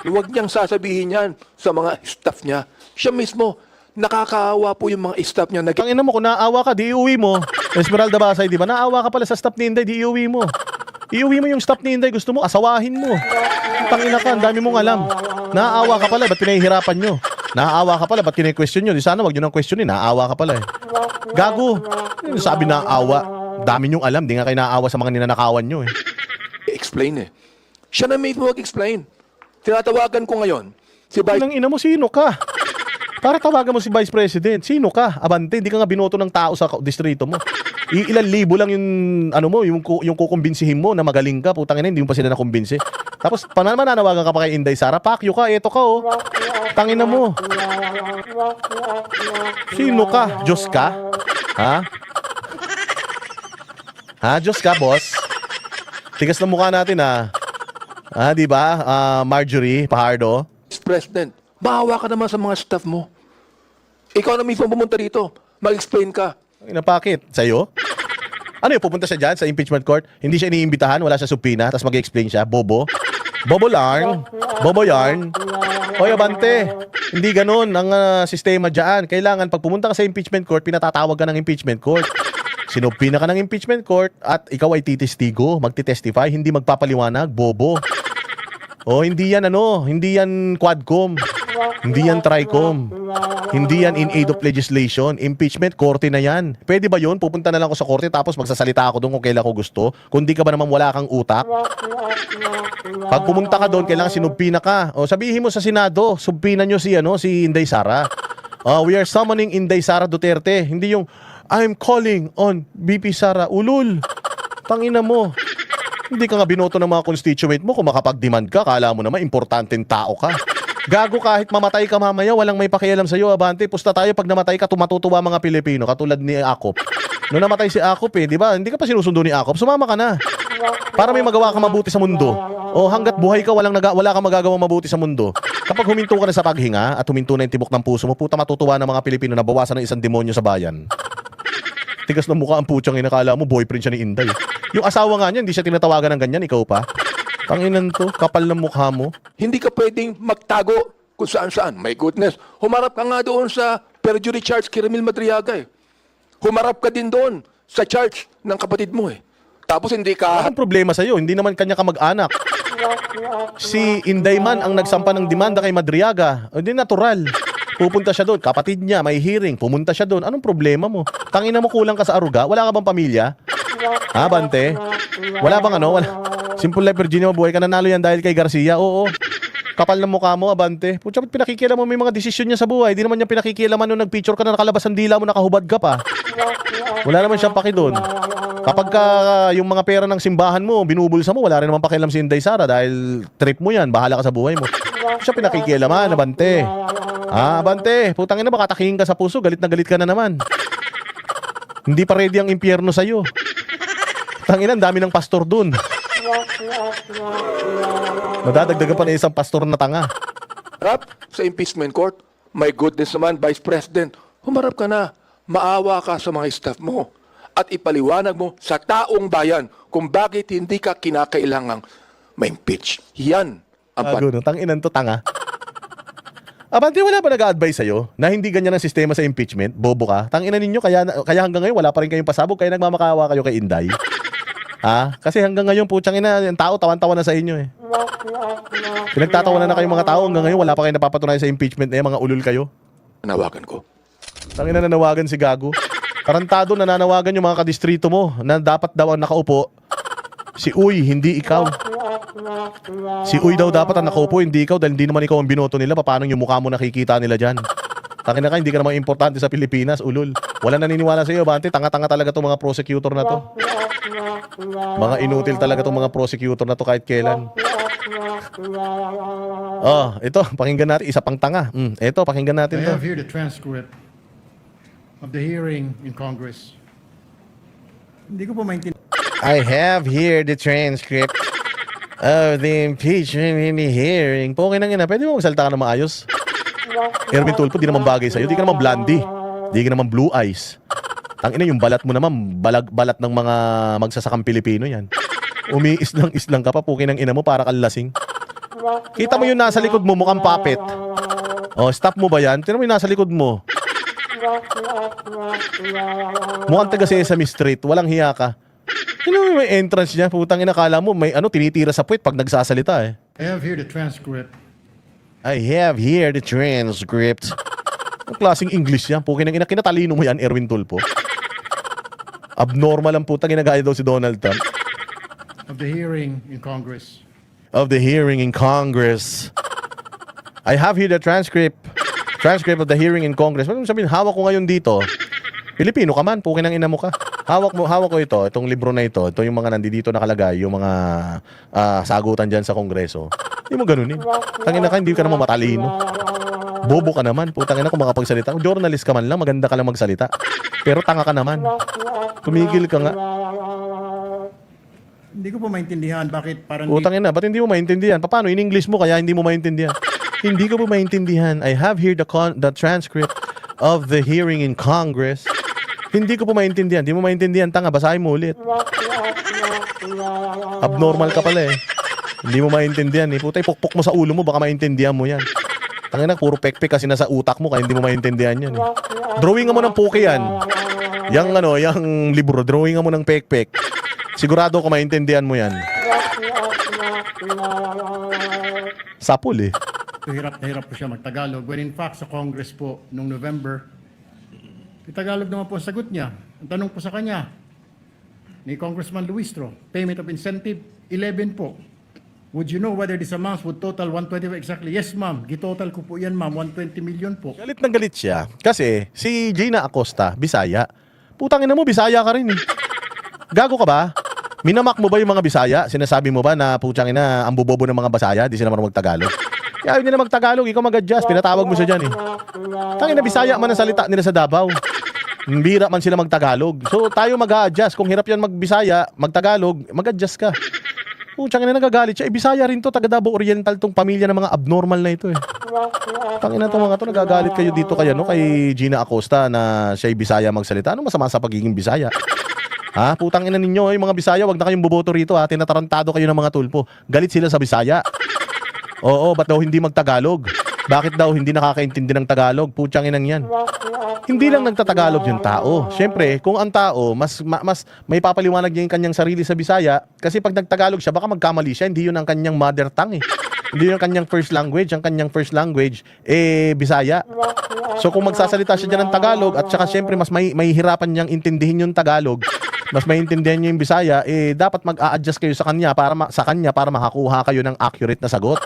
Huwag niyang sasabihin yan sa mga staff niya. Siya mismo, nakakaawa po yung mga staff niya. Tangina mo, kung naawa ka, di iuwi mo. Esmeralda Basay, di ba? Naawa ka pala sa staff ni Inday, di iuwi mo. Iuwi mo yung staff ni Inday, gusto mo, asawahin mo. Tangina ka, ang dami mong alam. Naawa ka pala, ba't pinahihirapan nyo? Naawa ka pala, ba't kine-question nyo? Di sana wag nyo nang questionin, naawa ka pala Gago, sabi naawa. Dami nyong alam, di nga kayo naawa sa mga ninanakawan nyo Explain Siya na mismo mag-explain. Tinatawagan ko ngayon si Vice... Nang ina mo, sino ka? Para tawagan mo si Vice President, sino ka? Abante, hindi ka nga binoto ng tao sa distrito mo. Ilan libo lang yung kukumbinsihin mo na magaling ka. Putang ina, hindi mo pa sila nakumbinsi. Tapos, mananawagan ka pa kay Inday Sara, pakyo ka, eto ka Tangina mo. Sino ka? Diyos ka? Diyos ka, boss? Tigas na mukha natin, di ba? Marjorie Pajardo. President, bahawa ka naman sa mga staff mo. Ikaw na mismo pumunta dito. Mag-explain ka. Napakit? Sa'yo? Ano yung pupunta siya dyan sa impeachment court? Hindi siya iniimbitahan, wala siya subpoena, tapos mag-explain siya. Bobo? Bobo lang? Bobo yarn? Hoy, abante. Hindi ganun ang sistema dyan. Kailangan pag pumunta ka sa impeachment court, pinatatawag ka ng impeachment court. Sinubpina ka ng impeachment court at ikaw ay titistigo, magtitestify, hindi magpapaliwanag, bobo. Hindi yan hindi yan Quadcom, hindi yan Tricom, hindi yan in aid of legislation, impeachment, korte na yan. Pwede ba yun? Pupunta na lang ako sa korte tapos magsasalita ako doon kung kailan ko gusto. Kung di ka ba naman wala kang utak. Pag pumunta ka doon, kailangan sinubpina ka. Sabihin mo sa Senado, subpina nyo si Inday Sara. We are summoning Inday Sara Duterte. Hindi yung I'm calling on BP Sara. Ulul. Tangina mo. Hindi ka nga binoto ng mga constituent mo kung makapag-demand ka. Kala mo naman, importanteng tao ka. Gago, kahit mamatay ka mamaya, walang may pakialam sa'yo. Abante, pusta tayo pag namatay ka, tumatutuwa mga Pilipino. Katulad ni Akop. Noong namatay si Akop di ba? Hindi ka pa sinusundo ni Akop. Sumama ka na. Para may magawa ka mabuti sa mundo. O hanggat buhay ka, wala kang magagawa mabuti sa mundo. Kapag huminto ka na sa paghinga at huminto na yung tibok ng puso mo, puta matutuwa ng mga Pilipino na bawasan ng isang demonyo sa bayan. Tigas ng mukha ang putyang inakala mo, boyfriend siya ni Inday. Yung asawa nga niya, hindi siya tinatawagan ng ganyan, ikaw pa. Tanginan to, kapal ng mukha mo. Hindi ka pwedeng magtago kung saan-saan. My goodness. Humarap ka nga doon sa perjury charge kay Ramil Madriaga eh. Humarap ka din doon sa charge ng kapatid mo eh. Tapos hindi ka... Anong problema sa'yo? Hindi naman kanya ka mag-anak. Si Inday man ang nagsampa ng demanda kay Madriaga. Hindi natural. Pupunta siya doon. Kapatid niya, may hearing. Pumunta siya doon. Anong problema mo? Tangina mo kulang ka sa aruga? Wala ka bang pamilya? Ha, Bante? Wala bang ano? Wala. Simple life, Virginia, mabuhay ka, nanalo yan dahil kay Garcia. Oo. Kapal ng mukha mo, Abante. Pucha, ba't pinakikialam mo may mga desisyon niya sa buhay? Di naman niya pinakikialaman nung nag-picture ka na nakalabas ang dila mo, nakahubad ka pa. Wala naman siyang paki doon. Kapag yung mga pera ng simbahan mo, binubulsa mo, wala rin naman pakialam si Inday Sara dahil trip mo yan, bahala ka sa buhay mo. Siya pinakikialaman, Abante. Abante, putangin na, baka takihin ka sa puso, galit na galit ka na naman. Hindi pa ready ang impyerno sa'yo. Tangina, ang dami ng pastor dun. Madadagdagan pa na isang pastor na tanga. Harap sa impeachment court, my goodness naman, Vice President, humarap ka na. Maawa ka sa mga staff mo. At ipaliwanag mo sa taong bayan kung bakit hindi ka kinakailangang ma-impeach. Yan ang Bago, no? Tanginan to, tanga. Abante, wala ba nag-a-advise sa'yo na hindi ganyan ang sistema sa impeachment? Bobo ka? Tanginan ninyo, kaya hanggang ngayon wala pa rin kayong pasabog, kaya nagmamakawa kayo kay Inday. Ha? Kasi hanggang ngayon, putsang ina, yung tao, tawan-tawa na sa inyo eh. Pinagtatawanan na kayong mga tao, hanggang ngayon wala pa kayo napapatunayan sa impeachment eh, mga ulul kayo. Nawagan ko. Tangina, nanawagan si Gago. Tarantado, nananawagan yung mga kadistrito mo na dapat daw ang nakaupo. Si Uy, hindi ikaw. Si Uy daw dapat ang nakaupo, hindi ikaw, dahil hindi naman ikaw ang binoto nila. Paano yung mukha mo nakikita nila dyan? Tangina ka, hindi ka naman importante sa Pilipinas, ulul. Wala naniniwala sa iyo, Bante. Tanga-tanga talaga itong mga prosecutor na to. Mga inutil talaga itong mga prosecutor na to kahit kailan. Oh, ito, pakinggan natin. Isa pang tanga. Ito, pakinggan natin to. I have here the transcript of the hearing in Congress. Hindi ko po maintindihan. I have here the transcript of the impeachment in the hearing. Pokey nang ina, pwede mo magsalita ka na maayos? Erwin Tulfo, di naman bagay sa'yo. Di ka naman blondie. Di ka naman blue eyes. Ang ina, yung balat mo naman, balat ng mga magsasakang Pilipino yan. Umiislang-islang ka pa, pukin ng ina mo para kang lasing. Kita mo yung nasa likod mo, mukhang puppet. Oh, stop mo ba yan? Tignan mo yung nasa likod mo. Mukhang taga Sesame Street, walang hiya ka. Tignan mo yung entrance niya, putang ina, kala mo may tinitira sa puwet pag nagsasalita eh. I have here the transcript. I have here the transcript. Ang klaseng English yan, pukin ng ina, kinatalino mo yan, Erwin Tulfo. Abnormal ang putang ginagaya daw si Donald Trump. Of the hearing in Congress. Of the hearing in Congress. I have here the transcript of the hearing in Congress. Ano sabihin, hawak ko ngayon dito. Pilipino ka man, pukin ng ina mo ka. Hawak ko itong libro na ito. Ito yung mga nandito nakalagay, yung mga sagutan dyan sa Kongreso. Hindi mo ganunin. Tangina ka, hindi ka naman matalino. Bobo ka naman, putang ina kung makapagsalita. Journalist ka man lang, maganda ka lang magsalita. Pero tanga ka naman. Tumigil ka nga. Hindi ko po maintindihan bakit parang... Putang ina, ba't hindi mo maintindihan? Paano? In English mo kaya hindi mo maintindihan? Hindi ko po maintindihan. I have here the transcript of the hearing in Congress. Hindi ko po maintindihan. Hindi mo maintindihan. Tanga, basahin mo ulit. Abnormal ka pala eh. Hindi mo maintindihan eh. Puta, ipukpok mo sa ulo mo, baka maintindihan mo yan. Tangina, puro pekpek kasi nasa utak mo kaya hindi mo maintindihan yan eh. Drawing mo ng puke yan. Yang libro, drawing mo ng pekpek. Sigurado ko maintindihan mo yan. Sapul eh. Hirap na hirap po siya magtagalog. When in fact, sa Congress po, noong November, Tagalog naman po ang sagot niya. Ang tanong po sa kanya, ni Congressman Luistro, payment of incentive, 11 po. Would you know whether these amounts would total 120 exactly? Yes, ma'am. Gitotal ko po yan, ma'am. 120 million po. Galit na galit siya. Kasi si Gina Acosta, Bisaya. Putang ina mo, Bisaya ka rin eh. Gago ka ba? Minamak mo ba yung mga Bisaya? Sinasabi mo ba na putang ina ang bobobo ng mga Bisaya? Di sila marunong magtagalog? Kaya hindi na magtagalog, ikaw mag-adjust. Pinatawag mo siya dyan eh. Tangina, Bisaya man ang salita nila sa Davao. Bira man sila magtagalog. So tayo mag-a-adjust. Kung hirap yan magbisaya, magtagalog, mag-adjust ka. Putsang ina, nagagalit siya. Bisaya rin to, taga Davao Oriental tong pamilya ng mga abnormal na ito eh. Tangina tong mga to, nagagalit kayo dito kay Gina Acosta na siya'y Bisaya magsalita. Ano masama sa pagiging Bisaya? Ha? Putang ina ninyo, yung mga Bisaya, wag na kayong boboto rito ha. Tinatarantado kayo ng mga tulpo. Galit sila sa Bisaya. Oo, ba't daw hindi magtagalog? Bakit daw hindi nakakaintindi ng Tagalog? Putsang inang yan. Hindi lang nagtatagalog yung tao. Siyempre, kung ang tao, mas may papaliwanag niya yung kanyang sarili sa Bisaya, kasi pag nagtagalog siya, baka magkamali siya. Hindi yun ang kanyang mother tongue eh. Hindi yun ang kanyang first language. Ang kanyang first language, Bisaya. So kung magsasalita siya dyan ng Tagalog, at saka siyempre, mas may hirapan niyang intindihin yung Tagalog, mas maintindihan niyo yung Bisaya, dapat mag-a-adjust kayo sa kanya para makakuha kayo ng accurate na sagot.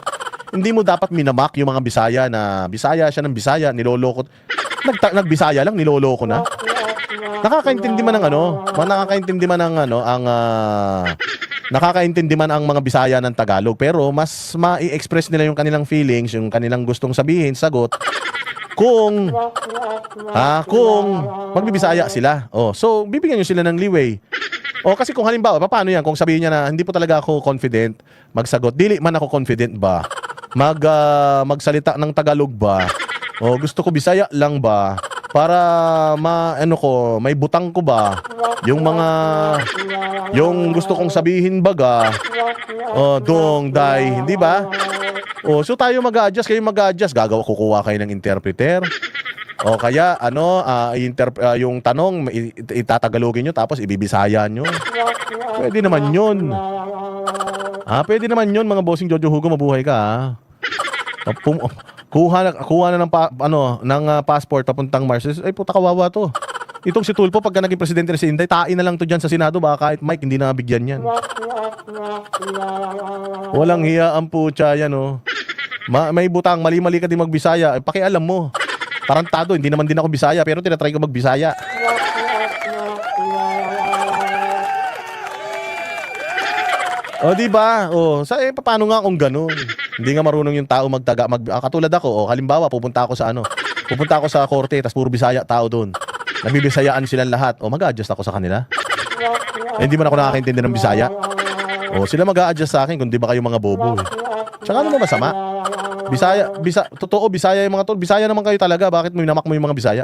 Hindi mo dapat minamak yung mga Bisaya na Bisaya siya ng Bisaya, niloloko. Nagbisaya lang, niloloko na. Nakakaintindi man ng nakakaintindi man ang mga Bisaya ng Tagalog, pero mas ma-i-express nila yung kanilang feelings, yung kanilang gustong sabihin, sagot, kung magbibisaya sila. So bibigyan niyo sila ng leeway. Kasi kung halimbawa, paano yan? Kung sabihin niya na hindi po talaga ako confident magsagot, dili man ako confident ba? Magsalita ng Tagalog ba? Gusto ko Bisaya lang ba? Para may butang ko ba? Yung gusto kong sabihin baga, dong, day, hindi ba? So tayo mag-a-adjust, kayo mag-a-adjust. Kukuha kayo ng interpreter. O kaya, yung tanong, itatagalogin nyo, tapos ibibisaya nyo. Pwede naman yun. Pwede naman yun, mga bossing Jojo Hugo, mabuhay ka, ha? Kuha na ng passport papuntang Mars. Ay, puta, kawawa to. Itong si Tulfo, pagka naging presidente na si Inday, tain na lang to dyan sa Senado, baka kahit Mike, hindi na bigyan yan. Walang hiya ang putya yan, may butang, mali-mali ka din magbisaya. Pakialam mo. Tarantado, hindi naman din ako Bisaya, pero tinatry ko magbisaya. Diba? Paano nga kung ganun? Hindi nga marunong yung tao katulad ako, halimbawa, pupunta ako sa korte, tas puro Bisaya tao doon. Nagbibisayaan silang lahat. Mag-a-adjust ako sa kanila. Hindi man ako nakakaintindi ng Bisaya. Sila mag-a-adjust sa akin kung di ba kayo mga bobo. Tsaka ano ba masama? Totoo, Bisaya yung mga tol. Bisaya naman kayo talaga. Bakit mo minamak mo yung mga Bisaya?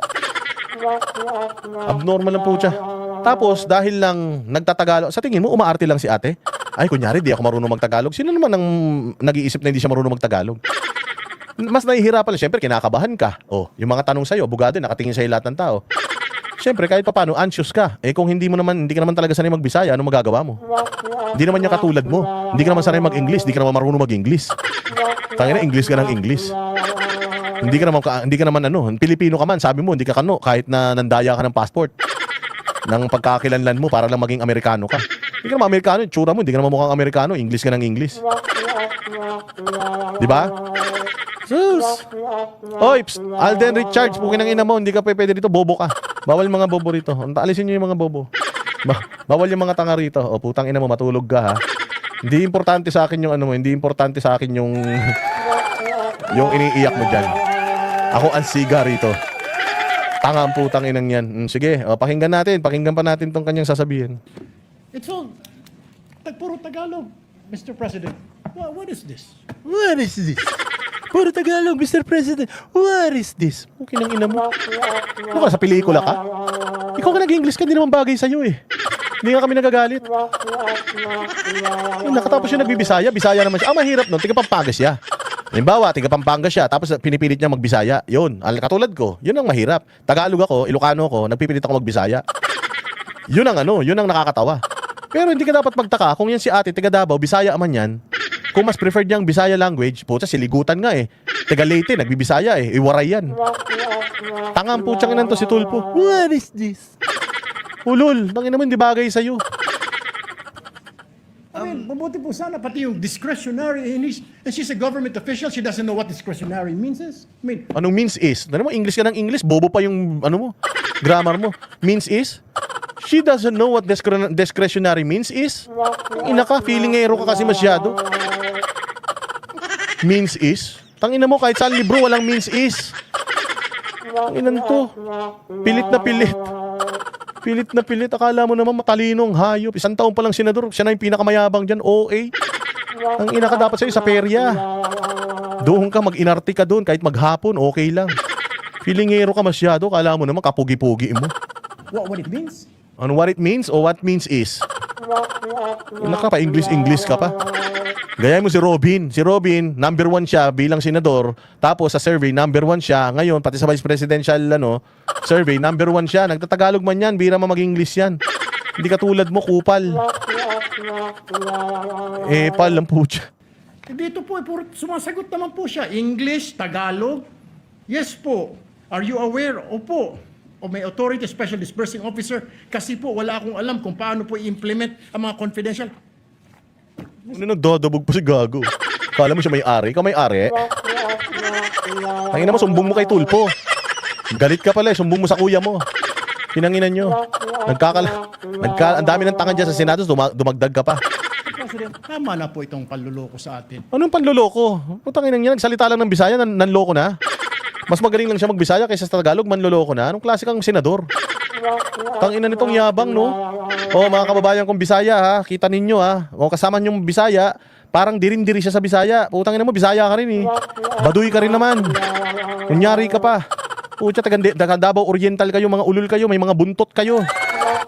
Abnormal lang po siya. Tapos, dahil lang nagtatagalog, sa tingin mo, umaarte lang si ate? Ay, kunyari, di ako marunong magtagalog. Sino naman ang nag-iisip na hindi siya marunong magtagalog? Mas nahihirapan lang. Siyempre, kinakabahan ka. Yung mga tanong sa'yo, bugado, nakatingin sa'yo lahat ng tao. Siyempre, kahit pa paano, anxious ka. Kung hindi ka naman talaga sanay magbisaya, ano magagawa mo? Hindi naman niya katulad mo. Hindi ka naman sanay mag-English, hindi ka naman marunong mag-English. Tangina, English ka ng English. Hindi ka naman Pilipino ka man, sabi mo, hindi ka kahit na nandaya ka ng passport. Ng pagkakakilanlan mo para lang maging Amerikano ka. Hindi ka naman Amerikano, yung tsura mo, hindi ka naman mukhang Amerikano, English ka ng English. Diba? Sus! Alden Richards, pukin ng ina mo, hindi ka pwede dito, bobo ka. Bawal yung mga bobo rito. Alisin nyo yung mga bobo. Bawal yung mga tanga rito. Putang ina mo, matulog ka, ha. Hindi importante sa akin yung hindi importante sa akin yung iniiyak mo dyan. Ako ang siga rito. Tanga ang putang inang yan. Sige, pakinggan pa natin tong kanyang sasabihin. It's all puro Tagalog, Mr. President. What is this? What is this? Puro Tagalog, Mr. President. What is this? Okay nang ina mo. Ano ka, sa pelikula ka? Ikaw ka nag-English ka, hindi naman bagay sa'yo eh. Hindi nga kami nagagalit. Nakatapos yung nagbibisaya, Bisaya naman siya. Mahirap nun, tiga Pampanga siya. Halimbawa, tiga Pampanga siya, tapos pinipilit niya magbisaya. Yun, katulad ko, yun ang mahirap. Tagalog ako, Ilocano ako, nagpipilit ako magbisaya. Yun ang nakakatawa. Pero hindi ka dapat magtaka kung yan si ate, tiga Davao, Bisaya man yan. Kung mas preferred niyang Bisaya language, puta, siligutan nga eh. Tiga Leyte, nagbibisaya eh. Iwaray yan. Tangang putsang inan to si Tulfo. What is this? Ulol, tangin naman, di bagay sa'yo. Mabuti po sana, pati yung discretionary, and she's a government official, she doesn't know what discretionary means is. Anong means is? English ka ng English, bobo pa yung grammar mo. Means is? She doesn't know what discretionary means is. Ina ka, feelingero ka kasi masyado. Means is? Tangina mo, kahit saan libro, walang means is. Tanginan to. Pilit na pilit. Pilit na pilit. Akala mo naman matalinong hayop. 1 taon pa lang senador. Siya na yung pinakamayabang dyan. OA. Ang ina ka dapat sa'yo sa perya. Doon ka, mag-inarte ka doon. Kahit maghapon, okay lang. Filingero ka masyado. Akala mo naman kapugi-pugi mo. What it means? Ano what it means o what means is? Nakapa-English ka pa. Gaya mo si Robin. Si Robin, number 1 siya bilang senador. Tapos sa survey, number 1 siya. Ngayon, pati sa vice presidential survey, number 1 siya. Nagtatagalog man yan, bira mag-English yan. Hindi katulad mo, kupal. Pal lang po siya. Dito po, sumasagot naman po siya. English, Tagalog. Yes po. Are you aware? Opo. O may authority special disbursing officer. Kasi po, wala akong alam kung paano po i-implement ang mga confidential. Ano nagdadabog po si Gago? Kala mo siya may-ari? Ikaw may-ari? Tangina mo, sumbong mo kay Tulpo. Galit ka pala, sumbong mo sa kuya mo. Pinanginan nyo. Ang dami ng tangan dyan sa Senado, dumagdag ka pa. President, tama na po itong panluloko sa atin. Anong panloloko? Putangin niya, nagsalita lang ng Bisaya, nanloko na. Mas magaling lang siya magbisaya kaysa sa Tagalog, manloloko na. Anong klase kang senador? Tangina nitong yabang, no? O mga kababayan kong Bisaya, ha? Kita ninyo, ha? O kasama niyong Bisaya, parang dirin-diri siya sa Bisaya. Putangin mo, Bisaya ka rin, eh. Baduy ka rin naman. Kunyari ka pa. Pucha, taga Davao Oriental kayo, mga ulul kayo, may mga buntot kayo.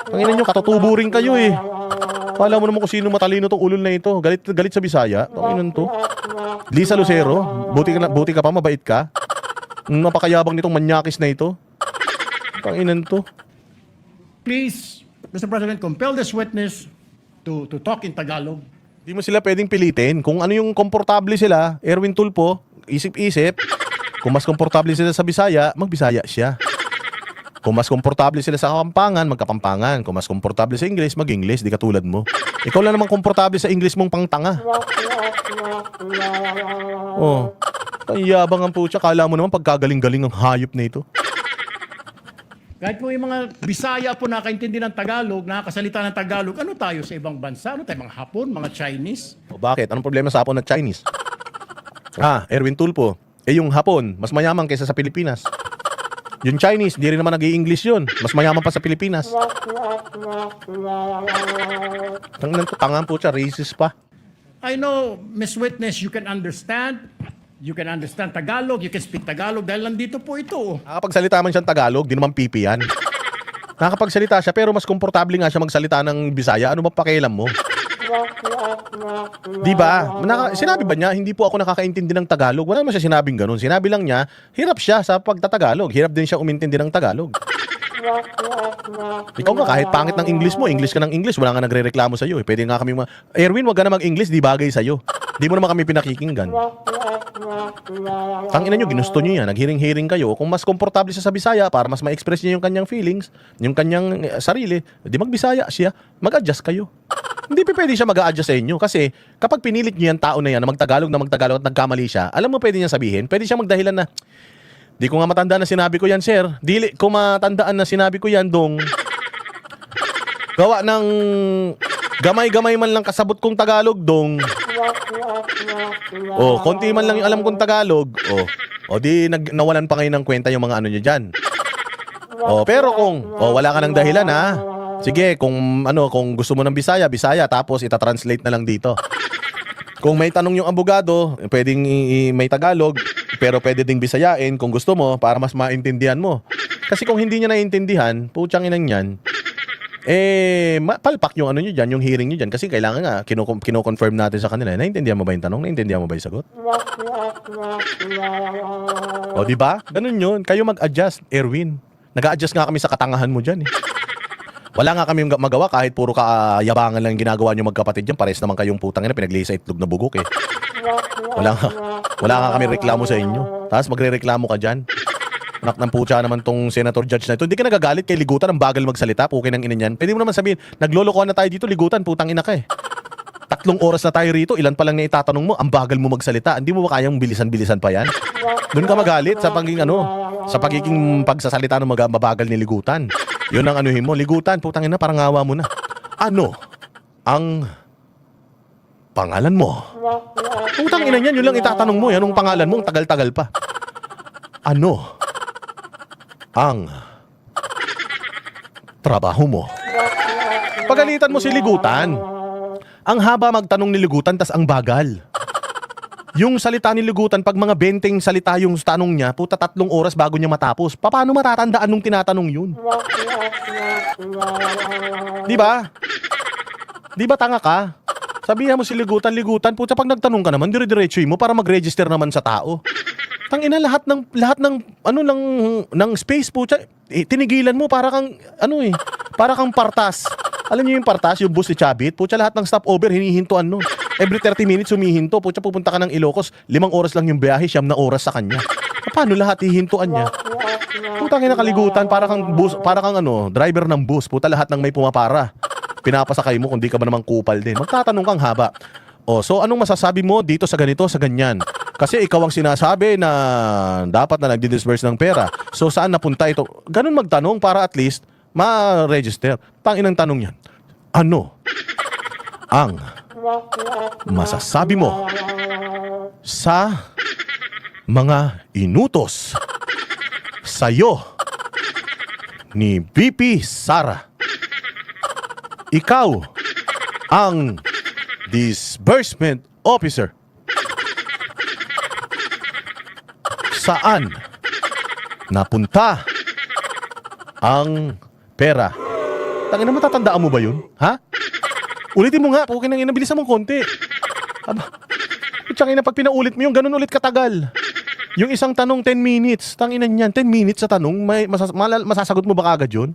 Tangina niyo, katutubo rin kayo, eh. Kala mo naman kung sino matalino tong ulul na ito. Galit sa Bisaya. Tanginan to. Lisa Lucero, buti ka pa, mabait ka. Napakayabang nitong manyakis na ito. Tanginan to. Please, Mr. President, compel this witness to talk in Tagalog. Di mo sila pwedeng pilitin. Kung ano yung komportable sila, Erwin Tulpo, isip-isip. Kung mas komportable sila sa Bisaya, magbisaya siya. Kung mas komportable sila sa Kapampangan, magkapampangan. Kung mas komportable sa English, mag-English. Di katulad mo. Ikaw lang naman komportable sa English mong pangtanga. Oh. Ang yabang ang putya. Kala mo naman pagkagaling-galing ang hayop na ito. Kahit po yung mga Bisaya po nakaintindi ng Tagalog, nakakasalita ng Tagalog, ano tayo sa ibang bansa? Ano tayo, mga Hapon, mga Chinese? O bakit? Anong problema sa Hapon at Chinese? Erwin Tulpo. Yung Hapon, mas mayaman kaysa sa Pilipinas. Yung Chinese, di rin naman nag-i-English yun. Mas mayaman pa sa Pilipinas. Tangan po siya, racist pa. I know, Miss Witness, you can understand Tagalog, you can speak Tagalog dahil nandito po ito. Nakapagsalita man siyang Tagalog, di naman pipi yan. Nakapagsalita siya, pero mas komportable nga siya magsalita ng Bisaya. Ano ba pakialam mo? Di ba? Sinabi ba niya, hindi po ako nakakaintindi ng Tagalog? Wala naman siya sinabing ganun. Sinabi lang niya, hirap siya sa pagtatagalog. Hirap din siya umintindi ng Tagalog. Ikaw nga, kahit pangit ng English mo, English ka ng English, wala nga nagre-reklamo sa'yo. Pwede nga kami Erwin, wag ka na mag-English, di bagay sa'yo. Di mo naman kami pinakikinggan. Tangina nyo, ginusto nyo yan. Naghiring-hiring kayo. Kung mas komportable siya sa Bisaya para mas ma-express niya yung kanyang feelings, yung kanyang sarili, di mag-Bisaya siya, mag-adjust kayo. Hindi pwede siya mag-a-adjust sa inyo. Kasi kapag pinilit nyo yung tao na yan na magtagalog at nagkamali siya, alam mo pwede niya sabihin? Pwede siya magdahilan na, di ko nga matandaan na sinabi ko yan, sir. Dili ko matandaan na sinabi ko yan, dong. Gawa ng gamay-gamay man lang kasabot kong Tagalog, dong. Konti man lang yung alam kong Tagalog. Di nawalan pa ngayon ng kwenta yung mga ano nyo dyan. Pero kung wala ka ng dahilan, ha? Sige, kung gusto mo ng Bisaya, tapos itatranslate na lang dito. Kung may tanong yung abogado, pwedeng may Tagalog, pero pwede ding Bisayain kung gusto mo para mas maintindihan mo. Kasi kung hindi niya naiintindihan, putyang inang yan, palpak yung ano nyo dyan, yung hearing nyo dyan. Kasi kailangan nga, kino-confirm natin sa kanila. Naintindihan mo ba yung tanong? Naintindihan mo ba yung sagot? Diba? Ganun yun. Kayo mag-adjust, Erwin. Nag-a-adjust nga kami sa katangahan mo dyan, eh. Wala nga kami magawa kahit puro yabangan lang ginagawa nyo magkapatid dyan. Pares naman kayong putang ina, pinaglihi sa itlog na bugok, eh. Wala nga kami reklamo sa inyo. Tapos magre-reklamo ka dyan. Anak ng putya naman tong senator judge na ito. Hindi ka nagagalit kay Ligutan, ang bagal magsalita, pukin ng ina niyan. Pwede mo naman sabihin, naglolokohan na tayo dito, Ligutan, putang ina ka, eh. 3 oras na tayo rito, ilan pa lang na itatanong mo, ang bagal mo magsalita. Hindi mo ba kayang bilisan-bilisan pa yan? Doon ka magalit sa pagiging pagsasalita ng mabagal ni Ligutan. Yun ang anuhin mo. Ligutan, putang ina, parang ngawa mo na. Ano ang pangalan mo? Putang ina niyan, yun lang itatanong mo. Yan ang pangalan mo, ang tagal-tagal pa. Ano ang trabaho mo. Pagalitan mo si Ligutan. Ang haba magtanong ni Ligutan, tas ang bagal. Yung salita ni Ligutan, pag mga 20 salita yung tanong niya, puta 3 oras bago niya matapos. Paano matatandaan nung tinatanong yun? Di ba? Di ba tanga ka? Sabihan mo si Ligutan, puta pag nagtanong ka naman, dire-diretsuhin mo para mag-register naman sa tao. Tangina lahat ng space puta, tinigilan mo para kang para kang partas. Alam niyo yung partas, yung bus ni Chabit, puta lahat ng stopover hinihintuan nun. Every 30 minutes humihinto, puta pupunta ka ng Ilocos, 5 oras lang yung biyahe, 9 na oras sa kanya. Paano lahat hihintuan niya? Putang ina kaligutan, para kang driver ng bus, puta lahat ng may pumapara. Pinapasakay mo kung di ka ba naman kupal din. Magtatanong kang haba. So anong masasabi mo dito sa ganito, sa ganyan? Kasi ikaw ang sinasabi na dapat na nagdi-disburse ng pera. So saan napunta ito? Ganun magtanong para at least ma-register. Tanginang tanong yan. Ano ang masasabi mo sa mga inutos sa'yo ni VP Sara? Ikaw ang disbursement officer. Saan napunta ang pera? Tangina, matatandaan mo ba yun? Ha? Ulitin mo nga, pukin nang inabilisan mong konti. Aba, tsangina, pag pinaulit mo yung ganun ulit katagal. Yung isang tanong 10 minutes, tanginan yan, 10 minutes sa tanong, masasagot mo ba kaagad yun?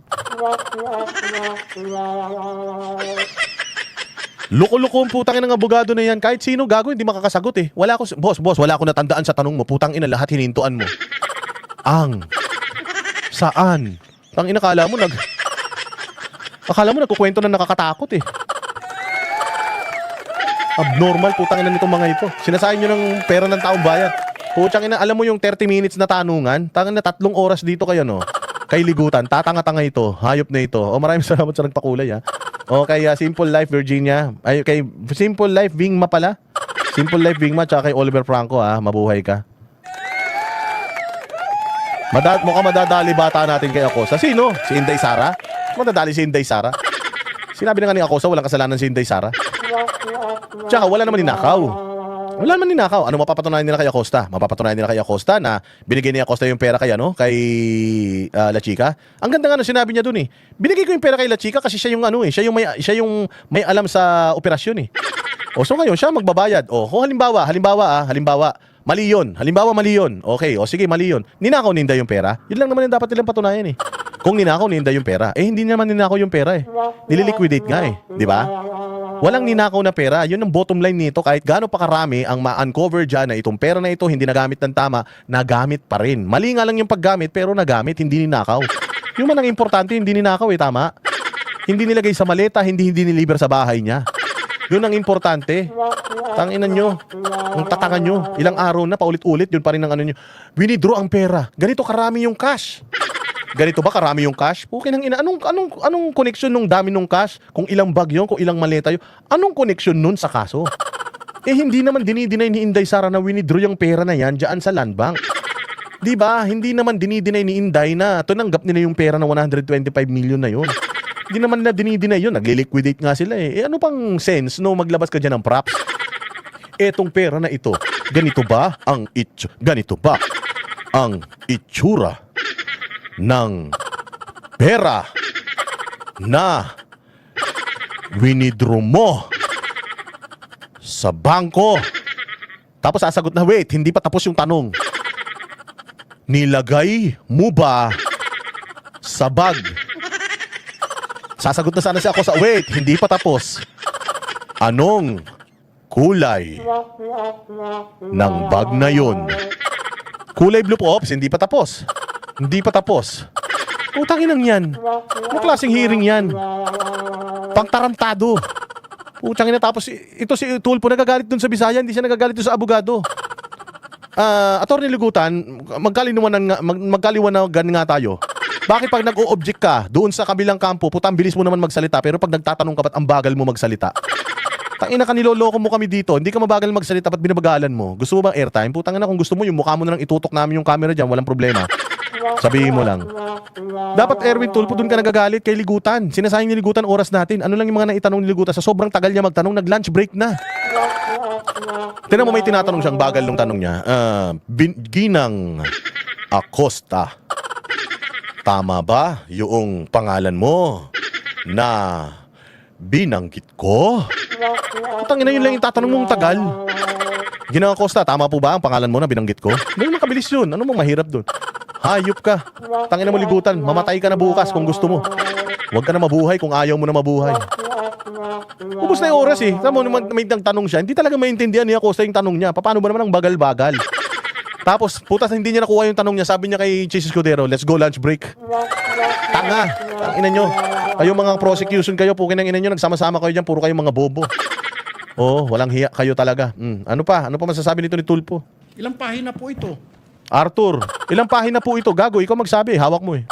Loko-loko ang putang ina ng abogado na yan. Kahit sino gago, hindi makakasagot eh. Wala ako natandaan sa tanong mo. Putang ina, lahat hinintuan mo. Ang saan? Tang ina, akala mo nagkukwento na nakakatakot eh. Abnormal, putang ina nitong mga ito. Sinasayin nyo ng pera ng taong bayan. Putang ina, alam mo yung 30 minutes na tanungan? Tangin na 3 oras dito kayo, no? Kay Ligutan, tatanga-tanga ito. Hayop na ito. Maraming salamat sa nagpakulay, ha? Kay Simple Life Virginia. Ay, kay Simple Life Wingma pala. Simple Life Wingma, tsaka kay Oliver Franco, ha? Mabuhay ka. Mukhang madadali bata natin kay Acosta. Sino? Si Inday Sara? Madadali si Inday Sara? Sinabi na nga ni Acosta, walang kasalanan si Inday Sara. Tsaka wala naman ninakaw. Wala naman ninakaw. Ano mapapatunayan nila kay Acosta? Mapapatunayan nila kay Acosta na binigay ni Acosta yung pera kay La Chica. Ang ganda nga na sinabi niya dun eh. Binigay ko yung pera kay La Chica kasi siya yung may alam sa operasyon eh. So ngayon siya magbabayad. Kung halimbawa, mali yun. Okay, sige, mali yun. Ninakaw ni Inday yung pera. Yun lang naman yung dapat nilang patunayan eh. Kung ninakaw ni Inday yung pera, hindi naman ninakaw yung pera eh. Nililiquidate nga eh. Di ba? Walang ninakaw na pera. Yun ang bottom line nito. Kahit gaano pa karami ang ma-uncover dyan na itong pera na ito hindi nagamit ng tama, nagamit pa rin. Mali nga lang yung paggamit pero nagamit, hindi ninakaw. Yung man ang importante, hindi ninakaw eh, tama? Hindi nilagay sa maleta, hindi niliber sa bahay niya. Yun ang importante. Tanginan nyo. Ang tatangan nyo. Ilang araw na, paulit-ulit, yun pa rin ang ano nyo. Winidraw ang pera. Ganito karami yung cash. Ganito ba karami yung cash? Okay nang ina. Anong connection nung dami nung cash? Kung ilang bag yun, kung ilang maleta yun. Anong connection nun sa kaso? Hindi naman dinideny ni Inday Sara na winidraw yung pera na yan dyan sa land bank. Diba? Hindi naman dinideny ni Inday na tinanggap nila yung pera na 125 million na yun. Hindi naman na dinideny yun. Nagle-liquidate nga sila eh. Ano pang sense no maglabas ka dyan ng props? Etong pera na ito, ganito ba ang itsura ng pera na winidraw mo sa bangko? Tapos sasagot na, wait, hindi pa tapos yung tanong. Nilagay mo ba sa bag? Sasagot na sana siya ako sa, wait, hindi pa tapos. Anong kulay ng bag na yun? Kulay blue po, ops, hindi pa tapos. Hindi pa tapos. Utangin lang yan. Anong klaseng hearing yan? Pangtarantado. Utangin na tapos ito si Tulfo nagagalit dun sa Bisaya, hindi siya nagagalit dun sa abogado. Attorney Ligutan, magkaliwanagan nga tayo. Bakit pag nag-o-object ka doon sa kabilang kampo, putang bilis mo naman magsalita, pero pag nagtatanong ka ba't ang bagal mo magsalita? Tangina ka, niloloko mo kami dito. Hindi ka mabagal magsalita, ba't binabagalan mo? Gusto mo bang airtime? Putang ina, kung gusto mo, yung mukha mo na lang itutok namin yung camera dyan, walang problema. Sabihin mo lang. Dapat Erwin Tulfo, doon ka nagagalit kay Ligutan. Sinasayang ni Ligutan oras natin. Ano lang yung mga naitanong ni Ligutan? Sa sobrang tagal niya magtanong, nag-lunch break na. Tignan mo, may tinatanong siyang bagal nung tanong niya. Ginang Acosta, tama ba yung pangalan mo na binanggit ko? Tangina, yun lang yung tatanong mong tagal. Ginang Acosta, tama po ba ang pangalan mo na binanggit ko? Ano makabilis yun? Ano mong mahirap dun? Hayop ka. Tangina mo Ligutan, mamatay ka na bukas kung gusto mo. Huwag ka na mabuhay kung ayaw mo na mabuhay. Ubus na yung oras eh. Tama mo naman, may tanong siya. Hindi talaga maintindihan niya Acosta yung tanong niya. Paano ba naman ang bagal-bagal? Tapos, putas, hindi niya nakuha yung tanong niya. Sabi niya kay Chase Escudero, let's go lunch break. Tanga. Tangina nyo. Kayo mga prosecution kayo, pukin ang ina nyo, nagsama-sama kayo dyan, puro kayo mga bobo. Oh, walang hiya kayo talaga. Ano pa? Ano pa masasabi nito ni Tulfo? Ilang pahina po ito? Arthur, ilang pahina po ito? Gago, ikaw magsabi. Hawak mo eh.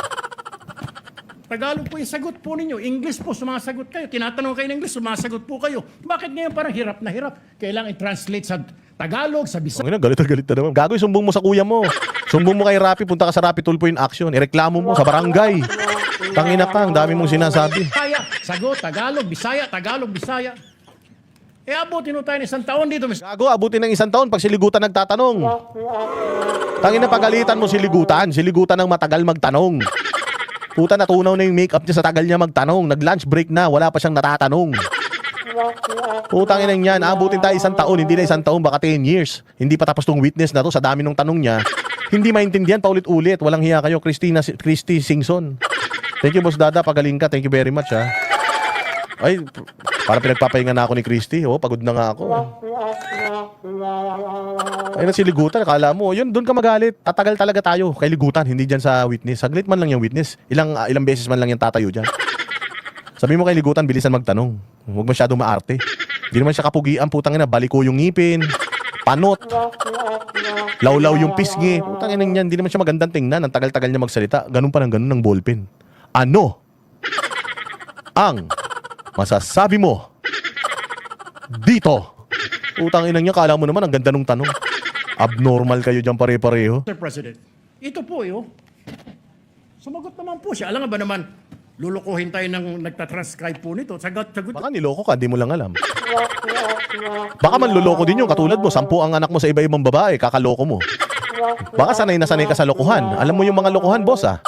Tagalog po yung sagot po ninyo. English po, sumasagot kayo. Tinatanong kayo ng English, sumasagot po kayo. Bakit ngayon parang hirap na hirap? Kailangan i-translate sa Tagalog, sa Bisaya. Galit na daw. Gago, sumbong mo sa kuya mo. Sumbong mo kay Rapi, punta ka sa Rapi Tulfo in action. Ireklamo mo sa barangay. Tangina ka, ang dami mong sinasabi. Bisaya, sagot, Tagalog, Bisaya, Tagalog, Bisaya. Abutin mo tayo ng isang taon dito. Gago, abutin ng isang taon pag si Ligutan nagtatanong. Tangina, pagalitan mo si Ligutan. Si Ligutan ang matagal magtanong. Puta, natunaw na yung makeup niya sa tagal niya magtanong. Nag-lunch break na, wala pa siyang natatanong. Putang inang yan, abutin tayo isang taon, hindi na isang taon, baka 10 years. Hindi pa tapos tong witness na to, sa dami ng tanong niya. Hindi maintindihan, paulit-ulit. Walang hiya kayo, Christy Singson. Thank you, Boss Dada, pagaling ka. Thank you very much, ha. Ay, para pinagpapahinga na ako ni Christy. Oh, pagod na nga ako. Ay, na si Ligutan, akala mo, yun, doon ka magalit. Tatagal talaga tayo kay Ligutan, hindi dyan sa witness. Saglit man lang yung witness. Ilang beses man lang yung tatayo dyan. Sabi mo kay Ligutan, bilisan magtanong. Huwag masyadong maarte. Hindi naman siya kapugian, putang ina, baliko yung ngipin, panot, lawlaw yung pisngi. Putang ina niyan, hindi naman siya magandang tingnan. Ang tagal-tagal niya magsalita. Ganun pa ng ganun ng ballpen. Ano ang masasabi mo dito? Putang ina niya, kala mo naman ang ganda nung tanong. Abnormal kayo dyan pare-pareho. Mr. President, ito po yun. Sumagot naman po siya. Alam nga ba naman, lulukuhin tayo ng nagtatranscribe po nito. Sagot. Baka niloko ka, di mo lang alam. Baka manluloko din yung katulad mo. 10 ang anak mo sa iba-ibang babae, kakaloko mo. Baka sanay na sanay ka sa lokohan. Alam mo yung mga lokohan, boss, ha?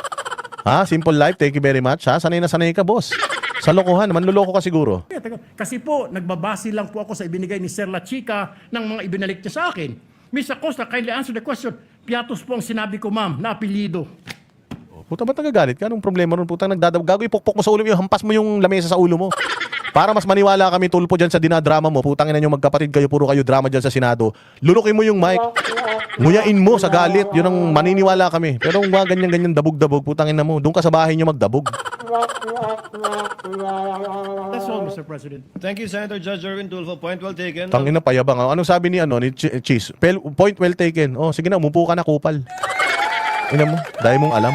Ha? Simple life, thank you very much, ha? Sanay na sanay ka, boss. Sa lokohan, manluloko ka siguro. Kasi po, nagbabase lang po ako sa ibinigay ni Sir La Chica ng mga ibinalik niya sa akin. Miss Acosta, kindly answer the question. Piatos po ang sinabi ko, ma'am, na apelido. Puta, ba't nagagalit ka? Anong problema ron? Puta, nagdadagago, ipukpok mo sa ulo mo, hampas mo yung lamesa sa ulo mo. Para mas maniwala kami, Tulfo, dyan sa dinadrama mo. Putang ina nyo, magkapatid kayo, puro kayo drama dyan sa Senado. Lulukin mo yung mic. Nguyain mo sa galit. Yun ang maniniwala kami. Pero kung ganyan-ganyan dabog-dabog, putang ina mo, doon ka sa bahay nyo magdabog. That's all, Mr. President. Thank you, Senator Judge Erwin Tulfo. Point well taken. Tangina, payabang. Anong sabi ni Cheese? Point well taken. Oh, sige na, umupo ka na, kupal. Ina mo, dahil mong alam.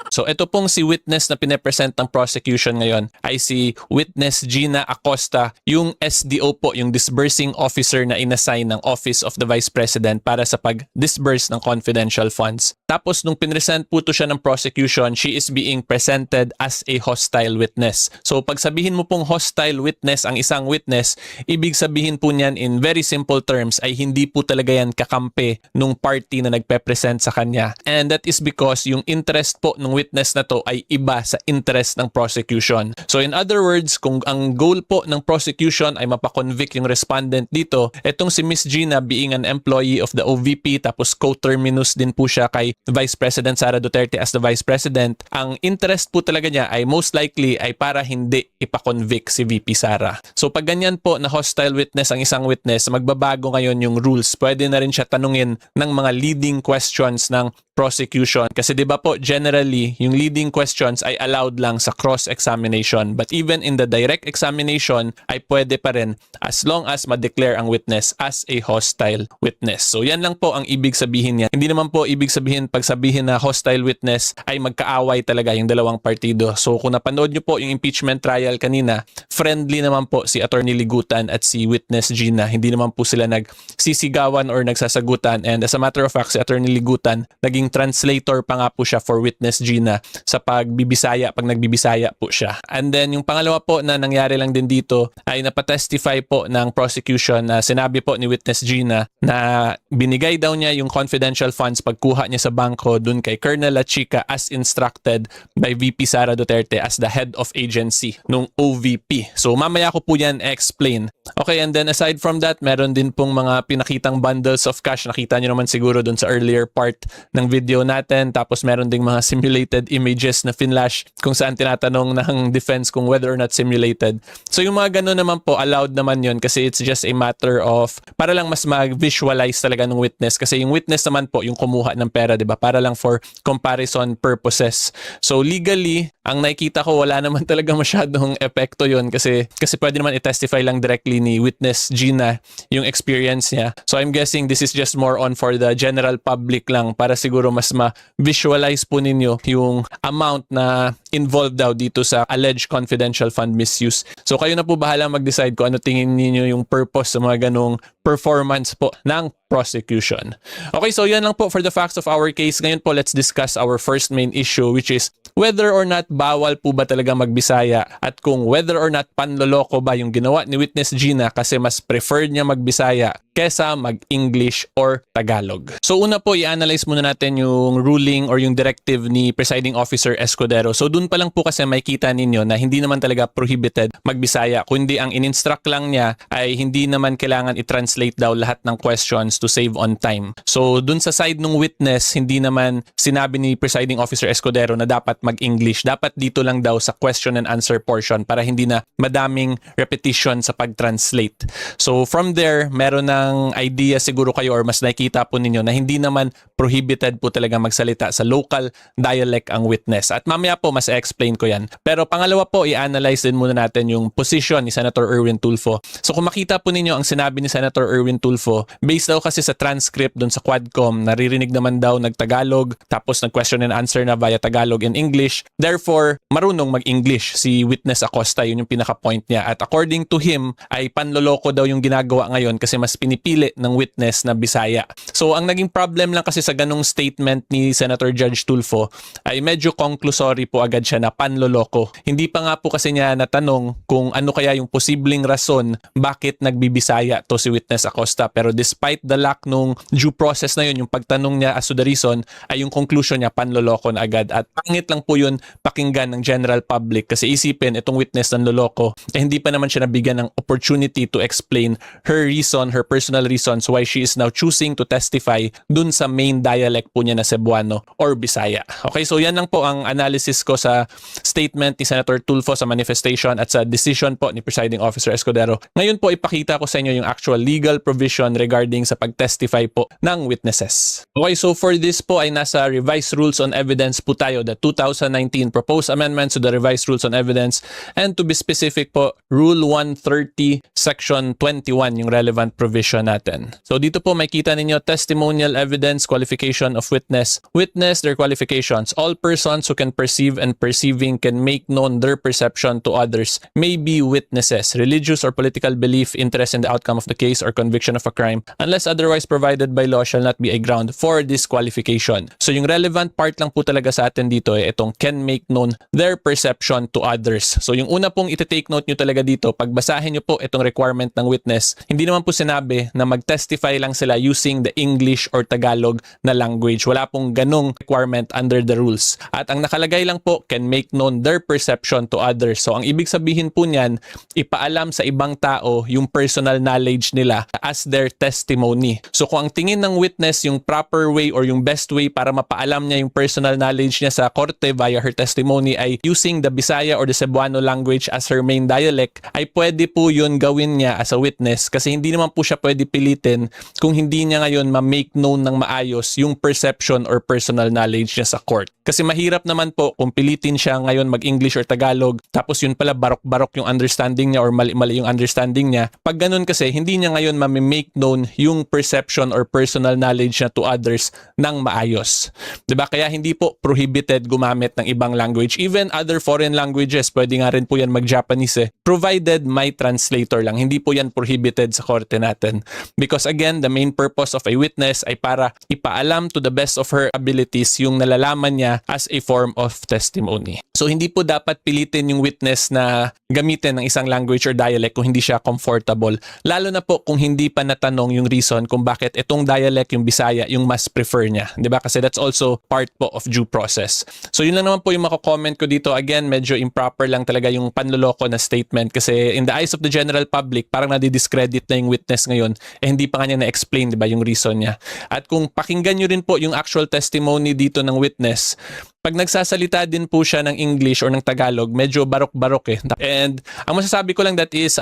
So ito pong si witness na pinepresent ng prosecution ngayon ay si Witness Gina Acosta, yung SDO po, yung disbursing officer na inassign ng Office of the Vice President para sa pag-disburse ng confidential funds. Tapos nung pinresent po to siya ng prosecution, she is being presented as a hostile witness. So pag sabihin mo pong hostile witness ang isang witness, ibig sabihin po niyan in very simple terms ay hindi po talaga yan kakampi nung party na nagpe-present sa kanya. And that is because yung interest po ng witness na to ay iba sa interest ng prosecution. So in other words, kung ang goal po ng prosecution ay mapakonvict yung respondent dito, etong si Miss Gina being an employee of the OVP tapos co-terminus din po siya kay Vice President Sara Duterte as the Vice President, ang interest po talaga niya ay most likely ay para hindi ipakonvict si VP Sara. So pag ganyan po na hostile witness ang isang witness, magbabago ngayon yung rules. Pwede na rin siya tanungin ng mga leading questions ng prosecution. Kasi 'di ba po generally legally, yung leading questions ay allowed lang sa cross-examination. But even in the direct examination, ay pwede pa rin as long as ma-declare ang witness as a hostile witness. So yan lang po ang ibig sabihin niya. Hindi naman po ibig sabihin pag sabihin na hostile witness ay magkaaway talaga yung dalawang partido. So kung napanood nyo po yung impeachment trial kanina, friendly naman po si Attorney Ligutan at si Witness Gina. Hindi naman po sila nagsisigawan or nagsasagutan. And as a matter of fact, si Attorney Ligutan, naging translator pa nga po siya for Witness Gina sa pag nagbibisaya po siya. And then yung pangalawa po na nangyari lang din dito ay napatestify po ng prosecution na sinabi po ni Witness Gina na binigay daw niya yung confidential funds pagkuha niya sa bangko dun kay Colonel La Chica as instructed by VP Sara Duterte as the head of agency nung OVP. So mamaya ko po yan explain. Okay, and then aside from that, meron din pong mga pinakitang bundles of cash. Nakita nyo naman siguro dun sa earlier part ng video natin. Tapos meron ding mga simulated images na finlash kung saan tinatanong ng defense kung whether or not simulated. So yung mga ganun naman po, allowed naman yun kasi it's just a matter of para lang mas mag-visualize talaga ng witness. Kasi yung witness naman po yung kumuha ng pera, di ba? Para lang for comparison purposes. So legally, ang nakikita ko wala naman talaga masyadong epekto yun kasi pwede naman i-testify lang directly ni Witness Gina yung experience niya. So I'm guessing this is just more on for the general public lang para siguro mas ma-visualize po ninyo yung amount na involved daw dito sa alleged confidential fund misuse. So kayo na po bahala mag-decide kung ano tingin niyo yung purpose sa mga ganong performance po ng prosecution. Okay, so yan lang po for the facts of our case. Ngayon po, let's discuss our first main issue, which is whether or not bawal po ba talaga magbisaya at kung whether or not panloloko ba yung ginawa ni Witness Gina kasi mas preferred niya magbisaya kesa mag-English or Tagalog. So una po, i-analyze muna natin yung ruling or yung directive ni Presiding Officer Escudero. So dun pa lang po kasi makita ninyo na hindi naman talaga prohibited magbisaya, kundi ang in-instruct lang niya ay hindi naman kailangan i-translate daw lahat ng questions to save on time. So dun sa side ng witness, hindi naman sinabi ni Presiding Officer Escudero na dapat mag-English. Dapat dito lang daw sa question and answer portion para hindi na madaming repetition sa pag-translate. So from there, meron ng idea siguro kayo or mas nakikita po ninyo na hindi naman prohibited po talaga magsalita sa local dialect ang witness. At mamaya po mas explain ko yan. Pero pangalawa po, i-analyze din muna natin yung position ni Senator Erwin Tulfo. So kung makita po ninyo ang sinabi ni Senator Erwin Tulfo, based daw kasi sa transcript dun sa Quadcom, naririnig naman daw nag-Tagalog, tapos nag-question and answer na via Tagalog and English. Therefore, marunong mag-English si Witness Acosta. Yun yung pinaka-point niya. At according to him, ay panloloko daw yung ginagawa ngayon kasi mas pinipili ng witness na Bisaya. So, ang naging problem lang kasi sa ganung statement ni Senator Judge Tulfo ay medyo conclusory po agad siya na panloloko. Hindi pa nga po kasi niya natanong kung ano kaya yung posibleng rason bakit nagbibisaya to si Witness Acosta. Pero despite the lack nung due process na yun, yung pagtanong niya as to the reason, ay yung conclusion niya panloloko na agad. At pangit lang po yun pakinggan ng general public kasi isipin itong witness ng loloko eh hindi pa naman siya nabigyan ng opportunity to explain her reason, her personal reasons why she is now choosing to testify dun sa main dialect po niya na Cebuano or Bisaya. Okay, so yan lang po ang analysis ko sa statement ni Senator Tulfo sa manifestation at sa decision po ni Presiding Officer Escudero. Ngayon po ipakita ko sa inyo yung actual legal provision regarding sa pag-testify po ng witnesses. Okay, so for this po ay nasa Revised Rules on Evidence po tayo, the 2019 Proposed Amendments to the Revised Rules on Evidence, and to be specific po, Rule 130 Section 21 yung relevant provision natin. So dito po makita ninyo testimonial evidence, qualification of witness. Witness, their qualifications. All persons who can perceive and perceiving can make known their perception to others may be witnesses. Religious or political belief, interest in the outcome of the case or conviction of a crime, unless otherwise provided by law, shall not be a ground for disqualification. So yung relevant part lang po talaga sa atin dito ay itong can make known their perception to others. So yung una pong iti-take note nyo talaga dito, pagbasahin nyo po itong requirement ng witness, hindi naman po sinabi na mag-testify lang sila using the English or Tagalog na language. Wala pong ganong requirement under the rules. At ang nakalagay lang po, can make known their perception to others. So ang ibig sabihin po niyan, ipaalam sa ibang tao yung personal knowledge nila as their testimony. So kung ang tingin ng witness yung proper way or yung best way para mapaalam niya yung personal knowledge niya sa korte via her testimony ay using the Bisaya or the Cebuano language as her main dialect, ay pwede po yun gawin niya as a witness kasi hindi naman po siya pwede pilitin kung hindi niya ngayon ma-make known ng maayos yung perception or personal knowledge niya sa court. Kasi mahirap naman po kung pilitin siya ngayon mag-English or Tagalog, tapos yun pala barok-barok yung understanding niya or mali-mali yung understanding niya. Pag ganun kasi, hindi niya ngayon ma-make known yung perception or personal knowledge niya to others ng maayos. 'Di ba? Kaya hindi po prohibited gumamit ng ibang language. Even other foreign languages, pwede nga rin po yan mag-Japanese provided may translator lang. Hindi po yan prohibited sa korte natin. Because again, the main purpose of a witness ay para ipaalam to the best of her abilities yung nalalaman niya as a form of testimony. So hindi po dapat pilitin yung witness na gamitin ng isang language or dialect kung hindi siya comfortable. Lalo na po kung hindi pa natanong yung reason kung bakit itong dialect, yung Bisaya, yung mas prefer niya. 'Di ba? Kasi that's also part po of due process. So yun lang naman po yung mako-comment ko dito. Again, medyo improper lang talaga yung panloloko na statement kasi in the eyes of the general public, parang nadi-discredit na yung witness ngayon hindi pa kanya na-explain, 'di ba, yung reason niya. At kung pakinggan nyo rin po yung actual testimony dito ng witness, pag nagsasalita din po siya ng English or ng Tagalog, medyo barok-barok And ang masasabi ko lang that is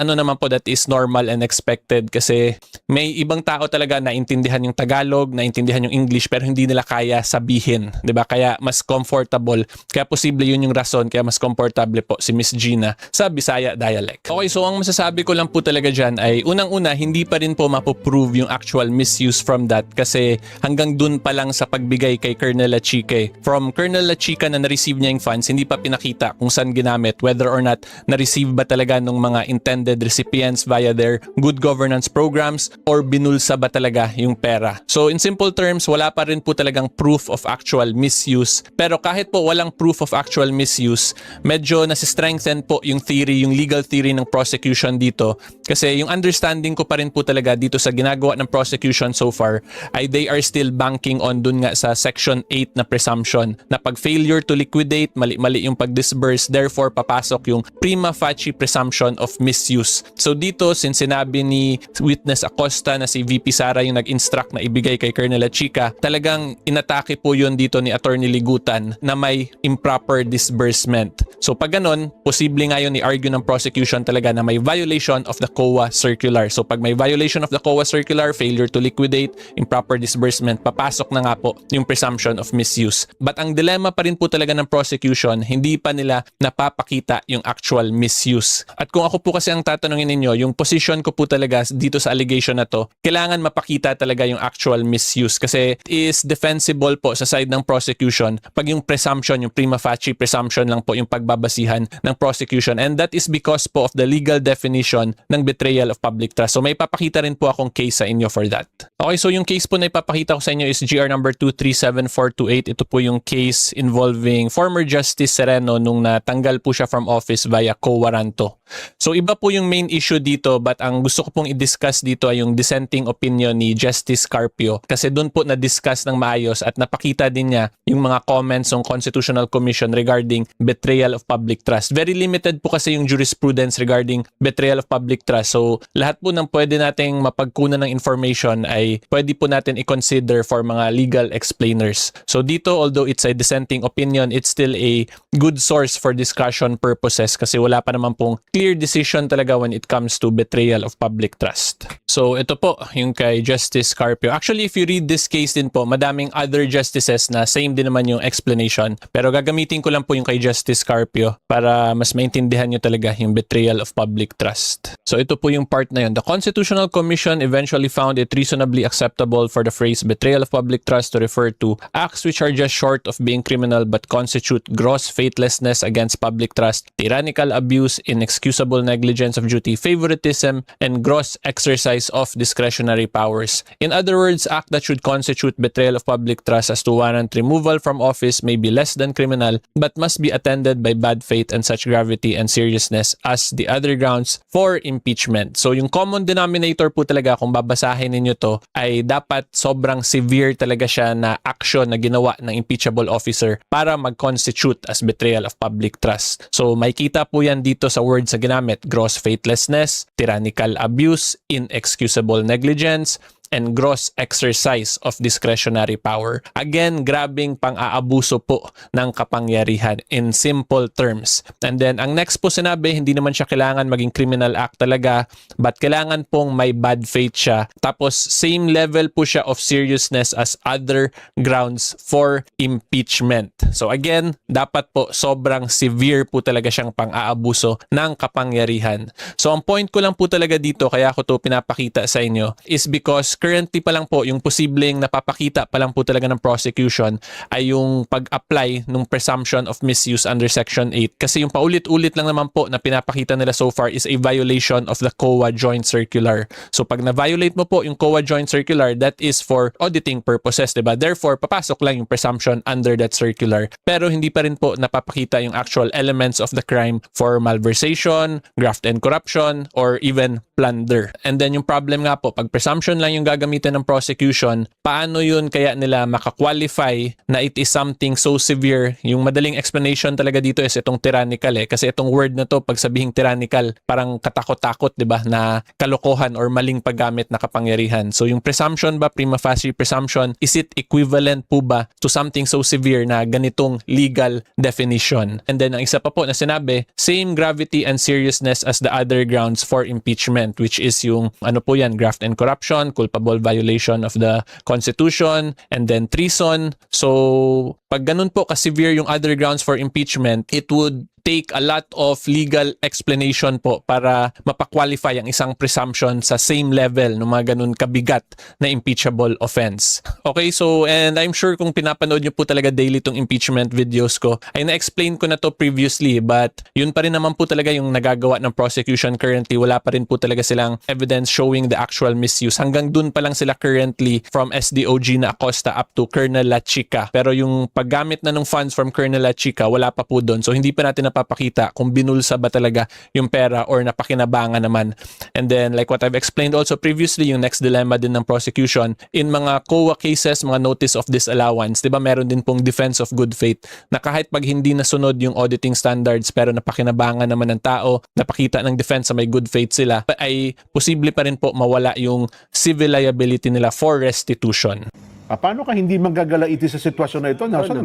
normal and expected kasi may ibang tao talaga na intindihan yung Tagalog, na intindihan yung English pero hindi nila kaya sabihin, 'di ba? Kaya mas comfortable. Kaya posible yun yung rason kaya mas comfortable po si Miss Gina sa Bisaya dialect. Okay, so ang masasabi ko lang po talaga diyan ay unang-una hindi pa rin po mapoprove yung actual misuse from that kasi hanggang dun pa lang sa pagbigay kay Colonel Lachique. From Colonel Lachica na na-receive niya yung funds, hindi pa pinakita kung saan ginamit, whether or not na-receive ba talaga ng mga intended recipients via their good governance programs or binulsa ba talaga yung pera. So in simple terms, wala pa rin po talagang proof of actual misuse. Pero kahit po walang proof of actual misuse, medyo nasi-strengthen po yung theory, yung legal theory ng prosecution dito. Kasi yung understanding ko pa rin po talaga dito sa ginagawa ng prosecution so far ay they are still banking on dun nga sa section 8 na presumption na pag failure to liquidate, mali-mali yung pag-disburse, therefore papasok yung prima facie presumption of misuse. So dito, since sinabi ni witness Acosta na si VP Sara yung nag-instruct na ibigay kay Colonel Lachica, talagang inatake po yun dito ni Attorney Ligutan na may improper disbursement. So pag ganun, posible nga yun i-argue ng prosecution talaga na may violation of the COA circular. So pag may violation of the COA circular, failure to liquidate, improper disbursement, papasok na nga po yung presumption of misuse. But ang dilemma pa rin po talaga ng prosecution, hindi pa nila napapakita yung actual misuse. At kung ako po kasi ang tatanungin ninyo, yung position ko po talaga dito sa allegation na to, kailangan mapakita talaga yung actual misuse kasi it is defensible po sa side ng prosecution pag yung presumption, yung prima facie presumption lang po yung pagbabasihan ng prosecution, and that is because po of the legal definition ng betrayal of public trust. So may papakita rin po akong case sa inyo for that. Okay, so yung case po na ipapakita ko sa inyo is GR number 237428. Ito po yung case involving former Justice Sereno nung natanggal po siya from office via quo warranto. So iba po yung main issue dito, but ang gusto ko pong i-discuss dito ay yung dissenting opinion ni Justice Carpio kasi doon po na-discuss ng maayos at napakita din niya yung mga comments ng Constitutional Commission regarding betrayal of public trust. Very limited po kasi yung jurisprudence regarding betrayal of public trust. So lahat po ng pwede nating mapagkunan ng information ay pwede po natin i-consider for mga legal explainers. So dito, although it's a dissenting opinion, it's still a good source for discussion purposes kasi wala pa naman pong clear decision talaga when it comes to betrayal of public trust. So ito po yung kay Justice Carpio. Actually, if you read this case din po, madaming other justices na same din naman yung explanation. Pero gagamitin ko lang po yung kay Justice Carpio para mas maintindihan nyo talaga yung betrayal of public trust. So ito po yung part na yun. The Constitutional Commission eventually found it reasonably acceptable for the phrase betrayal of public trust to refer to acts which are just short of being criminal but constitute gross faithlessness against public trust, tyrannical abuse, inexcusable negligence of duty, favoritism, and gross exercise of discretionary powers. In other words, act that should constitute betrayal of public trust as to warrant removal from office may be less than criminal but must be attended by bad faith and such gravity and seriousness as the other grounds for impeachment. So yung common denominator po talaga kung babasahin ninyo to ay dapat sobrang severe talaga siya na action na ginawa ng impeachable officer para mag-constitute as betrayal of public trust. So makikita po yan dito sa words sa ginamit: gross faithlessness, tyrannical abuse, inexcusable negligence, and gross exercise of discretionary power. Again, grabing pang-aabuso po ng kapangyarihan in simple terms. And then, ang next po sinabi, hindi naman siya kailangan maging criminal act talaga, but kailangan pong may bad faith siya. Tapos, same level po siya of seriousness as other grounds for impeachment. So again, dapat po sobrang severe po talaga siyang pang-aabuso ng kapangyarihan. So ang point ko lang po talaga dito, kaya ko to pinapakita sa inyo, is because currently pa lang po, yung posibleng napapakita pa lang po talaga ng prosecution ay yung pag-apply ng presumption of misuse under Section 8. Kasi yung paulit-ulit lang naman po na pinapakita nila so far is a violation of the COA Joint Circular. So pag na-violate mo po yung COA Joint Circular, that is for auditing purposes, diba? Therefore, papasok lang yung presumption under that circular. Pero hindi pa rin po napapakita yung actual elements of the crime for malversation, graft and corruption, or even plunder. And then yung problem nga po, pag presumption lang yung gagamitin ng prosecution, paano yun kaya nila makakwalify na it is something so severe? Yung madaling explanation talaga dito is itong tyrannical kasi itong word na to, pag sabihing tyrannical, parang katakot-takot, diba, na kalokohan or maling paggamit na kapangyarihan. So yung presumption ba, prima facie presumption, is it equivalent po ba to something so severe na ganitong legal definition? And then ang isa pa po na sinabi, same gravity and seriousness as the other grounds for impeachment, which is yung ano po yan, graft and corruption, culpable violation of the Constitution, and then treason. So pag ganun po ka-severe yung other grounds for impeachment, it would take a lot of legal explanation po para mapakwalify ang isang presumption sa same level ng mga ganun kabigat na impeachable offense. Okay, so and I'm sure kung pinapanood nyo po talaga daily tong impeachment videos ko, ay na-explain ko na to previously, but yun pa rin naman po talaga yung nagagawa ng prosecution currently. Wala pa rin po talaga silang evidence showing the actual misuse. Hanggang dun pa lang sila currently from SDOG na Acosta up to Colonel La Chica. Pero yung paggamit na ng funds from Colonel La Chica, wala pa po dun. So hindi pa natin napapakita kung binulsa ba talaga yung pera or napakinabangan naman. And then like what I've explained also previously, yung next dilemma din ng prosecution, in mga COA cases, mga notice of disallowance, di ba meron din pong defense of good faith na kahit pag hindi nasunod yung auditing standards pero napakinabangan naman ng tao, napakita ng defense sa may good faith sila, ay posible pa rin po mawala yung civil liability nila for restitution. Paano ka hindi manggagalaiti sa sitwasyon na ito, Nelson?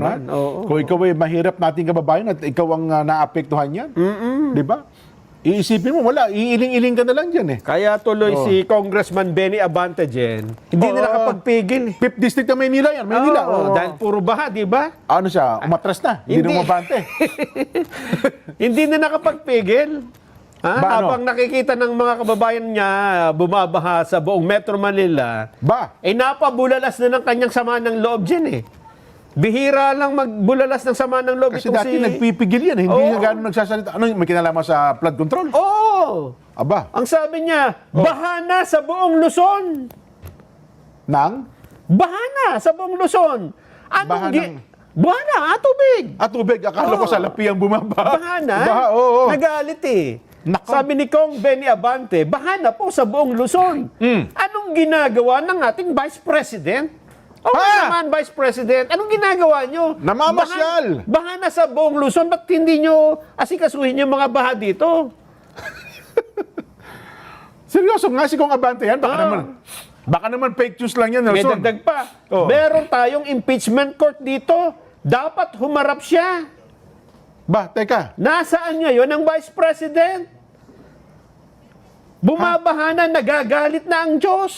Kung ikaw ay mahirap nating kababayan at ikaw ang naapektuhan yan, di ba? Iisipin mo, wala, iiling-iling ka na lang dyan Kaya tuloy si Congressman Benny Abante dyan, hindi na nakapagpigil. 5th District ng Maynila yan, Maynila. Dahil puro baha, di ba? Ano siya, umatras na, hindi na umabante. Hindi na nakapagpigil. Habang nakikita ng mga kababayan niya bumabaha sa buong Metro Manila, napabulalas na ng kanyang sama ng loob dyan Bihira lang magbulalas ng sama ng loob. Kasi dati nagpipigil yan, hindi na gano'n nagsasalita. Ano, may kinalaman sa flood control? Oo! Aba. Ang sabi niya, baha na sa buong Luzon. Nang? Baha na sa buong Luzon. Baha na, tubig. Tubig. Akala ko sa lapi ang bumaba. Baha na. Oo. Nagalit Sabi ni Kong Benny Abante, baha na po sa buong Luzon. Anong ginagawa ng ating Vice President? Naman, Vice President, anong ginagawa nyo? Namamasyal. Baha na sa buong Luzon, ba't hindi nyo asikasuhin yung mga baha dito? Seryoso nga si Kong Abante yan? Baka naman fake news lang yan, May Nelson. dagdag pa. Meron tayong impeachment court dito. Dapat humarap siya. Teka. Nasaan ngayon ang Vice President? Bumabaha na, nagagalit na ang Diyos.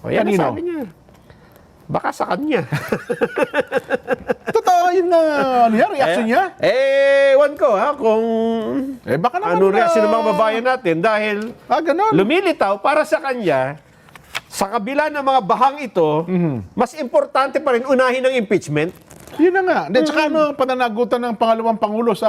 Yan ang sabi niya. Baka sa kanya. Totoo yun na reaction niya? Ewan ko kung baka naman ano reaction ng mga babayan natin dahil lumilitaw para sa kanya, sa kabila ng mga bahang ito, mas importante pa rin unahin ang impeachment. Yun na nga. Tsaka pananagutan ng pangalawang Pangulo sa...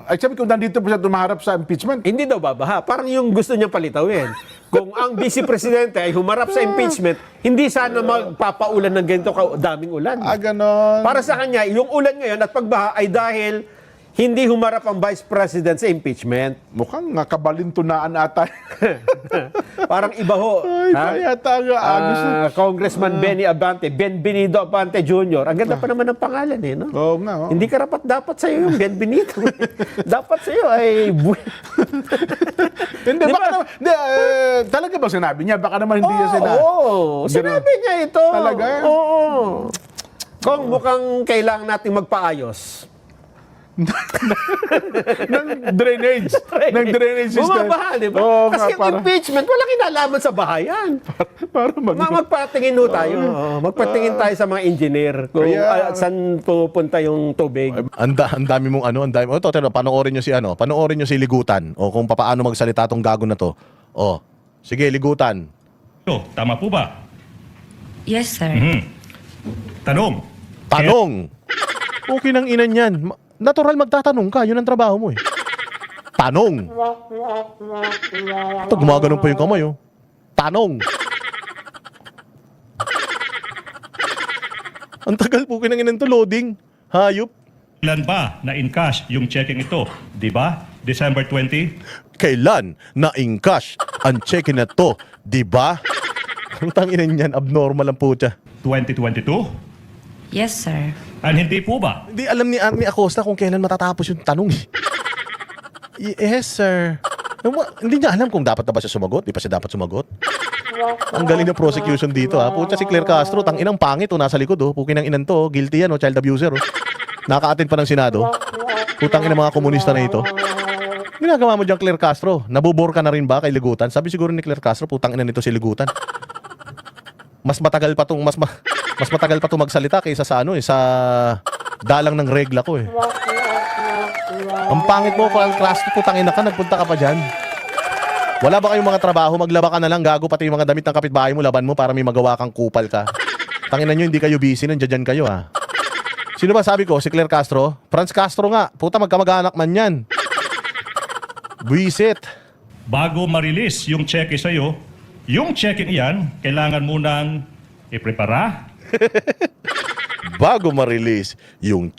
Ay, sabi kung nandito po siya tumaharap sa impeachment. Hindi daw babaha. Parang yung gusto niya palitawin. Kung ang Vice Presidente ay humarap sa impeachment, hindi sana magpapaulan ng ganito daming ulan. Ganon. Para sa kanya, yung ulan ngayon at pagbaha ay dahil hindi humarap ang Vice President sa impeachment. Mukhang kabalintunaan ata. Parang iba ho. Ay, yata nga. Congressman Benny Abante, Benvenido Abante Jr. Ang ganda pa naman ng pangalan eh, no? Oo nga. Hindi dapat sa'yo yung Benvenido. Dapat sa'yo ay... Hindi, baka naman, talaga ba sinabi niya? Baka naman hindi niya sinabi. Oo, sinabi niya ito. Talaga? Oo. Kung mukhang kailangan natin magpaayos. ng drainage system. Bumabaha, di ba? Oo, Kasi nga, yung impeachment, wala kinalaman sa bahayan. para Magpatingin ho tayo. Magpatingin tayo sa mga engineer kung saan pupunta yung tubig. Ang dami mong ano, ang dami. O, pero panoorin nyo si Ligutan. O kung paano magsalita tong gago na to. O, sige, Ligutan. Tama po ba? Yes, sir. Tanong. Okay nang inan yan. Natural magtatanong ka. Yun ang trabaho mo eh. Tanong. Ito, gumaganon pa yung kamay oh. Tanong. Ang tagal po kinang to loading. Hayop. Kailan ba na-encash yung checking ito? Di ba? December 20? Kailan na-encash ang check na to? Di ba? Ang tanginan yan, abnormal ang puta. 2022? Yes, sir. And hindi po ba? Hindi alam ni Arnie Acosta kung kailan matatapos yung tanong. Yes, sir. Hindi niya alam kung dapat na ba siya sumagot. Di pa siya dapat sumagot. Ang galing ng prosecution dito ha. Puta si Claire Castro, tang inang pangit o nasa likod oh. Pukin ng inan to, guilty yan oh, child abuser oh. Naka-attend pa ng Senado. Putang ina mga komunista na ito. Ginagawa mo dyan Claire Castro. Nabubor ka na rin ba kay Ligutan? Sabi siguro ni Claire Castro, putang ina nito si Ligutan. Mas matagal pa tong magsalita kaysa sa sa dalang ng regla ko eh. Ang pangit mo, Claire Castro, putang ina ka, nagpunta ka pa dyan. Wala ba kayong mga trabaho? Maglaba ka na lang, gago, pati yung mga damit ng kapitbahay mo, laban mo para may magawa kang kupal ka. Tanginan nyo, hindi kayo busy, nandiyan kayo ha. Sino ba sabi ko? Si Claire Castro? Franz Castro nga. Puta, magkamag-anak man yan. Buisit. Bago ma-release yung cheque sa'yo, yung checking iyan, kailangan munang i-prepara. Bago ma-release yung